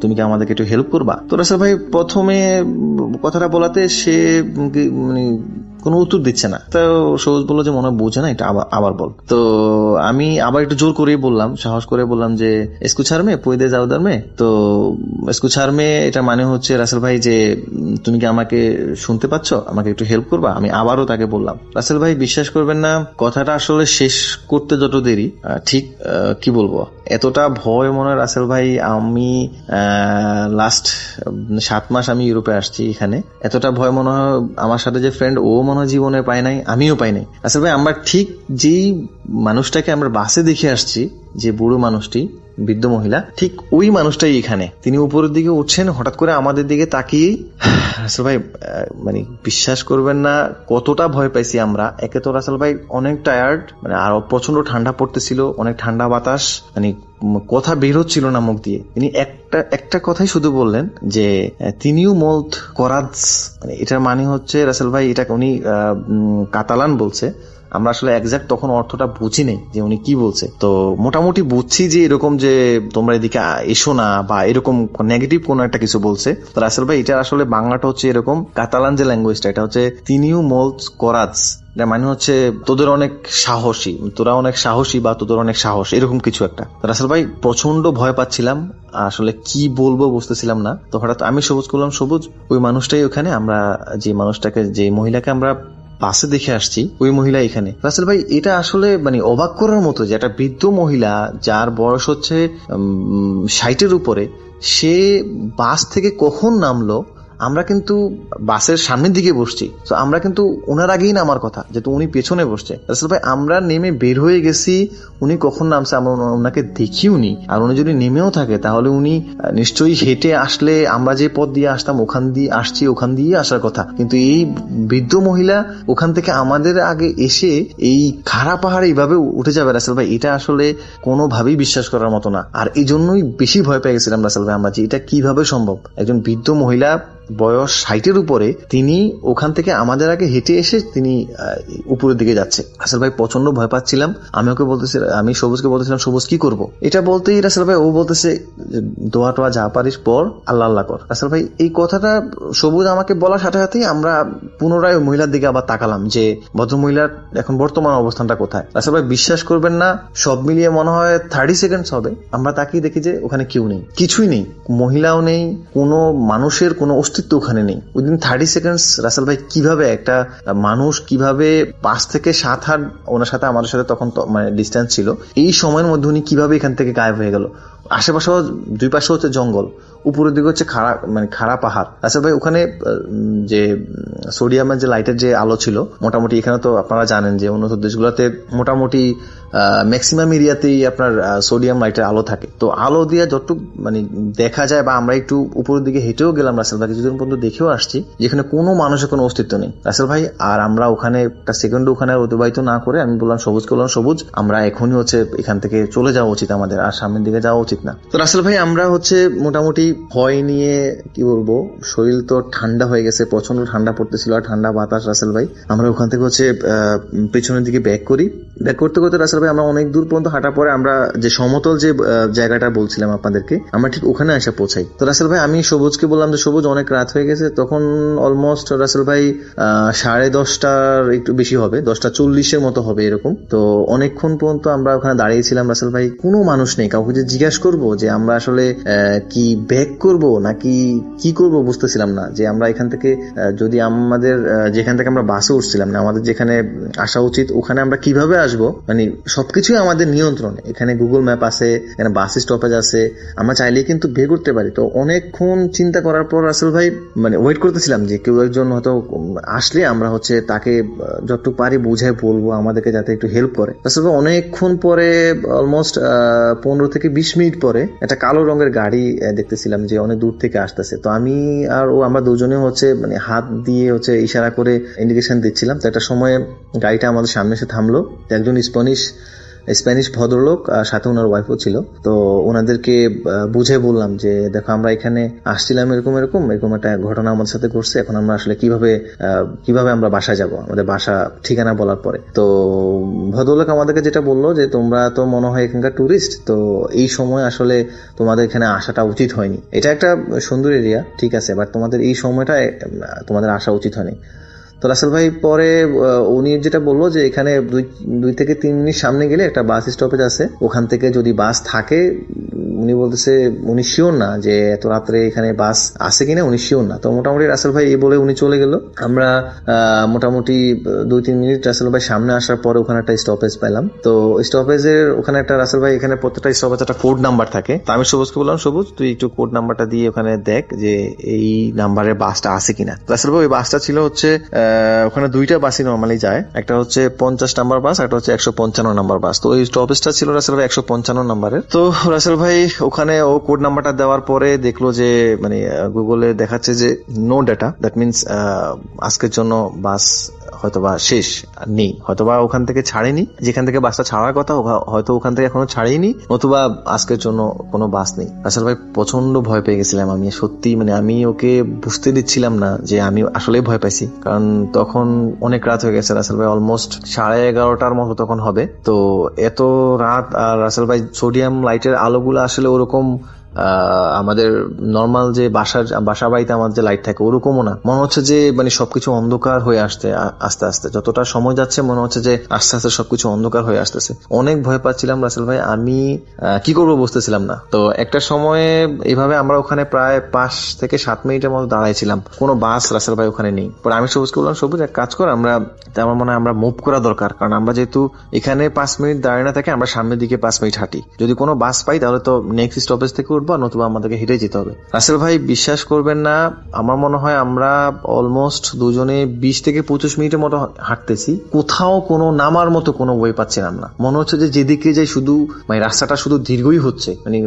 তুমি কি আমাদেরকে একটু হেল্প করবা। তো রাসেল ভাই প্রথমে কথাটা বলাতে সে মানে কোনো উত্তর দিচ্ছে না। তো সহজ বললো যে মনে হয় বোঝে না, এটা আবার বল। তো আমি আবার একটু জোর করেই বললাম, সাহস করে বললাম যে এসকুচারমে পয়দে যাওদারমে। তো এসকুচারমে এটা মানে হচ্ছে রাসেল ভাই যে তুমি কি আমাকে শুনতে পাচ্ছ, আমাকে একটু হেল্প করবা। আমি আবারও তাকে বললাম। রাসেল ভাই বিশ্বাস করবেন না, কথাটা আসলে শেষ করতে যত দেরি ঠিক কি বলবো এতটা ভয় মনে হয় রাসেল ভাই, আমি লাস্ট 7 মাস আমি ইউরোপে আসছি, এখানে এতটা ভয় মনে হয় আমার সাথে যে ফ্রেন্ড ও মনে হয় জীবনে পায় নাই, আমিও পাই নাই। রাসেল ভাই আমরা ঠিক যেই মানুষটাকে আমরা বাসে দেখে আসছি, যে বুড়ো মানুষটি, বৃদ্ধ মহিলা, ঠিক ওই মানুষটাই এখানে। তিনি উপরের দিকে উঠছেন, হঠাৎ করে আমাদের দিকে তাকিয়েই রাসেল ভাই মানে বিশ্বাস করবেন না কতটা ভয় পাইছি আমরা। একে তো রাসেল ভাই অনেক টায়ার্ড, মানে আর প্রচন্ড ঠান্ডা পড়তেছিল, অনেক ঠান্ডা বাতাস, মানে কথা বের হচ্ছিল না মুখ দিয়ে। তিনি একটা কথাই শুধু বললেন যে তিনিও মল্ট করাজ, মানে এটার মানে হচ্ছে রাসেল ভাই এটা উনি কাতালান বলছে। আমরা আসলে এক্সাক্ট তখন অর্থটা বুঝি নেই যে উনি কি বলছে, তো মোটামুটি বুঝছি যে এরকম যে তোমরা এদিকে এসো না বা এরকম নেগেটিভ কোন একটা কিছু বলছে। তো রাসেল ভাই এটা আসলে বাংলাটা হচ্ছে এরকম, কাতালান যে ল্যাঙ্গুয়েজটা এটা হচ্ছে তিনিও মল্ট করাজ, মানে হচ্ছে তোদের অনেক সাহসী, তোরা অনেক সাহসী বা তোদের অনেক সাহস, এরকম কিছু একটা। রাসেল ভাই প্রচন্ড ভয় পাচ্ছিলাম, আসলে কি বলবো বুঝতেছিলাম না। তো হঠাৎ আমি সবুজ করলাম, সবুজ ওই মানুষটাই ওখানে, আমরা যে মানুষটাকে, যে মহিলাকে আমরা বাসে দেখে আসছি, ওই মহিলা এখানে। রাসেল ভাই এটা আসলে মানে অবাক করার মতো যে একটা বৃদ্ধ মহিলা যার বয়স হচ্ছে 60-এর উপরে, সে বাস থেকে কখন নামলো। আমরা কিন্তু বাসের সামনের দিকে বসছি, তো আমরা কিন্তু ওনার আগেই নামার কথা, যেহেতু উনি পেছনে বসছে। রাসেল ভাই আমরা নেমে বের হয়ে গেছি, উনি কখন নামছে আমরা ওনাকে দেখিও নি। আর উনি যদি নেমেও থাকে তাহলে উনি নিশ্চয়ই হেঁটে আসলে, আমরা যে পথ দিয়ে আসতাম ওখান দিয়ে আসছি, ওখান দিয়ে আসার কথা, কিন্তু এই বৃদ্ধ মহিলা ওখান থেকে আমাদের আগে এসে এই খাড়া পাহাড়ে এইভাবে উঠে যাবে। রাসেল ভাই এটা আসলে কোনোভাবেই বিশ্বাস করার মতো না। আর এই জন্যই বেশি ভয় পেয়ে গেছিলাম রাসেল ভাই আমরা, যে এটা কিভাবে সম্ভব, একজন বৃদ্ধ মহিলা বয়স 60-এর উপরে, তিনি ওখান থেকে আমাদের আগে হেঁটে এসে তিনি উপরের দিকে যাচ্ছে। রাসেল ভাই প্রচন্ড ভয় পাচ্ছিলাম। আমি সবুজকে বলতেছিলাম, সবুজ কি করব? এটা বলতেই রাসেল ভাই ও বলতেছে দোয়া টোয়া যা পারিস পর, আল্লাহ আল্লাহ কর। রাসেল ভাই এই কথাটা সবুজ আমাকে বলার সাথে সাথেই আমরা পুনরায় ওই মহিলার দিকে আবার তাকালাম যে ভদ্র মহিলার এখন বর্তমান অবস্থানটা কোথায়। রাসেল ভাই বিশ্বাস করবেন না, সব মিলিয়ে মনে হয় 30 সেকেন্ডস হবে, আমরা তাকিয়ে দেখি যে ওখানে কেউ নেই, কিছুই নেই, মহিলাও নেই, কোনো মানুষের কোনো অস্তিত্ব ওখানে নেই। উইদিন 30 সেকেন্ডস রাসেল ভাই কিভাবে একটা মানুষ, কিভাবে 5 থেকে 7 হাত ওনার সাথে আমাদের সাথে তখন মানে ডিস্টেন্স ছিল, এই সময়ের মধ্যে উনি কিভাবে এখান থেকে গায়েব হয়ে গেল। আশেপাশে দুই পাশে হচ্ছে জঙ্গল, উপরের দিকে হচ্ছে খাড়া পাহাড়। রাসেল ভাই ওখানে যে সোডিয়ামের যে লাইটের যে আলো ছিল, মোটামুটি এখানে তো আপনারা জানেন যে উন্নত দেশগুলোতে মোটামুটি ম্যাক্সিমাম এরিয়াতেই আপনার সোডিয়াম লাইটের আলো থাকে। তো আলো দিয়ে যতটুকু মানে দেখা যায়, বা আমরা একটু উপরের দিকে হেঁটেও গেলাম রাসেল ভাই, কিছুদিন পর্যন্ত দেখেও আসছি যেখানে কোনো মানুষের কোনো অস্তিত্ব নেই রাসেল ভাই। আর আমরা ওখানে একটা সেকেন্ড ওখানে অতিবাহিত না করে আমি বললাম সবুজকে, বললাম সবুজ আমরা এখনই হচ্ছে এখান থেকে চলে যাওয়া উচিত আমাদের, আর সামনের দিকে যাওয়া উচিত না। তো রাসেল ভাই আমরা হচ্ছে মোটামুটি ভয় নিয়ে, কি বলবো, শরীর তো ঠান্ডা হয়ে গেছে, প্রচন্ড ঠান্ডা পড়তেছিল আর ঠান্ডা বাতাস। রাসেল ভাই আমরা ওখান থেকে হচ্ছে পেছনের দিকে ব্যাক করতে করতে রাসেল ভাই আমরা অনেক দূর পর্যন্ত হাঁটার পরে আমরা যে সমতল যে জায়গাটা বলছিলাম আপনাদেরকে, আমরা ঠিক ওখানে এসে পৌঁছাই। তো রাসেল ভাই আমি সবুজকে বললাম যে সবুজ অনেক রাত হয়ে গেছে, তখন অলমোস্ট রাসেল ভাই 10:30 একটু বেশি হবে, 10:40 মতো হবে এরকম। তো অনেকক্ষণ পর্যন্ত আমরা ওখানে দাঁড়িয়েছিলাম রাসেল ভাই, কোনো মানুষ নেই। কাউকে যে জিজ্ঞাসা করবো যে আমরা আসলে কি ব্যাক করব নাকি কি করব বুঝতেছিলাম না, যে আমরা এখান থেকে যদি আমাদের যেখান থেকে আমরা বাসে উঠছিলাম না, আমাদের যেখানে আসা উচিত ওখানে আমরা কিভাবে আসবো, মানে সবকিছুই আমাদের নিয়ন্ত্রণে। এখানে গুগল ম্যাপ আছে, এখানে বাস স্টপেজ আছে, আমরা চাইলেই কিন্তু বের করতে পারি। তো অনেকক্ষণ চিন্তা করার পর রাসেল ভাই মানে ওয়েট করতেছিলাম যে কেউ একজন হয়তো আসলে আমরা হচ্ছে তাকে যতটুকু পারি বুঝাই বলবো, আমাদেরকে যাতে একটু হেল্প করে। রাসেল ভাই অনেকক্ষণ পরে, অলমোস্ট 15 থেকে 20 মিনিট পরে একটা কালো রঙের গাড়ি দেখতেছিলাম যে অনেক দূর থেকে আসতেছে। তো আমি আর ও আমরা দুজনে হচ্ছে মানে হাত দিয়ে হচ্ছে ইশারা করে ইন্ডিকেশন দিচ্ছিলাম। তো একটা সময় গাড়িটা আমাদের সামনে এসে থামলো। একজন স্প্যানিশ ভদ্রলোক, সাথে ওনার ওয়াইফও ছিল। তো ওনাদেরকে বুঝে বললাম যে দেখো আমরা এখানে আসছিলাম, এরকম একটা ঘটনা আমাদের সাথে ঘটছে, এখন আমরা আসলে কিভাবে আমরা বাসায় যাব, আমাদের বাসা ঠিকানা বলার পরে। তো ভদ্রলোক আমাদেরকে যেটা বললো যে তোমরা তো মনে হয় এখানকার টুরিস্ট, তো এই সময় আসলে তোমাদের এখানে আসাটা উচিত হয়নি। এটা একটা সুন্দর এরিয়া, ঠিক আছে, বাট তোমাদের এই সময়টা তোমাদের আসা উচিত হয়নি। তো রাসেল ভাই পরে উনি যেটা বললো যে এখানে 2 থেকে 3 মিনিট সামনে গেলে একটা বাস স্টপেজ আছে, ওখান থেকে যদি বাস থাকে উনি বলতেছে উনি শিওর না যে এত রাত্রে এখানে বাস আছে কিনা, উনি শিওর না। তো মোটামুটি রাসেল ভাই এই বলে উনি চলে গেল। আমরা মোটামুটি 2-3 মিনিট রাসেল ভাই সামনে আসার পরে ওখানে একটা স্টপেজ পেলাম। তো স্টপেজের ওখানে একটা রাসেল ভাই, এখানে প্রত্যেকটা স্টপেজ একটা কোড নাম্বার থাকে। তো আমি সবুজকে বললাম, সবুজ তুই একটু কোড নাম্বারটা দিয়ে ওখানে দেখ যে এই নাম্বারের বাসটা আছে কিনা। রাসেল ভাই ওই বাসটা ছিল হচ্ছে ওখানে 2টা বাসই নর্মালি যায়, একটা হচ্ছে 50 নাম্বার বাস, একটা হচ্ছে 155 নাম্বার বাস। তো ওই স্টপেজটা ছিল রাসেল ভাই 155 নাম্বারের। তো রাসেল ভাই ওখানে ও কোড নাম্বারটা দেওয়ার পরে দেখলো যে মানে গুগলে দেখাচ্ছে যে নো ডাটা, দ্যাট মিনস আজকের জন্য বাস হয়তোবা শেষ নেই, হয়তোবা ওখান থেকে ছাড়েনি, যেখান থেকে বাসটা ছাড়ার কথা হয়তো ওখান থেকে এখনো ছাড়েনি, নতুবা আজকের জন্য কোনো বাস নেই। রাসেল ভাই প্রচন্ড ভয় পেয়ে গেছিলাম আমি, সত্যি মানে আমি ওকে বুঝতে দিচ্ছিলাম না যে আমি আসলে ভয় পাইছি, কারণ তখন অনেক রাত হয়ে গেছে। রাসেল ভাই অলমোস্ট 11:30টার মতো তখন হবে। তো এত রাত, আর রাসেল ভাই সোডিয়াম লাইটের আলোগুলো আসলে ওরকম আমাদের নর্মাল যে বাসা বাড়িতে আমার যে লাইট থাকে ওরকমও না, মনে হচ্ছে যে মানে সবকিছু অন্ধকার হয়ে আসতে আস্তে আস্তে যতটা সময় যাচ্ছে মনে হচ্ছে যে আস্তে আস্তে সবকিছু অন্ধকার হয়ে আসতেছে। অনেক ভয় পাচ্ছিলাম রাসেল ভাই, আমি কি করবো বুঝতেছিলাম না। তো একটা সময়ে এইভাবে আমরা ওখানে প্রায় 5 থেকে 7 মিনিটের মতো দাঁড়াইছিলাম, কোনো বাস রাসেল ভাই ওখানে নেই। পরে আমি সবুজকে বললাম, সবুজ এক কাজ কর, আমার মনে হয় আমরা মুভ করা দরকার, কারণ আমরা যেহেতু এখানে 5 মিনিট দাঁড়িয়ে না থাকে, আমরা সামনের দিকে 5 মিনিট হাঁটি, যদি কোনো বাস পাই তাহলে তো নেক্সট স্টপেজ থেকে উঠবো, নতুবা আমাদেরকে হেঁটে যেতে হবে। রাসেল ভাই বিশ্বাস করবেন না, আমার মনে হয় আমরা অলমোস্ট দুজনে 20 থেকে 25 মিনিটের মতো হাঁটতেছি, কোথাও কোনো নামার মতো কোনো ওয়ে পাচ্ছিলাম না। মনে হচ্ছে যে যেদিকে যাই শুধু মানে রাস্তাটা শুধু দীর্ঘই হচ্ছে, মানে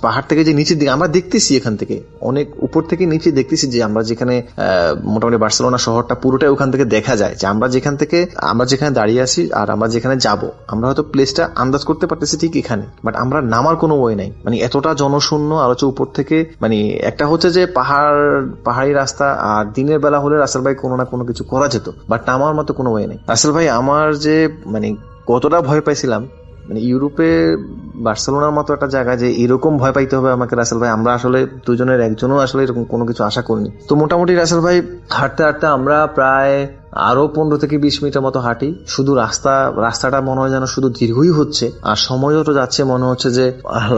পাহাড় থেকে যে নিচের দিকে আমরা দেখতেছি, এখান থেকে অনেক উপর থেকে নিচে দেখতেছি যে আমরা যেখানে মোটামুটি বার্সেলোনা শহরটা পুরোটাই ওখান থেকে দেখা যায়, যে আমরা যেখানে দাঁড়িয়ে আছি আর আমরা যেখানে যাব, আমরা হয়তো প্লেসটা আন্দাজ করতে পারতেছি ঠিক এখানে, বাট আমরা নামার কোনো ওয়ে নাই, মানে এতটা জনশূন্য। আর হচ্ছে উপর থেকে মানে একটা হচ্ছে যে পাহাড়ি রাস্তা, আর দিনের বেলা হলে রাসেল ভাই কোনো না কোনো কিছু করা যেত, বাট নামার মতো কোনো ওয়ে নেই। রাসেল ভাই আমার যে মানে কতটা ভয় পাইছিলাম, মানে ইউরোপে বার্সেলোনার মতো একটা জায়গা যে এরকম ভয় পাইতে হবে আমাকে, রাসেল ভাই আমরা আসলে দুজনের একজনও আসলে এরকম কোনো কিছু আশা করিনি। তো মোটামুটি রাসেল ভাই হাঁটতে হাঁটতে আমরা প্রায় আরো 15 থেকে 20 মিনিটের মতো হাঁটি, শুধু রাস্তাটা মনে হয় যেন শুধু দীর্ঘই হচ্ছে, আর সময় যত যাচ্ছে মনে হচ্ছে যে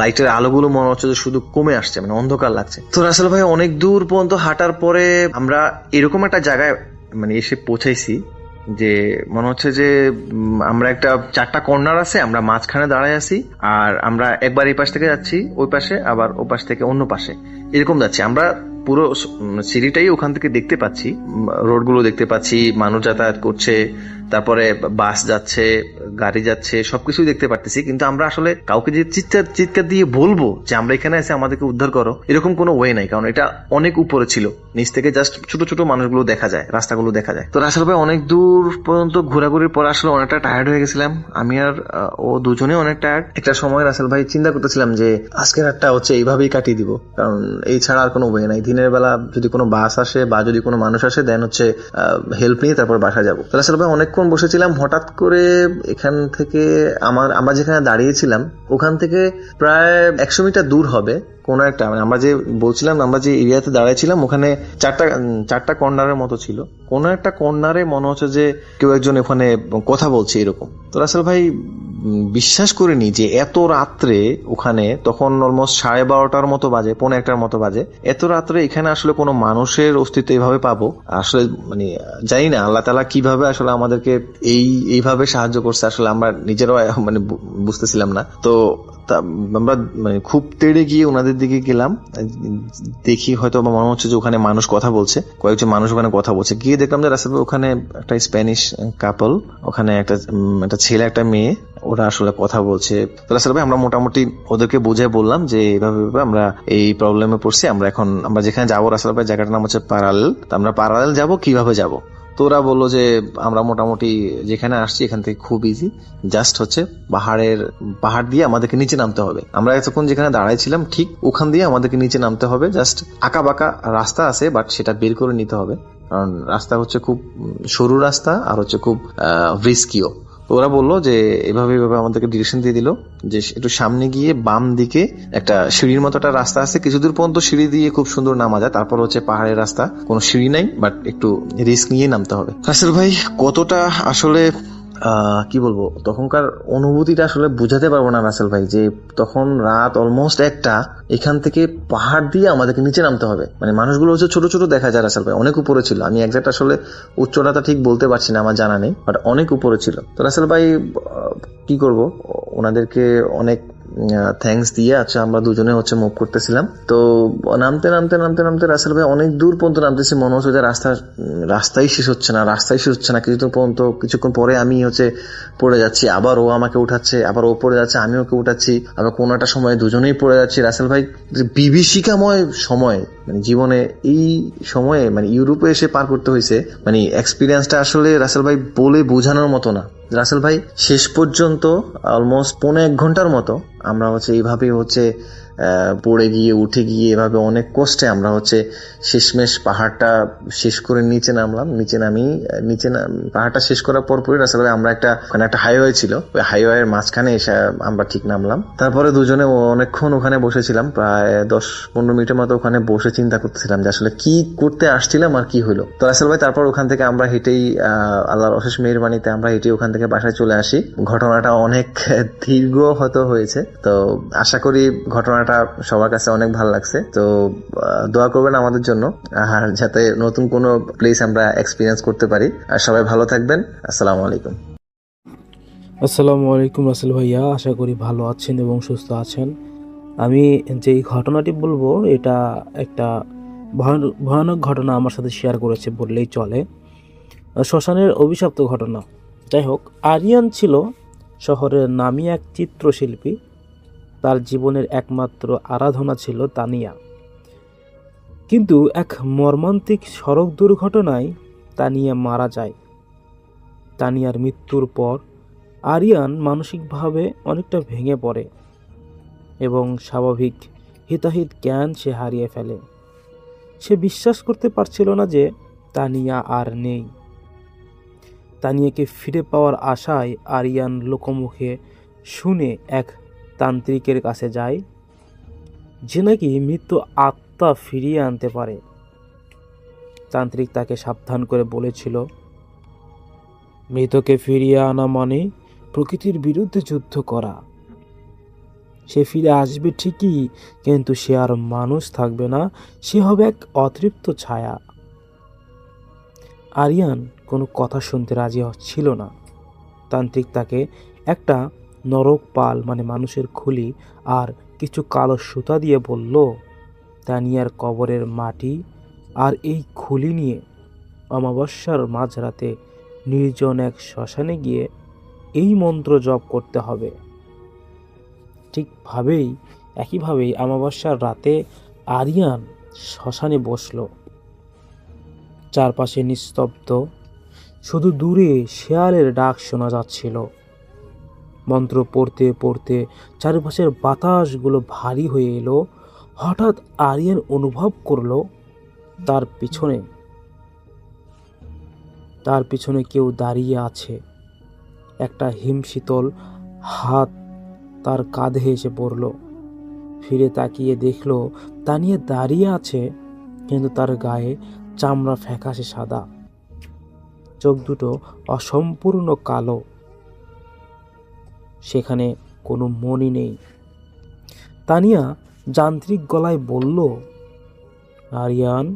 লাইটের আলোগুলো মনে হচ্ছে যে শুধু কমে আসছে, মানে অন্ধকার লাগছে। তো রাসেল ভাই অনেক দূর পর্যন্ত হাঁটার পরে আমরা এরকম একটা জায়গায় মানে এসে পৌঁছাইছি যে মনে হচ্ছে যে আমরা একটা 4টা কর্নার আছে, আমরা মাঝখানে দাঁড়ায় আছি, আর আমরা একবার এই পাশ থেকে যাচ্ছি ওই পাশে, আবার ও পাশ থেকে অন্য পাশে, এরকম যাচ্ছি। আমরা পুরো সিটিটাই ওখান থেকে দেখতে পাচ্ছি, রোডগুলো দেখতে পাচ্ছি, মানুষ যাতায়াত করছে, তারপরে বাস যাচ্ছে, গাড়ি যাচ্ছে, সবকিছুই দেখতে পারতেছি, কিন্তু আমরা আসলে কাউকে যে চিৎকার দিয়ে বলবো যে আমরা এখানে এসে আমাদেরকে উদ্ধার করো, এরকম কোনো ওয়ে নাই, কারণ এটা অনেক উপরে ছিল, নিচ থেকে জাস্ট ছোট ছোট মানুষগুলো দেখা যায়, রাস্তাগুলো দেখা যায়। তো রাসেল ভাই অনেক দূর পর্যন্ত ঘোরাঘুরির পর আসলে অনেকটা টায়ার্ড হয়ে গেছিলাম, আমি আর ও দুজনে অনেক টায়ার্ড। একটা সময় রাসেল ভাই চিন্তা করতেছিলাম যে আজকের রাতটা হচ্ছে এইভাবেই কাটিয়ে দিব, কারণ এই ছাড়া আর কোনো ওয়ে নাই। দিনের বেলা যদি কোনো বাস আসে বা যদি কোনো মানুষ আসে দেন হচ্ছে হেল্প নিয়ে তারপর বাসা যাবো। রাসেল ভাই অনেকক্ষণ বসেছিলাম, হঠাৎ করে এখান থেকে আমরা যেখানে দাঁড়িয়েছিলাম ওখান থেকে প্রায় 100 মিটার দূর হবে কোন একটা, মানে আমরা যে বলছিলাম আমরা যে এরিয়াতে দাঁড়াইছিলাম ওখানে 4টা কর্নারের মতো ছিল, কোন একটা কর্নারে মনে হচ্ছে যে কেউ একজন ওখানে কথা বলছে এরকম। তো রাসেল ভাই বিশ্বাস করিনি যে এত রাত্রে ওখানে, তখন অলমোস্ট 12:30টার মতো বাজে, 1:45টার মতো বাজে, এত রাত্রে এখানে আসলে কোনো মানুষের অস্তিত্ব এইভাবে পাবো আসলে মানে জানি না আল্লাহ তাআলা কিভাবে আসলে আমাদেরকে এইভাবে সাহায্য করছে, আসলে আমরা নিজেরাও মানে বুঝতেছিলাম না। তো আমরা মানে খুব তেড়ে গিয়ে ওনাদের দিকে গেলাম, দেখি হয়তো মনে হচ্ছে যে ওখানে মানুষ কথা বলছে, কয়েকজন মানুষ ওখানে কথা বলছে, গিয়ে দেখলাম যে রাসেল ভাই ওখানে একটা স্প্যানিশ কাপল, ওখানে একটা ছেলে একটা মেয়ে, ওরা আসলে কথা বলছে। তো রাসেল ভাই আমরা মোটামুটি ওদেরকে বুঝে বললাম যে এইভাবে আমরা এই প্রবলেমে পড়ছি, আমরা যেখানে যাবো রাসেল ভাই জায়গাটার নাম হচ্ছে প্যারালেল, আমরা প্যারালেল যাবো, কিভাবে যাবো। তো ওরা বললো যে আমরা মোটামুটি যেখানে আসছি এখান থেকে খুব ইজি, জাস্ট হচ্ছে পাহাড় দিয়ে আমাদেরকে নিচে নামতে হবে, আমরা এতক্ষণ যেখানে দাঁড়াইছিলাম ঠিক ওখান দিয়ে আমাদেরকে নিচে নামতে হবে, জাস্ট আঁকা বাঁকা রাস্তা আছে, বাট সেটা বের করে নিতে হবে, কারণ রাস্তা হচ্ছে খুব সরু রাস্তা আর হচ্ছে খুব রিস্কিও। তো ওরা বললো যে এভাবে আমাদেরকে ডিরেকশন দিয়ে দিল যে একটু সামনে গিয়ে বাম দিকে একটা সিঁড়ির মতো একটা রাস্তা আছে, কিছু দূর পর্যন্ত সিঁড়ি দিয়ে খুব সুন্দর নামা যায়, তারপর হচ্ছে পাহাড়ের রাস্তা, কোনো সিঁড়ি নাই, বাট একটু রিস্ক নিয়ে নামতে হবে। রাসেল ভাই কতটা আসলে কি বলবো, তখনকার অনুভূতিটা আসলে বুঝাতে পারবো না রাসেল ভাই। যে তখন রাত অলমোস্ট 1টা, এখান থেকে পাহাড় দিয়ে আমাদেরকে নিচে নামতে হবে। মানে মানুষগুলো হচ্ছে ছোট ছোট দেখা যায় রাসেল ভাই, অনেক উপরে ছিল। আমি একজাক্ট আসলে উচ্চতাটা ঠিক বলতে পারছি না, আমার জানা নেই, বাট অনেক উপরে ছিল। তো রাসেল ভাই কি করব, ওনাদেরকে অনেক থ্যাঙ্কস দিয়ে আচ্ছা আমরা দুজনে হচ্ছে মুভ করতেছিলাম। তো নামতে নামতে নামতে নামতে রাসেল ভাই অনেক দূর পর্যন্ত নামতেছি, মনে হচ্ছে যে রাস্তাই শেষ হচ্ছে না। কিছুক্ষণ পরে আমি হচ্ছে পড়ে যাচ্ছি, আবার ও আমাকে উঠাচ্ছে, আবার ও পড়ে যাচ্ছে, আমি ওকে উঠাচ্ছি, আবার কোনো একটা সময় দুজনেই পড়ে যাচ্ছি। রাসেল ভাই বিভীষিকাময় সময়, মানে জীবনে এই সময়ে মানে ইউরোপে এসে পার করতে হয়েছে, মানে এক্সপিরিয়েন্সটা আসলে রাসেল ভাই বলে বোঝানোর মতো না। রাসেল ভাই শেষ পর্যন্ত অলমোস্ট 1.5 ঘন্টার মতো আমরা হচ্ছে এইভাবে হচ্ছে পড়ে গিয়ে উঠে গিয়ে এভাবে অনেক কষ্টে আমরা হচ্ছে শেষমেশ পাহাড়টা শেষ করে নিচে নামলাম। পাহাড়টা শেষ করার পরপরই রাসেল ভাই আমরা একটা হাইওয়ে ছিল, ওই হাইওয়ের মাঝখানে এসে আমরা ঠিক নামলাম। তারপরে দুজনে অনেকক্ষণ ওখানে বসেছিলাম, প্রায় 10-15 মিনিটের মতো ওখানে বসে চিন্তা করতেছিলাম যে আসলে কি করতে আসছিলাম আর কি হলো। তো রাসেল ভাই তারপর ওখান থেকে আমরা হেঁটেই আল্লাহর অশেষ মেহেরবানিতে আমরা হেঁটে ওখান থেকে বাসায় চলে আসি। ঘটনাটা অনেক দীর্ঘ হতে হয়েছে, তো আশা করি ঘটনাটা সবার কাছে অনেক ভালো লাগছে। তো দোয়া করবেন আমাদের জন্য, আর যাতে নতুন কোনো প্লেস আমরা এক্সপিরিয়েন্স করতে পারি। আর সবাই ভালো থাকবেন। আসসালামু আলাইকুম। আসসালামু আলাইকুম রাসেল ভাইয়া, আশা করি ভালো আছেন এবং সুস্থ আছেন। আমি যেই ঘটনাটি বলবো এটা একটা ভয়ানক ঘটনা আমার সাথে শেয়ার করেছে বললেই চলে। শ্মশানের অভিশপ্ত ঘটনা। যাই হোক, আরিয়ান ছিল শহরের নামী এক চিত্রশিল্পী। তার জীবনের একমাত্র আরাধনা ছিল তানিয়া। কিন্তু এক মর্মান্তিক সড়ক দুর্ঘটনায় তানিয়া মারা যায়। তানিয়ার মৃত্যুর পর আরিয়ান মানসিকভাবে অনেকটা ভেঙে পড়ে এবং স্বাভাবিক হিতাহিত জ্ঞান সে হারিয়ে ফেলে। সে বিশ্বাস করতে পারছিল না যে তানিয়া আর নেই। তানিয়াকে ফিরে পাওয়ার আশায় আরিয়ান লোকমুখে শুনে এক তান্ত্রিকের কাছে যায়, যে নাকি মৃত্যু আত্মা ফিরিয়ে আনতে পারে। তান্ত্রিক তাকে সাবধান করে বলেছিল, মৃতকে ফিরিয়ে আনা মানে প্রকৃতির বিরুদ্ধে যুদ্ধ করা। সে ফিরে আসবে ঠিকই, কিন্তু সে আর মানুষ থাকবে না, সে হবে এক অতৃপ্ত ছায়া। আরিয়ান কোনো কথা শুনতে রাজি ছিল না। তান্ত্রিক তাকে একটা নরক পাল মানে মানুষের খুলি আর কিছু কালো সুতা দিয়ে বলল, তানিয়ার কবরের মাটি আর এই খুলি নিয়ে অমাবস্যার মাঝরাতে নির্জন এক শ্মশানে গিয়ে এই মন্ত্র জপ করতে হবে। একইভাবেই অমাবস্যার রাতে আরিয়ান শ্মশানে বসল। চারপাশে নিস্তব্ধ, শুধু দূরে শেয়ালের ডাক শোনা যাচ্ছিল। মন্ত্র পড়তে পড়তে চারপাশের বাতাসগুলো ভারী হয়ে এলো। হঠাৎ আরিয়ান অনুভব করলো তার পিছনে কেউ দাঁড়িয়ে আছে। একটা হিমশীতল হাত তার কাঁধে এসে পড়ল। ফিরে তাকিয়ে দেখলো তানিয়া দাঁড়িয়ে আছে, কিন্তু তার গায়ে চামড়া ফ্যাকাশে সাদা, চোখ দুটো অসম্পূর্ণ কালো, সেখানে কোনো মনি নেই। তানিয়া যান্ত্রিক গলায় বলল, আরিয়ান,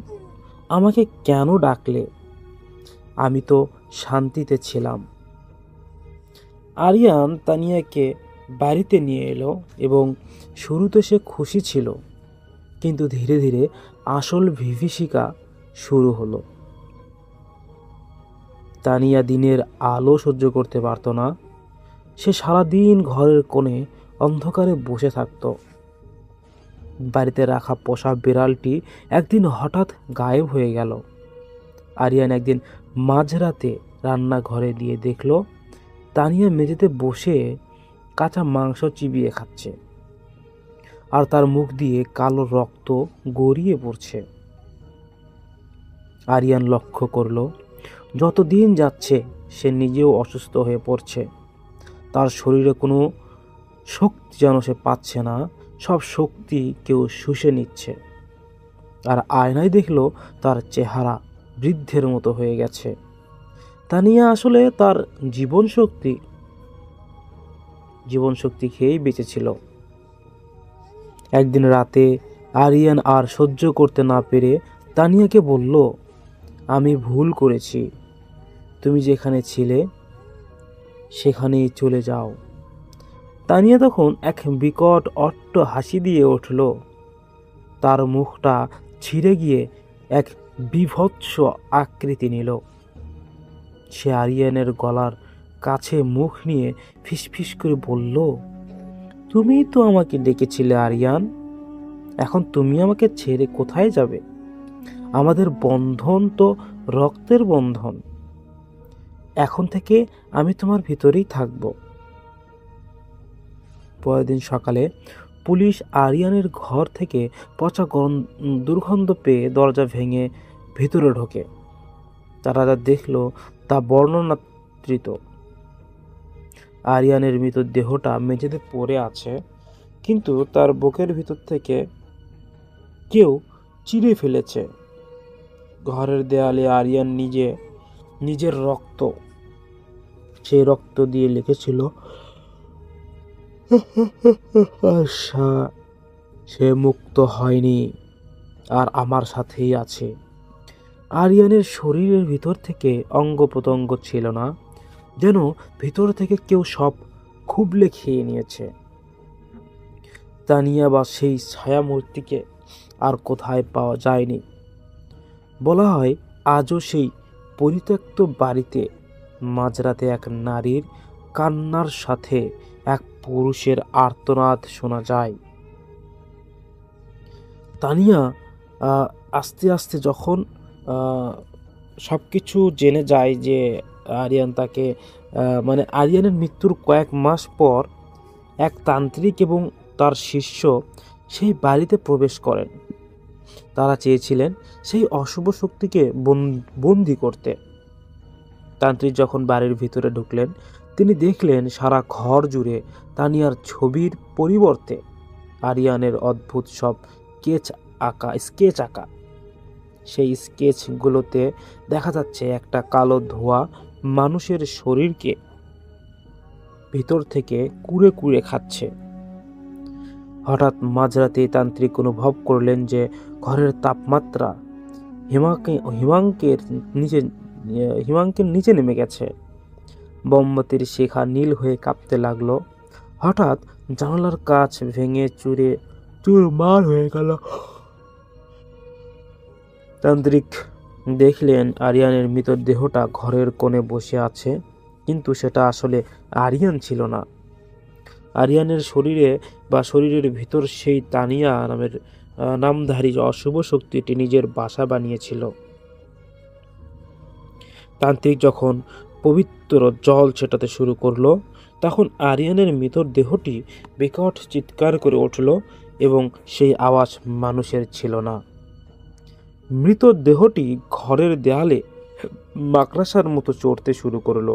আমাকে কেন ডাকলে? আমি তো শান্তিতে ছিলাম। আরিয়ান তানিয়াকে বাড়িতে নিয়ে এলো এবং শুরুতে সে খুশি ছিল, কিন্তু ধীরে ধীরে আসল বিভীষিকা শুরু হলো। তানিয়া দিনের আলো সহ্য করতে পারত না। সে সারাদিন ঘরের কোণে অন্ধকারে বসে থাকত। বাড়িতে রাখা পোষা বিড়ালটি একদিন হঠাৎ গায়েব হয়ে গেল। আরিয়ান একদিন মাঝরাতে রান্নাঘরে দিয়ে দেখল তানিয়া মেঝেতে বসে কাঁচা মাংস চিবিয়ে খাচ্ছে, আর তার মুখ দিয়ে কালো রক্ত গড়িয়ে পড়ছে। আরিয়ান লক্ষ্য করল যত দিন যাচ্ছে সে নিজেও অসুস্থ হয়ে পড়ছে। তার শরীরে কোনো শক্তি যেন সে পাচ্ছে না, সব শক্তি কেউ শুষে নিচ্ছে। আর আয়নায় দেখলো তার চেহারা বৃদ্ধের মতো হয়ে গেছে। তানিয়া আসলে তার জীবন শক্তি খেয়েই বেঁচেছিল। একদিন রাতে আরিয়ান আর সহ্য করতে না পেরে তানিয়াকে বলল, আমি ভুল করেছি, তুমি যেখানে ছিলে সেখানেই চলে যাও। তানিয়া তখন এক বিকট অট্ট হাসি দিয়ে উঠল। তার মুখটা ছিঁড়ে গিয়ে এক বীভৎস আকৃতি নিল। সে আরিয়ানের গলার কাছে মুখ নিয়ে ফিসফিস করে বলল, তুমিই তো আমাকে ডেকেছিলে আরিয়ান, এখন তুমি আমাকে ছেড়ে কোথায় যাবে? আমাদের বন্ধন তো রক্তের বন্ধন, এখন থেকে আমি তোমার ভিতরেই থাকব। পরের দিন সকালে পুলিশ আরিয়ানের ঘর থেকে পচা দুর্গন্ধ পেয়ে দরজা ভেঙে ভেতরে ঢোকে। তারা যা দেখল তা বর্ণনাতীত। আরিয়ানের মৃতদেহটা মেঝেতে পড়ে আছে, কিন্তু তার বুকের ভিতর থেকে কেউ চিরে ফেলেছে। ঘরের দেয়ালে আরিয়ান নিজের রক্ত, সেই রক্ত দিয়ে লিখেছিল, আশা, সে মুক্ত হয়নি আর আমার সাথেই আছে। আরিয়ানের শরীরের ভিতর থেকে অঙ্গ প্রত্যঙ্গ ছিল না, যেন ভিতর থেকে কেউ সব খুবলে খেয়ে নিয়েছে। তানিয়া বা সেই ছায়ামূর্তিকে আর কোথায় পাওয়া যায়নি। বলা হয় আজও সেই পরিত্যক্ত বাড়িতে মাঝরাতে এক নারীর কান্নার সাথে এক পুরুষের আর্তনাদ শোনা যায়। তানিয়া আস্তে আস্তে যখন সবকিছু জেনে যায় যে আরিয়ান তাকে আরিয়ানের মৃত্যুর কয়েক মাস পর এক তান্ত্রিক এবং তার শিষ্য সেই বাড়িতে প্রবেশ করেন। তারা চেয়েছিলেন সেই অশুভ শক্তিকে বন্দি করতে। তান্ত্রিক যখন বাড়ির ভিতরে ঢুকলেন, তিনি দেখলেন সারা ঘর জুড়ে তানিয়ার ছবির পরিবর্তে আরিয়ানের অদ্ভুত সব স্কেচ আঁকা। সেই স্কেচগুলোতে দেখা যাচ্ছে একটা কালো ধোঁয়া মানুষের শরীরকে ভিতর থেকে কুড়ে কুড়ে খাচ্ছে। হঠাৎ মাঝরাতে তান্ত্রিক অনুভব করলেন যে ঘরের তাপমাত্রা হিমাঙ্কের নিচে নেমে গেছে। মোমবাতির শিখা নীল হয়ে কাঁপতে লাগলো। হঠাৎ জানালার কাঁচ ভেঙে চুরমার হয়ে গেল। তান্ত্রিক দেখলেন আরিয়ানের মৃতদেহটা ঘরের কোণে বসে আছে, কিন্তু সেটা আসলে আরিয়ান ছিল না। আরিয়ানের শরীরের ভিতর সেই তানিয়া নামের নামধারী অশুভ শক্তিটি নিজের বাসা বানিয়েছিল। তান্ত্রিক যখন পবিত্র জল ছেটাতে শুরু করলো, তখন আরিয়ানের মৃতদেহটি বিকট চিৎকার করে উঠল এবং সেই আওয়াজ মানুষের ছিল না। মৃতদেহটি ঘরের দেয়ালে মাকড়সার মতো চড়তে শুরু করলো।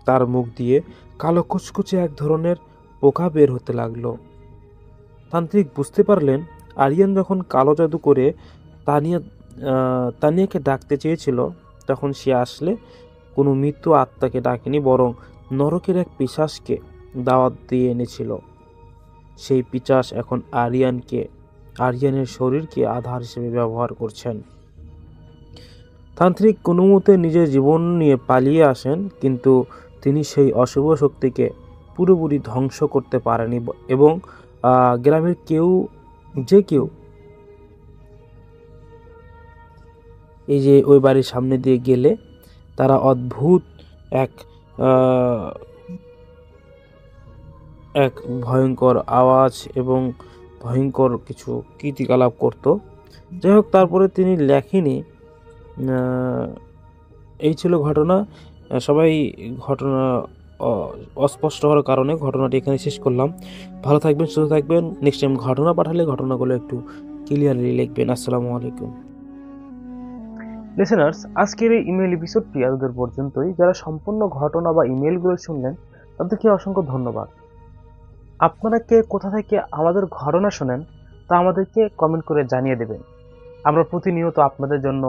তার মুখ দিয়ে কালো কুচকুচে এক ধরনের পোকা বের হতে লাগলো। তান্ত্রিক বুঝতে পারলেন আরিয়ান যখন কালো জাদু করে তানিয়াকে ডাকতে চেয়েছিল, তখন সে আসলে কোনো মৃত্যু আত্মাকে ডাকেনি, বরং নরকের এক পিশাচকে দাওয়াত দিয়ে এনেছিল। সেই পিশাচ এখন আরিয়ানের শরীরকে আধার হিসেবে ব্যবহার করছেন। তান্ত্রিক কোনো মতে নিজের জীবন নিয়ে পালিয়ে আসেন, কিন্তু তিনি সেই অশুভ শক্তিকে পুরোপুরি ধ্বংস করতে পারেনি এবং গ্রামের কেউ এই যে ওই বাড়ির সামনে দিয়ে গেলে তারা অদ্ভুত এক ভয়ঙ্কর আওয়াজ এবং ভয়ঙ্কর কিছু কীর্তিকলাপ করত। যাই হোক, তারপরে তিনি লেখেনি। এই ছিল ঘটনা। সবাই ঘটনা অস্পষ্ট হওয়ার কারণে ঘটনাটি এখানে শেষ করলাম। ভালো থাকবেন, সুস্থ থাকবেন। নেক্সট টাইম ঘটনা পাঠালে ঘটনাগুলো একটু ক্লিয়ারলি লিখবেন। আসসালামু আলাইকুম। লিসেনার্স, আজকের এই ইমেল এপিসোডটি এতদূর পর্যন্তই। যারা সম্পূর্ণ ঘটনা বা ইমেলগুলো শুনলেন তাদেরকে অসংখ্য ধন্যবাদ। আপনারা কে কোথা থেকে আমাদের ঘটনা শোনেন তা আমাদেরকে কমেন্ট করে জানিয়ে দেবেন। আমরা প্রতিনিয়ত আপনাদের জন্য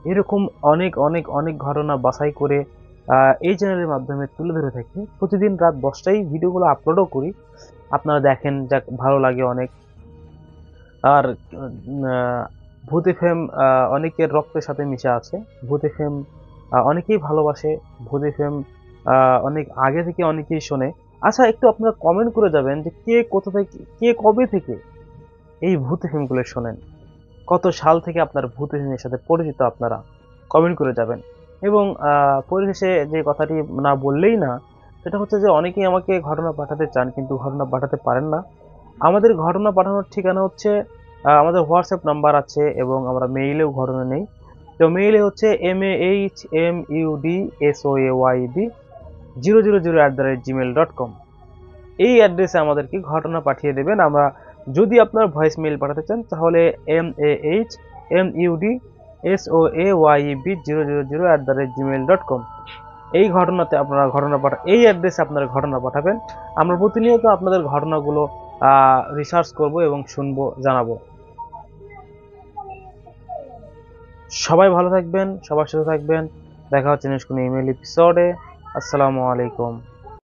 এরকম অনেক অনেক অনেক ঘটনা বাছাই করে এই চ্যানেলের মাধ্যমে তুলে ধরে থাকি। প্রতিদিন রাত 10টায় ভিডিওগুলো আপলোডও করি, আপনারা দেখেন, যাক ভালো লাগে অনেক। আর ভূত এফএম অনেকের রক্তের সাথে মিশে আছে। ভূত এফএম অনেকেই ভালোবাসে, ভূত এফএম অনেক আগে থেকে অনেকেই শোনে। আচ্ছা, একটু আপনারা কমেন্ট করে যাবেন যে কে কোথা থেকে, কে কবে থেকে এই ভূত এফএম গুলো শোনেন, কত সাল থেকে আপনার ভূত এফএম এর সাথে পরিচিত, আপনারা কমেন্ট করে যাবেন। এবং পরিশেষে যে কথাটি না বললেই না, সেটা হচ্ছে যে অনেকেই আমাকে ঘটনা পাঠাতে চান কিন্তু ঘটনা পাঠাতে পারেন না। আমাদের ঘটনা পাঠানোর ঠিকানা হচ্ছে, আমাদের হোয়াটসঅ্যাপ নাম্বার আছে এবং আমরা মেইলেও ঘটনা নেই। তো মেইলে হচ্ছে mahmudsoayb000@gmail.com। এই অ্যাড্রেসে আমাদেরকে ঘটনা পাঠিয়ে দেবেন। আমরা যদি আপনার ভয়েস মেইল পাঠাতে চান তাহলে mahmudsoayb000@gmail.com এই ঘটনাতে আপনারা এই অ্যাড্রেসে আপনারা ঘটনা পাঠাবেন। আমরা প্রতিনিয়ত আপনাদের ঘটনাগুলো রিসার্চ করব এবং শুনবো, জানাবো। সবাই ভালো থাকবেন, সবার সাথে থাকবেন। দেখা হচ্ছে নেক্সট কোনো ইমেল এপিসোডে। আসসালামু আলাইকুম।